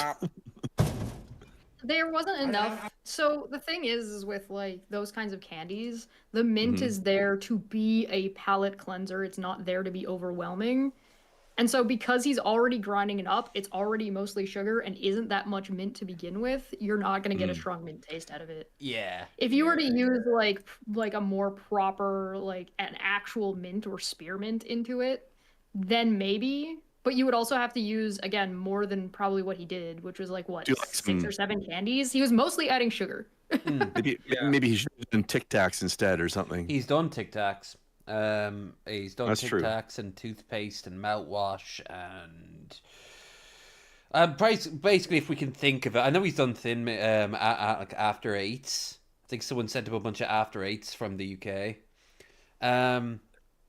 There wasn't enough. So the thing is with like those kinds of candies, the mint is there to be a palate cleanser. It's not there to be overwhelming. And so because he's already grinding it up, it's already mostly sugar and isn't that much mint to begin with, you're not going to get a strong mint taste out of it. Yeah. If you were to use like a more proper, like an actual mint or spearmint into it, then maybe. But you would also have to use, again, more than probably what he did, which was like, what, 6 or 7 candies? He was mostly adding sugar. Maybe he should have done Tic Tacs instead or something. He's done Tic Tacs. He's done That's Tic true. Tacs and toothpaste and mouthwash and basically, if we can think of it, I know he's done thin after eights. I think someone sent him a bunch of after eights from the UK.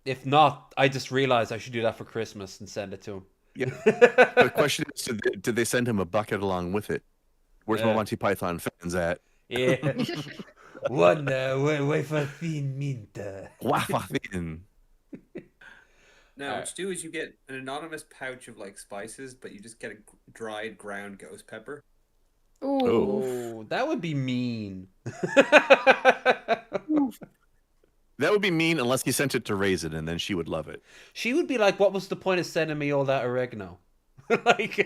If not, I just realized I should do that for Christmas and send it to him. Yeah. The question is, did they send him a bucket along with it? Where's my Monty Python fans at? Yeah. One wafer thin mint. Wafer thin. No, what you do is you get an anonymous pouch of like spices, but you just get a dried ground ghost pepper. Ooh, that would be mean. That would be mean unless he sent it to Raisin, and then she would love it. She would be like, "What was the point of sending me all that oregano?" Like,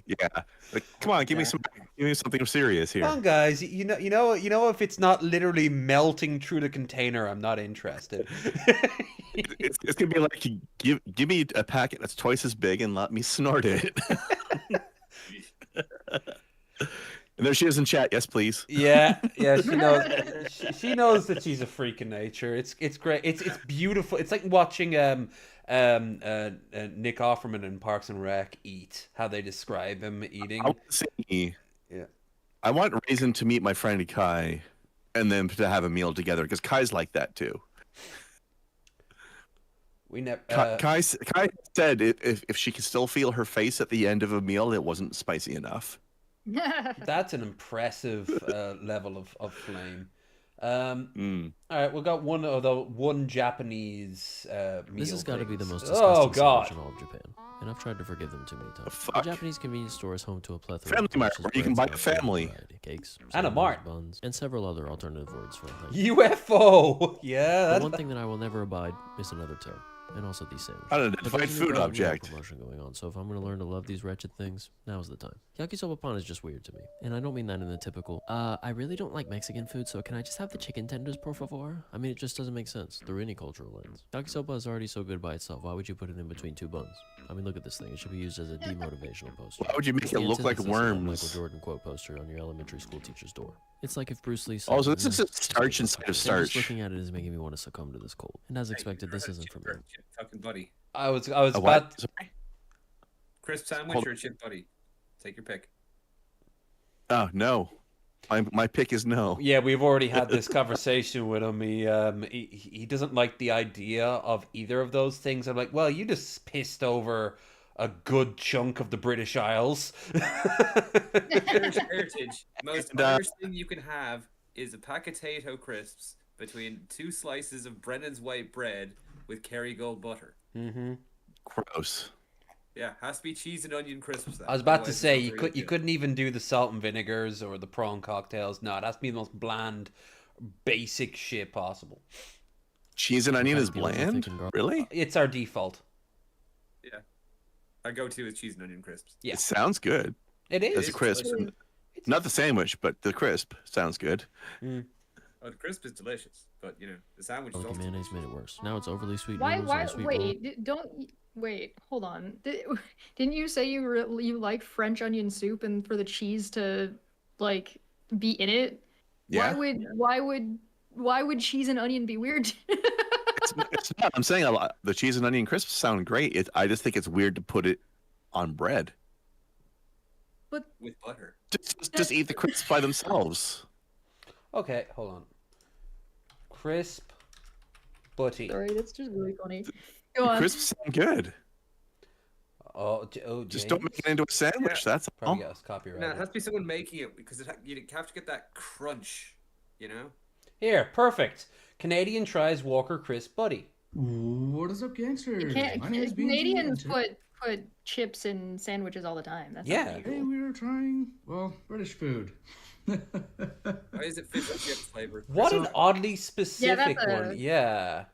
yeah. Like, come on, give me something serious here. Come on, guys. You know, if it's not literally melting through the container, I'm not interested. It's gonna be like, give me a packet that's twice as big and let me snort it. And there she is in chat. Yes, please. Yeah, she knows. She knows that she's a freak in nature. It's great. It's beautiful. It's like watching Nick Offerman in Parks and Rec eat. How they describe him eating. I want to see. Yeah. I want Raisin to meet my friend Kai, and then to have a meal together because Kai's like that too. We never. Kai said if she could still feel her face at the end of a meal, it wasn't spicy enough. That's an impressive level of flame. All right, we've got one Japanese meal. This has got to be the most Oh disgusting God! sandwich in all of Japan, and I've tried to forgive them too many times. Fuck. The Japanese convenience store is home to a plethora Family of Mart, delicious where you can buy breads, a family. variety, cakes, And a sandwiches, mart. buns, and several other alternative words for it. UFO. Yeah. The That's... one thing that I will never abide is another toe. And also these sandwiches. Unidentified But there's a new food Dragon Ball object. promotion going on, so if I'm going to learn to love these wretched things, now's the time. Yakisoba pan is just weird to me, and I don't mean that in the typical, I really don't like Mexican food, so can I just have the chicken tenders, por favor? I mean, it just doesn't make sense through any cultural lens. Yakisoba is already so good by itself, why would you put it in between two buns? I mean, look at this thing. It should be used as a demotivational poster. Why would you make It's it the look like antithesis of that worms? Michael Jordan quote poster on your elementary school teacher's door. It's like if Bruce Lee said, Also, this is just starch inside of and just starch. looking at it is making me want to succumb to this cold. And as expected, this isn't for me. Fucking buddy. I was A about. what? Crisp sandwich Hold- or a chip buddy? Take your pick. Oh no, my pick is no. Yeah, we've already had this conversation with him. He doesn't like the idea of either of those things. I'm like, well, you just pissed over a good chunk of the British Isles. Irish heritage. Most Irish thing you can have is a pack of potato crisps between two slices of Brennan's white bread with Kerrygold butter. Mm-hmm. Gross. Yeah, has to be cheese and onion crisps. Though. I was about to Otherwise, say it's you not could very you good. couldn't even do the salt and vinegars or the prawn cocktails. No, it has to be the most bland, basic shit possible. Cheese and onion is Sometimes people bland. think gar- Really? It's our default. Yeah, our go-to is cheese and onion crisps. Yeah, It sounds good. it is. As a crisp. delicious. Not the sandwich, but the crisp sounds good. Oh, the crisp is delicious, but you know the sandwich is Okay, also mayonnaise made it worse. Now it's overly sweet Why? noodles Why? and a sweet roll. Wait! Wait. Hold on. Didn't you say you like French onion soup and for the cheese to like be in it? Yeah. Why would cheese and onion be weird? It's not. I'm saying a lot. The cheese and onion crisps sound great. I just think it's weird to put it on bread. But with butter. Just eat the crisps by themselves. Okay, hold on. Crisp, butty. Sorry, that's just really funny. The Go on. crisps sound good. Just don't make it into a sandwich. That's all. Probably got us copyrighted. No, it has to be someone making it because you have to get that crunch. You know. Here, perfect. Canadian tries Walker Crisp Buddy. What is up, gangsters? My name is Canadians put chips in sandwiches all the time. That's Yeah. not unusual. Hey, we are trying, well, British food. Why is it fish and chip flavored? What an oddly specific that's one. Yeah.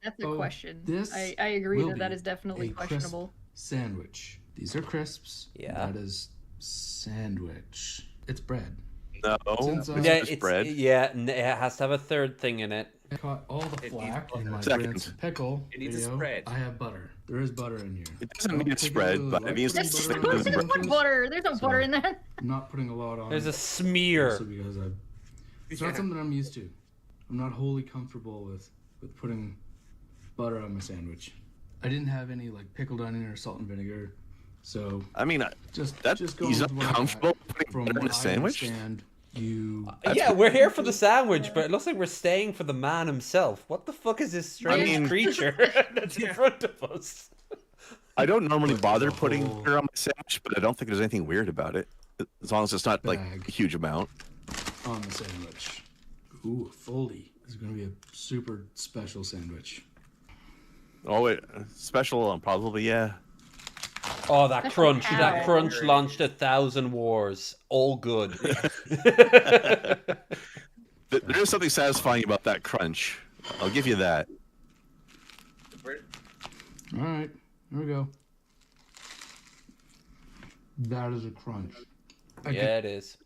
That's a question. This I agree will that be is definitely a crisp questionable. sandwich. These are crisps. Yeah. That is sandwich. It's bread. No, Since, Yeah, just it's bread. Yeah, it has to have a third thing in it. I caught all the flack in my Second. Grant's pickle It needs a video. spread. I have butter. There is butter in here. It doesn't need a spread, but it needs to There's stick no with the bread. butter. There's no butter in that. I'm not putting a lot on. There's a it, smear. mostly because it's not something I'm used to. I'm not wholly comfortable with putting butter on my sandwich. I didn't have any like pickled onion or salt and vinegar, so I mean, just he's with not what I got. comfortable putting From bread in a what I sandwich. understand, you Yeah, we're here for the sandwich, but it looks like we're staying for the man himself. What the fuck is this strange mean- creature that's in front of us? I don't normally bother putting butter on my sandwich, but I don't think there's anything weird about it, as long as it's not like a huge amount. on the sandwich. Ooh, fully. This is gonna be a super special sandwich. Oh wait, special probably yeah. Oh, that That's crunch! how. That crunch launched 1,000 wars. All good. There is something satisfying about that crunch. I'll give you that. All right, here we go. That is a crunch. Yeah, it is.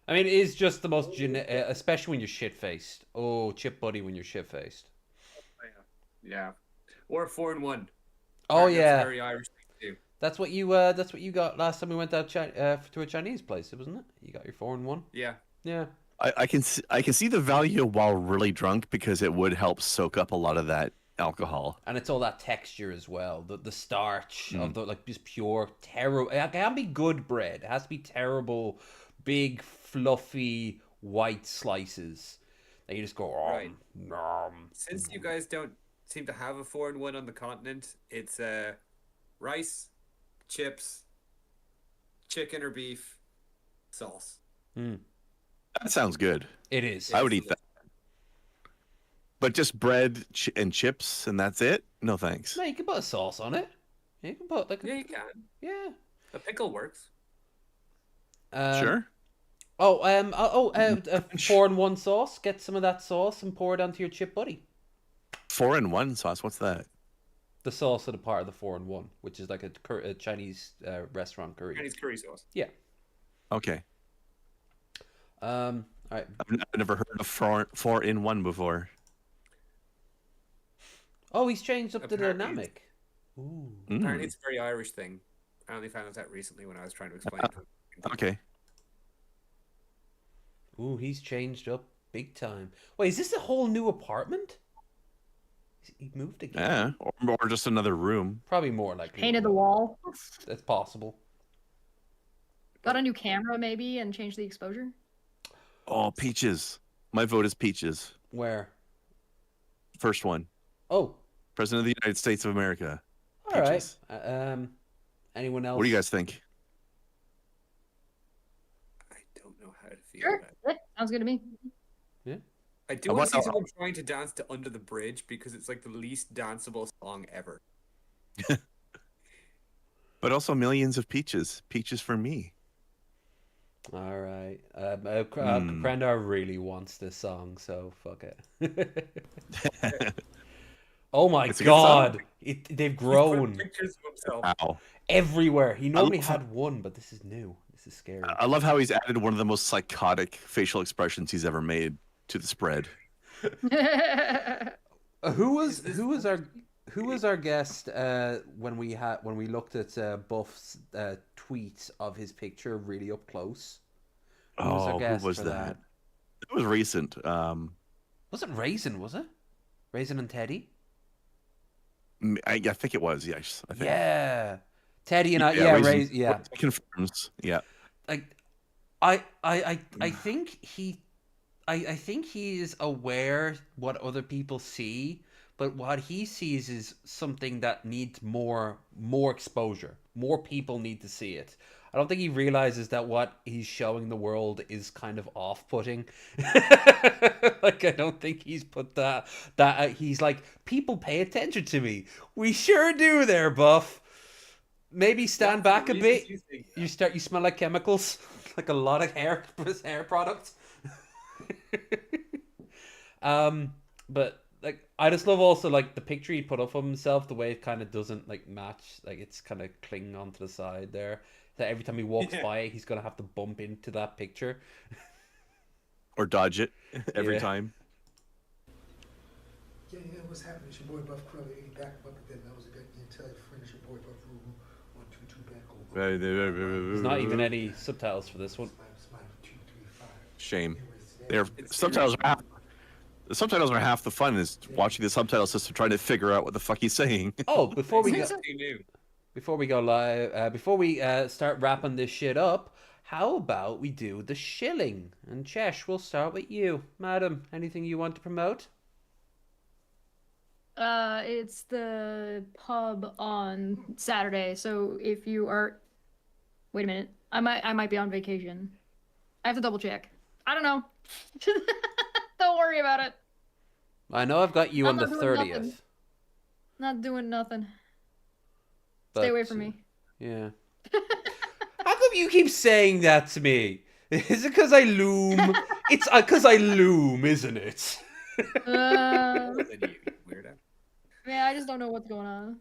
I mean, it is just the most especially when you're shit-faced. Oh, chip buddy when you're shit-faced. Yeah. Or a 4-in-1. Oh That's yeah. Very Irish thing to do. That's what you got last time we went out to a Chinese place, wasn't it? You got your 4-in-1. Yeah. Yeah. I can see the value while really drunk because it would help soak up a lot of that alcohol. And it's all that texture as well. The starch of the like just pure terrible. It can't be good bread. It has to be terrible, big, fluffy white slices that you just go. Right. Since you guys don't seem to have a 4-in-1 on the continent, it's rice, chips, chicken or beef, sauce. That sounds good. It is. I would eat that. But just bread and chips and that's it? No thanks. No, you can put a sauce on it. You can put like. Yeah, you can. Yeah. A pickle works. Sure. 4-in-1 sauce. Get some of that sauce and pour it onto your chip buddy. 4-in-1 sauce. What's that? The sauce is a part of the 4-in-1, which is like a Chinese restaurant curry. Chinese curry sauce. Yeah. Okay. All right. I've never heard of 4-in-1 before. Oh, he's changed up the dynamic. Ooh. Apparently, it's a very Irish thing. I only found out that recently when I was trying to explain it to him. Okay. Ooh, he's changed up big time. Wait, is this a whole new apartment? He moved again. Yeah, or just another room. Probably more like Painted the wall. That's possible. Got a new camera maybe and changed the exposure. Oh, peaches. My vote is peaches. Where? First one. Oh. President of the United States of America. All right. Anyone else? What do you guys think? I don't know how to feel Sure. about it. Yeah, sounds good to me. Yeah. I do want to see someone trying to dance to Under the Bridge because it's like the least danceable song ever. But also millions of peaches. Peaches for me. All right. Krendar really wants this song, so fuck it. Oh my god! They've grown. Pictures of himself. Wow. Everywhere. He normally had one, but this is new. This is scary. I love how he's added one of the most psychotic facial expressions he's ever made to the spread. Who was our guest when we looked at Buff's tweet of his picture really up close? Who was that? It was recent. Was it Raisin? Was it Raisin and Teddy? I think it was. Yes. I think. Yeah, Teddy and I. Yeah, Raisin. Yeah, confirms. Yeah. Like, I think he. I think he is aware what other people see, but what he sees is something that needs more exposure. More people need to see it. I don't think he realizes that what he's showing the world is kind of off-putting. Like, I don't think he's put that he's like, people pay attention to me. We sure do there, Buff. Maybe stand back a bit. You smell like chemicals, like a lot of hair products. But like, I just love also like the picture he put up of himself, the way it kind of doesn't like match, like it's kind of clinging onto the side there, that every time he walks by it, he's gonna have to bump into that picture or dodge it every time. Yeah, what's happening? It's your boy Buff Crowley, back up again. That was a good tell your friend. It's your boy Buff Rule 122 back over. There's not even any subtitles for this one. Shame. The subtitles are half the fun, is watching the subtitle system trying to figure out what the fuck he's saying. Oh, before we go live, before we start wrapping this shit up, how about we do the shilling? And Chesh, we'll start with you, madam. Anything you want to promote? It's the pub on Saturday. So if you are, wait a minute, I might be on vacation. I have to double check. I don't know. Don't worry about it. I know I've got you on the 30th. Nothing. Not doing nothing. But, stay away from me. Yeah. How come you keep saying that to me? Is it because I loom? It's because I loom, isn't it? Weirdo. Yeah, I just don't know what's going on.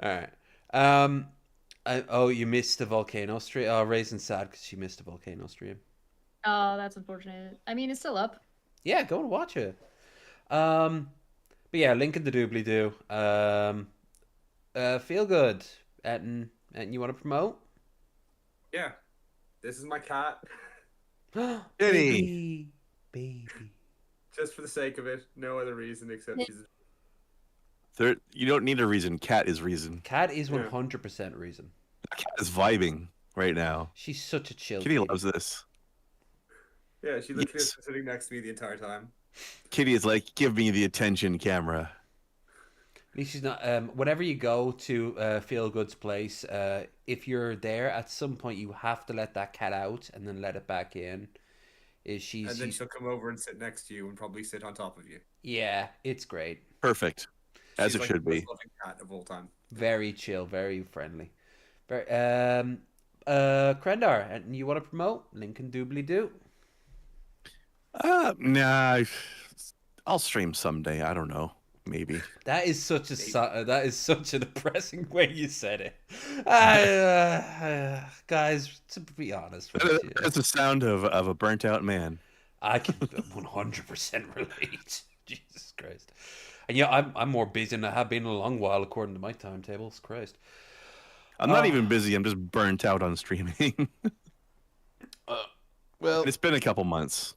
All right. You missed the volcano stream. Oh, Raisin's sad because she missed the volcano stream. Oh, that's unfortunate. I mean, it's still up. Yeah, go and watch it. But yeah, link in the doobly-doo. Feel good. And you want to promote? Yeah. This is my cat. Baby. Just for the sake of it. No other reason except she's... You don't need a reason. Cat is reason. Cat is 100% reason. Cat is vibing right now. She's such a chill Kitty loves this. Yeah, she literally has been sitting next to me the entire time. Kitty is like, give me the attention camera. At least she's not. Whenever you go to Feelgood's place, if you're there, at some point you have to let that cat out and then let it back in. And then she'll come over and sit next to you and probably sit on top of you. Yeah, it's great. Perfect. As She's it should be. The most loving cat of all time. Very chill, very friendly. Very. Krendar, and you want to promote? Lincoln Doobly Doo. Nah, I'll stream someday. I don't know. Maybe. That is such a depressing way you said it. Guys, to be honest with you, that's the sound of a burnt out man. I can 100% relate. Jesus Christ. And yeah, I'm more busy than I have been in a long while, according to my timetables. Christ. I'm not even busy. I'm just burnt out on streaming. Well, it's been a couple months.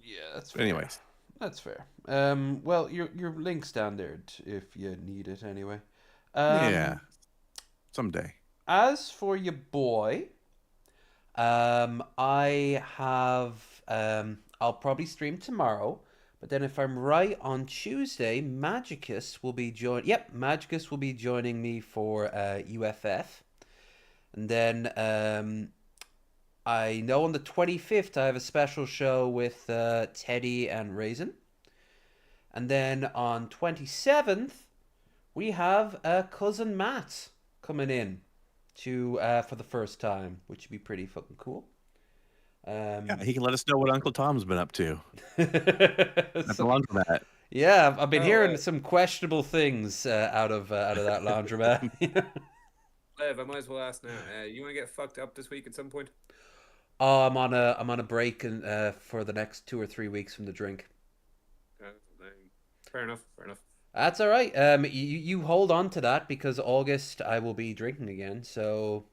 Yeah, that's fair. Anyways. That's fair. Well, your link's down there if you need it anyway. Yeah. Someday. As for your boy, I have I'll probably stream tomorrow, but then if I'm right, on Tuesday, Magicus will be Magicus will be joining me for UFF. And then I know on the 25th I have a special show with Teddy and Raisin. And then on 27th, we have cousin Matt coming in to for the first time, which would be pretty fucking cool. Yeah, he can let us know what Uncle Tom's been up to. At the laundromat. Yeah, I've been hearing some questionable things out of that laundromat. Lev, I might as well ask now. You want to get fucked up this week at some point? Oh, I'm on a break for the next 2 or 3 weeks from the drink. Fair enough. That's all right. You hold on to that because August I will be drinking again. So,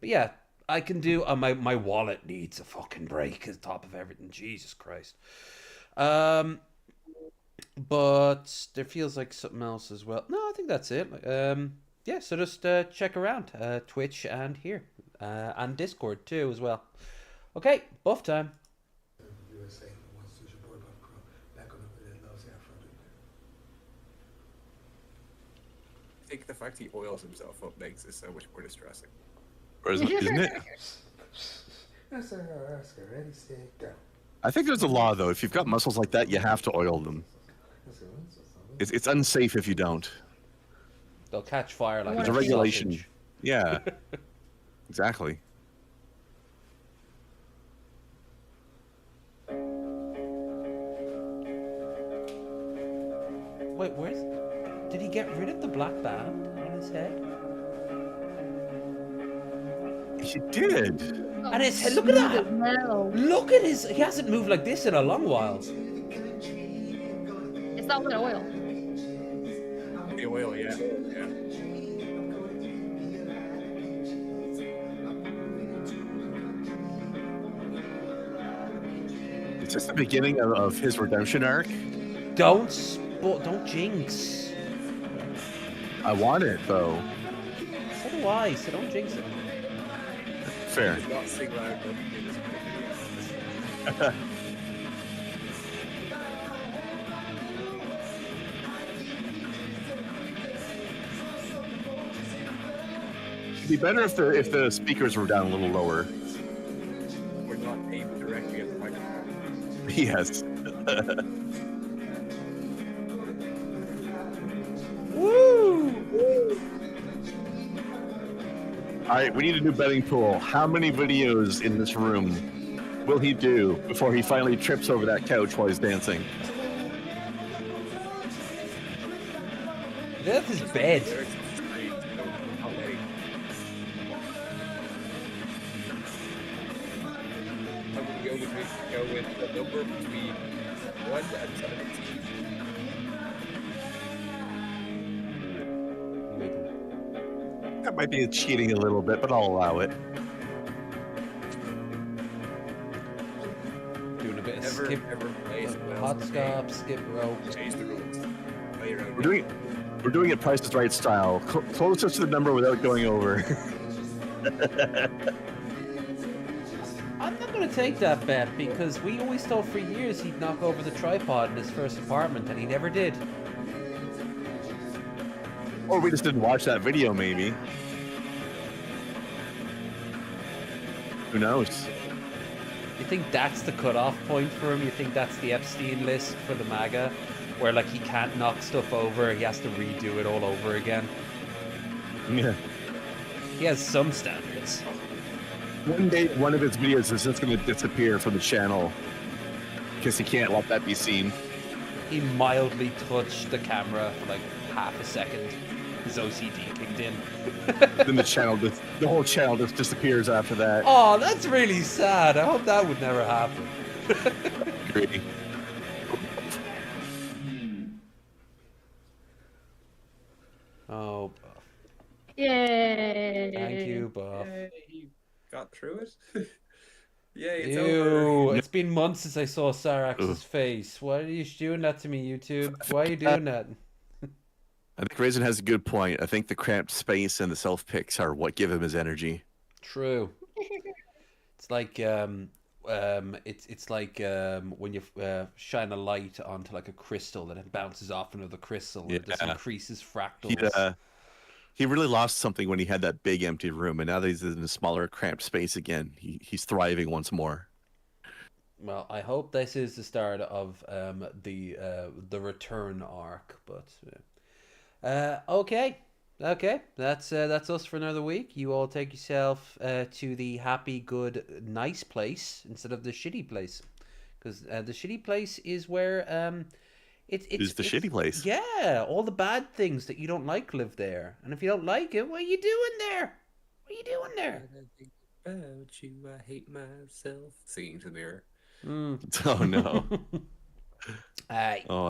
but yeah, I can do. My wallet needs a fucking break at the top of everything. Jesus Christ. But there feels like something else as well. No, I think that's it. Yeah. So just check around Twitch and here and Discord too as well. Okay, buff time. USA, your boy Buff Crow, back on the that loves Afro. I think the fact he oils himself up makes this so much more distressing. Or isn't it? That's ready, set, go. I think there's a law though. If you've got muscles like that, you have to oil them. It's unsafe if you don't. They'll catch fire like there's a regulation. Sausage. Yeah. Exactly. Wait, did he get rid of the black band on his head? He did. And his head, look at that. Look at his, he hasn't moved like this in a long while. It's not with oil. The oil, yeah. Is this the beginning of his redemption arc? Don't jinx. I want it though. So do I, so don't jinx it. Fair. Not sing loud, It'd be better if the speakers were down a little lower. We're not aimed directly at the microphone. Yes. Woo! All right, we need a new betting pool. How many videos in this room will he do before he finally trips over that couch while he's dancing? That's his bed. Go with the number between 1 and 17. Might be cheating a little bit, but I'll allow it. Doing a bit of Never, skip, ever play hot stop, skip rope. Change the rules. Play your own We're doing it Price is Right style. Closest to the number without going over. I'm not going to take that bet because we always thought for years he'd knock over the tripod in his first apartment, and he never did. Or we just didn't watch that video, maybe. Who knows? You think that's the cutoff point for him? You think that's the Epstein list for the MAGA? Where, like, he can't knock stuff over, he has to redo it all over again? Yeah. He has some standards. One day, one of his videos is just going to disappear from the channel because he can't let that be seen. He mildly touched the camera for, like, half a second. His OCD kicked in. Then the whole channel just disappears after that. Oh, that's really sad. I hope that would never happen. Agree. Oh, Buff. Yay! Thank you, Buff. He got through it. Yay, it's Ew, over. it's been months since I saw Sarax's face. Why are you doing that to me, YouTube? Why are you doing that? I think Raisin has a good point. I think the cramped space and the self-picks are what give him his energy. True. It's like it's like when you shine a light onto like a crystal and it bounces off another crystal and it just increases fractals. He really lost something when he had that big empty room, and now that he's in a smaller, cramped space again, he's thriving once more. Well, I hope this is the start of the return arc, but okay, that's us for another week. You all take yourself to the happy, good, nice place instead of the shitty place, because the shitty place is where it's the shitty place. Yeah, all the bad things that you don't like live there, and if you don't like it, what are you doing there? What are you doing there? About you, I hate myself. Singing to the mirror. Oh no. Aye. Oh.